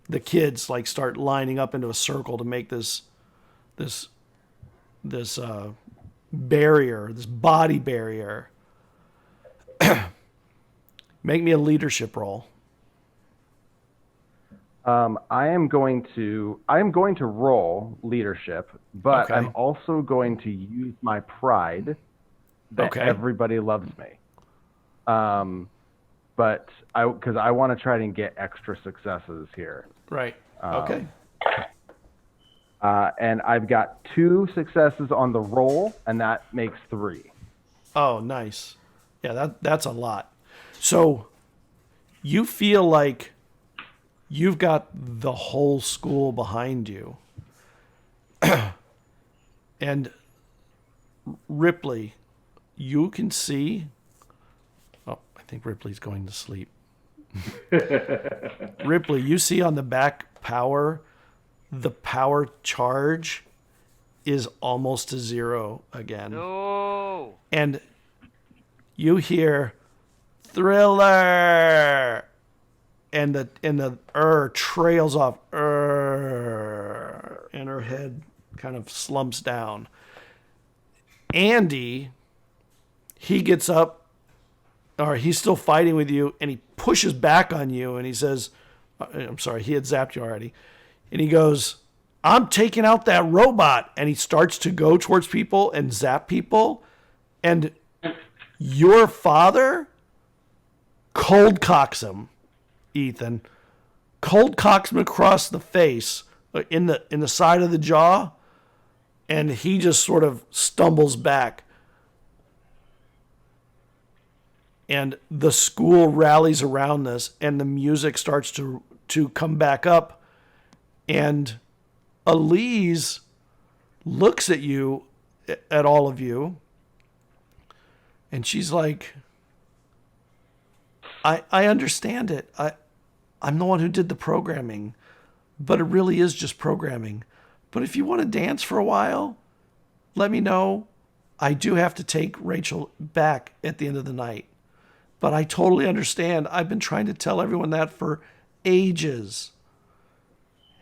The kids like start lining up into a circle to make this barrier, this body barrier. Make me a leadership roll. I am going to roll leadership, but Okay. I'm also going to use my pride that everybody loves me. But because I want to try and get extra successes here. Right. Okay. And I've got 2 successes on the roll, and that makes 3. Oh, nice. Yeah, that's a lot. So you feel like you've got the whole school behind you. And Ripley, you can see... Oh, I think Ripley's going to sleep. Ripley, you see on the back power, the power charge is almost to 0 again. No. And you hear Thriller, and the trails off, and her head kind of slumps down. Andy, he gets up, or he's still fighting with you, and he pushes back on you, and he says, I'm sorry, he had zapped you already. And he goes, I'm taking out that robot. And he starts to go towards people and zap people. And your father cold cocks him, Ethan. Cold cocks him across the face, in the side of the jaw. And he just sort of stumbles back. And the school rallies around this, and the music starts to come back up. And Elise looks at you, at all of you, and she's like, I understand it. I'm the one who did the programming, but it really is just programming. But if you want to dance for a while, let me know. I do have to take Rachel back at the end of the night. But I totally understand. I've been trying to tell everyone that for ages.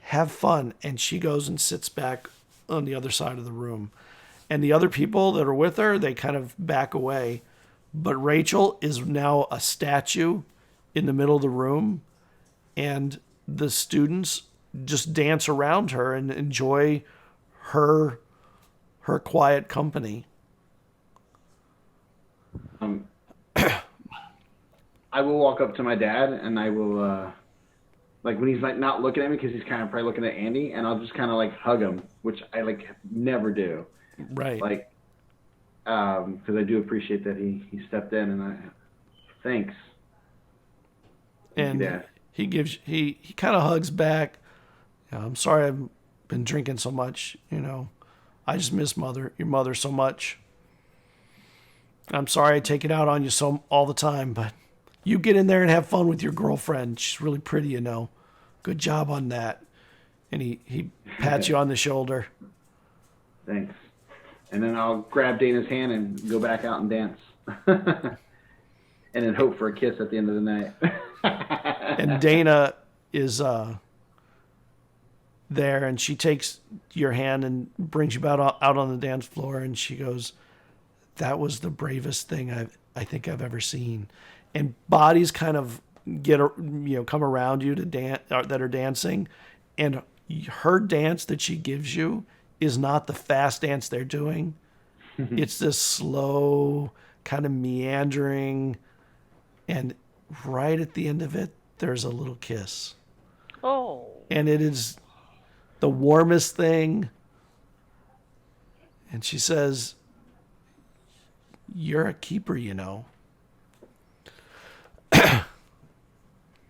Have fun. And she goes and sits back on the other side of the room. And the other people that are with her, they kind of back away. But Rachel is now a statue in the middle of the room. And the students just dance around her and enjoy her quiet company. I will walk up to my dad and I will, like when he's like not looking at me because he's kind of probably looking at Andy, and I'll just kind of like hug him, which I like never do. Right. Like, because I do appreciate that he stepped in, and thanks. And Dad. he kind of hugs back. I'm sorry I've been drinking so much, I just miss your mother so much. I'm sorry I take it out on you all the time, but you get in there and have fun with your girlfriend. She's really pretty, Good job on that. And he pats you on the shoulder. Thanks. And then I'll grab Dana's hand and go back out and dance. And then hope for a kiss at the end of the night. And Dana is there, and she takes your hand and brings you out on the dance floor, and she goes, "That was the bravest thing I think I've ever seen." And bodies kind of come around you to dance that are dancing, and her dance that she gives you is not the fast dance they're doing. It's this slow, kind of meandering, and right at the end of it, there's a little kiss. Oh. And it is the warmest thing. And she says, "You're a keeper, you know."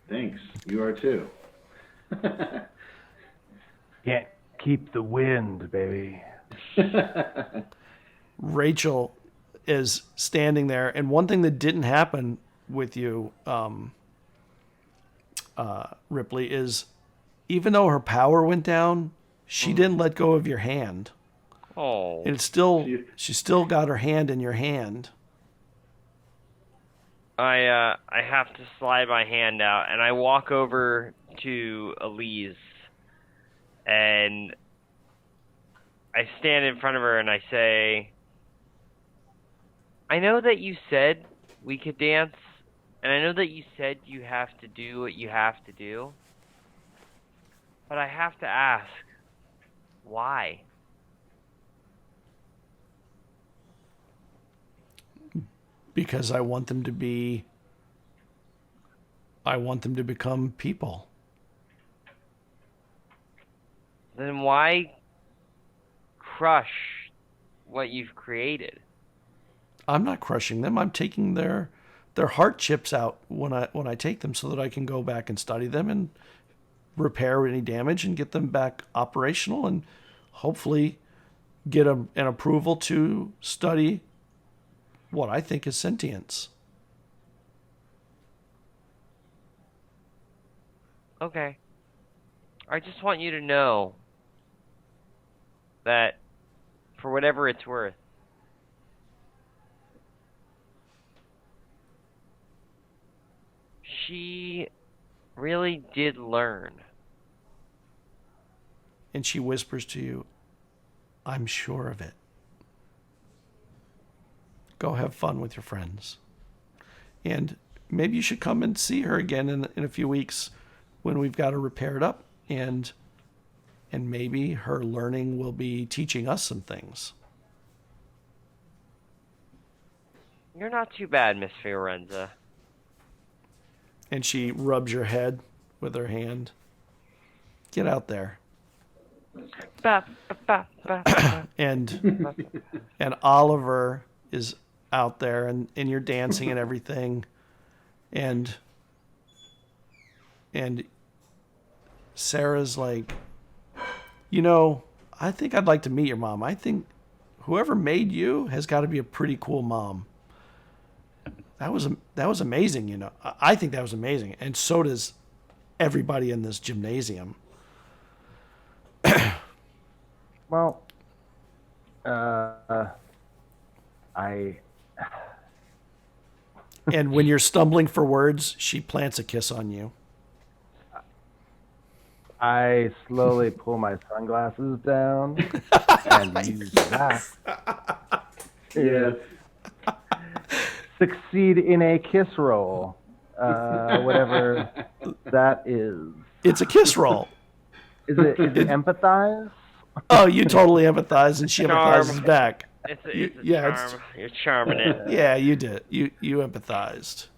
Thanks. You are too. Can't keep the wind, baby. Rachel is standing there, and one thing that didn't happen with you, Ripley, is even though her power went down, she didn't let go of your hand. Oh. And she still got her hand in your hand. I have to slide my hand out, and I walk over to Elise, and I stand in front of her and I say, "I know that you said we could dance, and I know that you said you have to do what you have to do, but I have to ask, why?" Because I want them to become people. Then why crush what you've created? I'm not crushing them. I'm taking their heart chips out when I take them, so that I can go back and study them and repair any damage and get them back operational, and hopefully get an approval to study what I think is sentience. Okay. I just want you to know that, for whatever it's worth, she really did learn. And she whispers to you, "I'm sure of it. Go have fun with your friends. And maybe you should come and see her again in a few weeks when we've got her repaired up, and maybe her learning will be teaching us some things." You're not too bad, Miss Fiorenza. And she rubs your head with her hand. "Get out there." Ba, ba, ba, ba, ba. And Oliver is out there, and you're dancing and everything, and Sarah's like, "I think I'd like to meet your mom. I think whoever made you has got to be a pretty cool mom. That was amazing, I think that was amazing, and so does everybody in this gymnasium." Well, And when you're stumbling for words, she plants a kiss on you. I slowly pull my sunglasses down and use that. Yes. Succeed in a kiss roll, whatever that is. It's a kiss roll. Is it empathize? Oh, you totally empathize, and she Charm. empathizes back. It's a Yeah, charm. You're charming it. Yeah, you did. You empathized.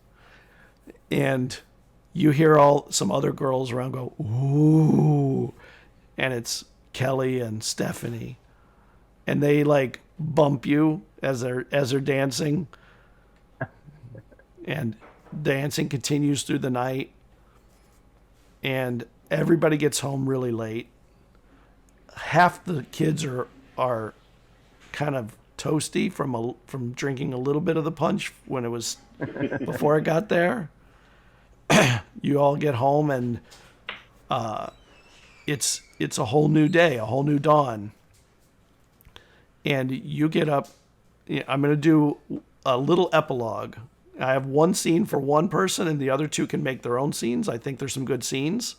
And you hear some other girls around go, "Ooh." And it's Kelly and Stephanie. And they bump you as they're dancing. And dancing continues through the night. And everybody gets home really late. Half the kids are kind of toasty from drinking a little bit of the punch when it was before it got there. You all get home, and it's a whole new day, a whole new dawn. And you get up. I'm going to do a little epilogue. I have one scene for one person, and the other two can make their own scenes. I think there's some good scenes.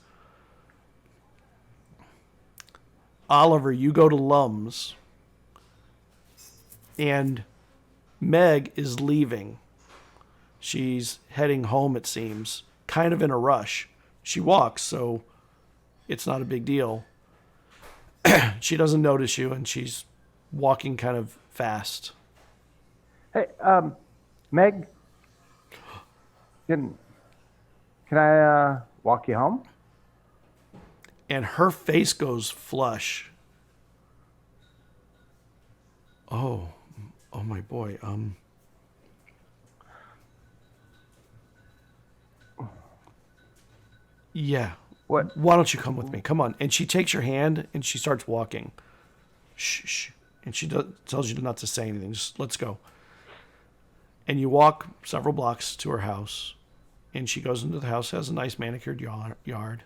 Oliver, you go to Lum's, and Meg is leaving. She's heading home, it seems, kind of in a rush. She walks, so it's not a big deal. She doesn't notice you, and she's walking kind of fast. Hey, Meg, can I walk you home? And her face goes flush. Oh my boy. Yeah. What? Why don't you come with me? Come on. And she takes your hand and she starts walking. Shh. And she tells you not to say anything. Just let's go. And you walk several blocks to her house. And she goes into the house, has a nice manicured yard.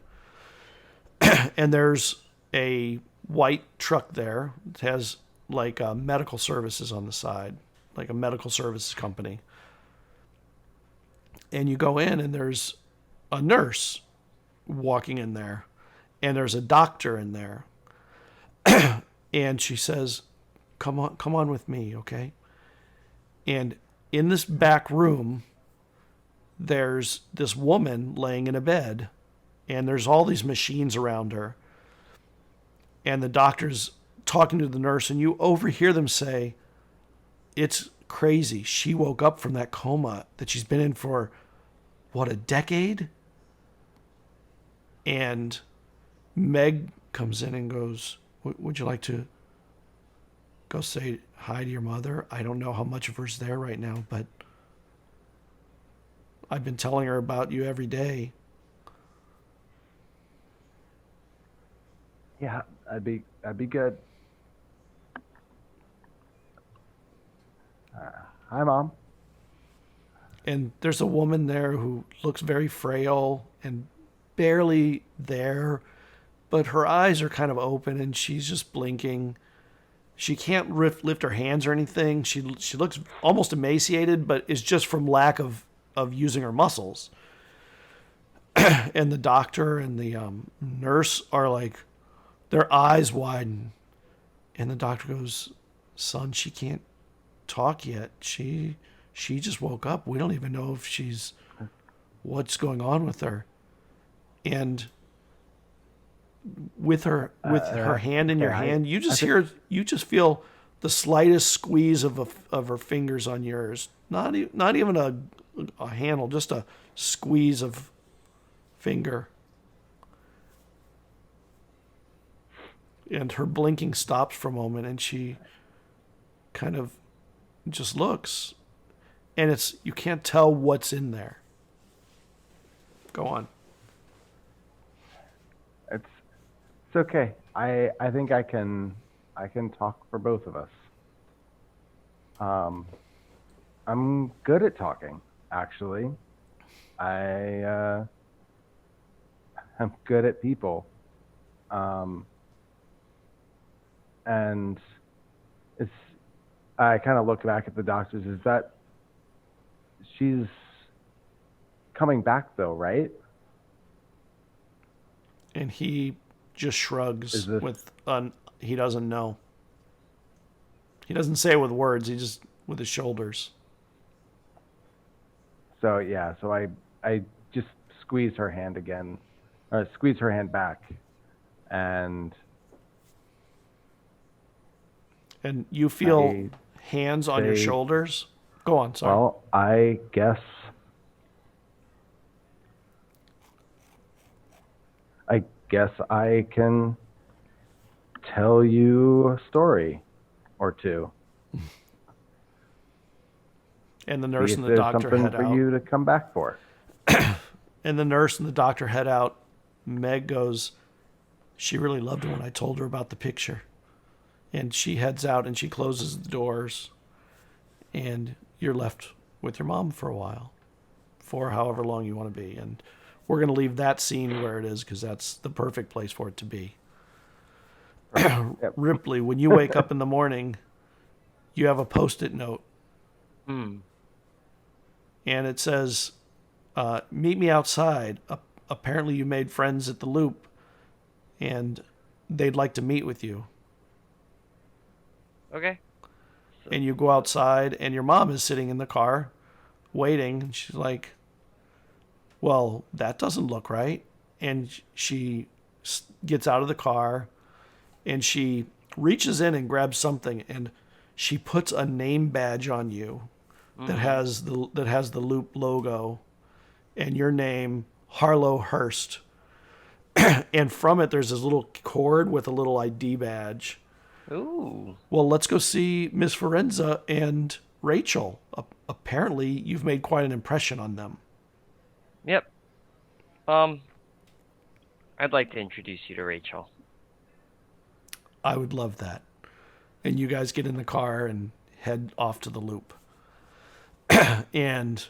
And there's a white truck there. It has like medical services on the side, like a medical services company. And you go in and there's a nurse walking in there. And there's a doctor in there. And she says, come on with me, okay? And in this back room, there's this woman laying in a bed. And there's all these machines around her. And the doctor's talking to the nurse, and you overhear them say, it's crazy. She woke up from that coma that she's been in for, a decade? And Meg comes in and goes, would you like to go say hi to your mother? I don't know how much of her's there right now, but I've been telling her about you every day. Yeah, I'd be good. Hi, Mom. And there's a woman there who looks very frail and barely there, but her eyes are kind of open and she's just blinking. She can't lift her hands or anything. She looks almost emaciated, but it's just from lack of using her muscles. And the doctor and the nurse are like, their eyes widen. And the doctor goes, son, she can't talk yet. She just woke up. We don't even know if what's going on with her. And with her hand in your hand, you just feel the slightest squeeze of her fingers on yours. Not even a handle, just a squeeze of finger. And her blinking stops for a moment, and she kind of just looks. And you can't tell what's in there. Go on. It's okay. I think I can talk for both of us. I'm good at talking, actually. I'm good at people. And I kind of look back at the doctors. Is that she's coming back though, right? And he just shrugs he doesn't know. He doesn't say it with words. He just with his shoulders. So yeah, so I just squeeze her hand again, or squeeze her hand back, and you feel hands on your shoulders. Go on, sorry. Well, I guess I can tell you a story or two. And the nurse and the doctor head out. Something for you to come back for. And the nurse and the doctor head out. Meg goes, she really loved it when I told her about the picture. And she heads out and she closes the doors. And you're left with your mom for a while. For however long you want to be. And we're going to leave that scene where it is because that's the perfect place for it to be. Yep. Ripley, when you wake up in the morning, you have a Post-it note. Hmm. And it says, meet me outside. Apparently you made friends at the Loop, and they'd like to meet with you. Okay. And you go outside, and your mom is sitting in the car waiting. And she's like, well, that doesn't look right. And she gets out of the car, and she reaches in and grabs something, and she puts a name badge on you that has the Loop logo and your name, Harlow Hurst. And from it, there's this little cord with a little ID badge. Ooh. Well, let's go see Miss Forenza and Rachel. Apparently, you've made quite an impression on them. Yep. I'd like to introduce you to Rachel. I would love that. And you guys get in the car and head off to the Loop. And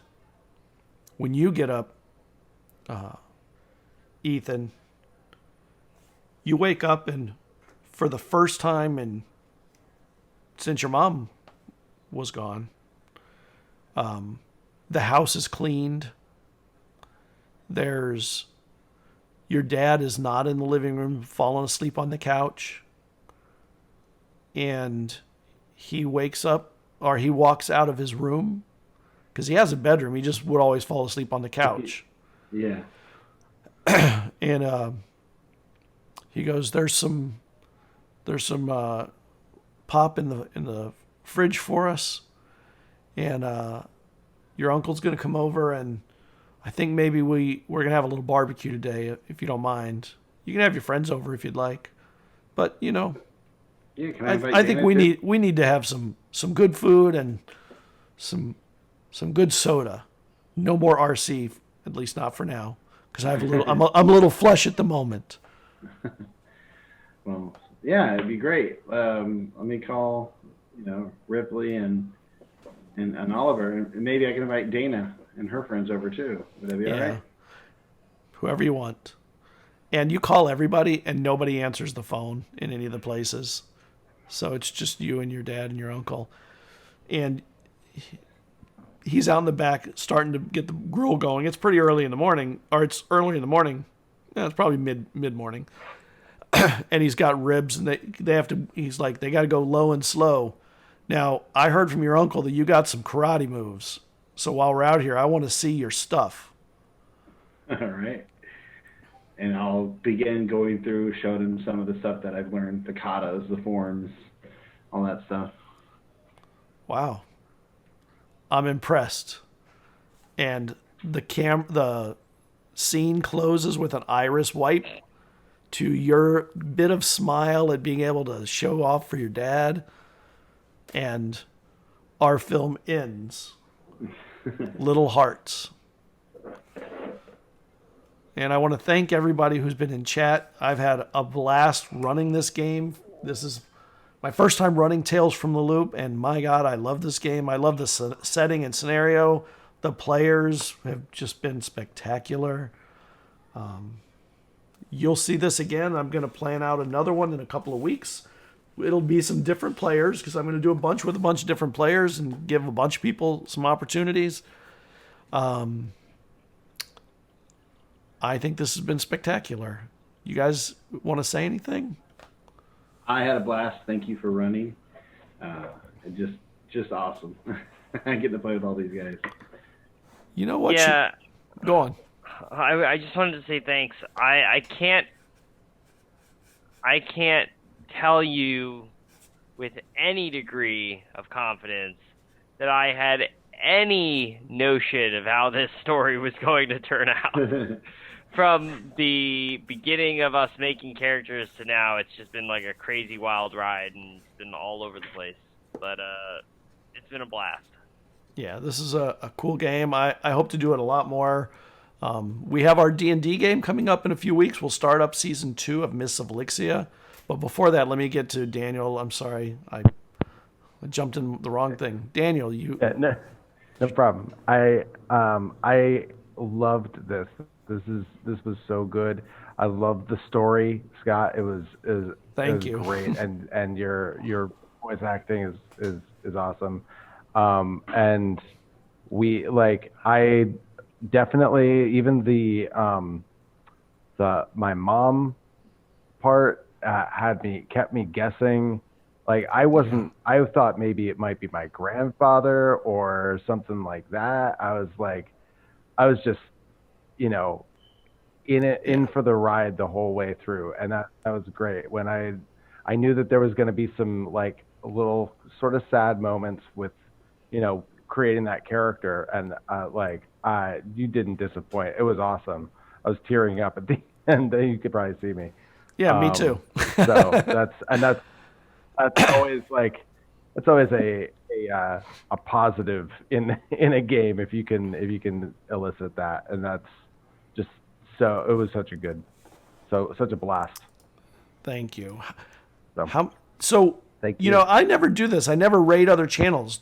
when you get up, Ethan, you wake up, and for the first time since your mom was gone, the house is cleaned. Your dad is not in the living room, fallen asleep on the couch. And he wakes up, or he walks out of his room, because he has a bedroom. He just would always fall asleep on the couch. Yeah. And he goes, there's some pop in the fridge for us, and your uncle's gonna come over, and I think maybe we're gonna have a little barbecue today, if you don't mind. You can have your friends over if you'd like, but Yeah, can I invite I think Dana too? we need to have some good food and some good soda. No more RC, at least not for now, because I'm a little flush at the moment. Well, yeah, it'd be great. Let me call, Ripley and Oliver, and maybe I can invite Dana and her friends over too. Would that be all right? Whoever you want. And you call everybody, and nobody answers the phone in any of the places. So it's just you and your dad and your uncle. And he's out in the back starting to get the grill going. It's pretty early in the morning, or it's early in the morning. Yeah, it's probably mid-morning. And he's got ribs, and they have to, he's like, they got to go low and slow. Now, I heard from your uncle that you got some karate moves. So while we're out here, I want to see your stuff. All right. And I'll begin going through, showing him some of the stuff that I've learned, the katas, the forms, all that stuff. Wow. I'm impressed. And the scene closes with an iris wipe to your bit of smile at being able to show off for your dad. And our film ends. Little hearts. And I want to thank everybody who's been in chat. I've had a blast running this game. This is my first time running Tales from the Loop, and my God, I love this game. I love the setting and scenario. The players have just been spectacular. You'll see this again. I'm going to plan out another one in a couple of weeks. It'll be some different players, because I'm going to do a bunch with a bunch of different players and give a bunch of people some opportunities. I think this has been spectacular. You guys want to say anything? I had a blast. Thank you for running. Just awesome. I get to play with all these guys. You know what? Yeah. Go on. I just wanted to say thanks. I can't tell you with any degree of confidence that I had any notion of how this story was going to turn out. From the beginning of us making characters to now, it's just been like a crazy wild ride, and it's been all over the place. But it's been a blast. Yeah, this is a cool game. I hope to do it a lot more. We have our D&D game coming up in a few weeks. We'll start up Season 2 of Mists of Elixia. But before that, let me get to Daniel. I'm sorry. I jumped in the wrong thing. Daniel, you... Yeah, no problem. I loved this. This was so good. I loved the story, Scott. It was Thank you. great, and your voice acting is is awesome. And we like I definitely even the my mom part kept me guessing. Like I thought maybe it might be my grandfather or something like that. I was just, in for the ride the whole way through, and that was great. When I knew that there was going to be some like little sort of sad moments with, creating that character, and you didn't disappoint. It was awesome. I was tearing up at the end. You could probably see me. Yeah, me too. So that's always a positive in a game if you can elicit that, and that's just so it was such a blast. Thank you. So thank you. I never do this. I never raid other channels.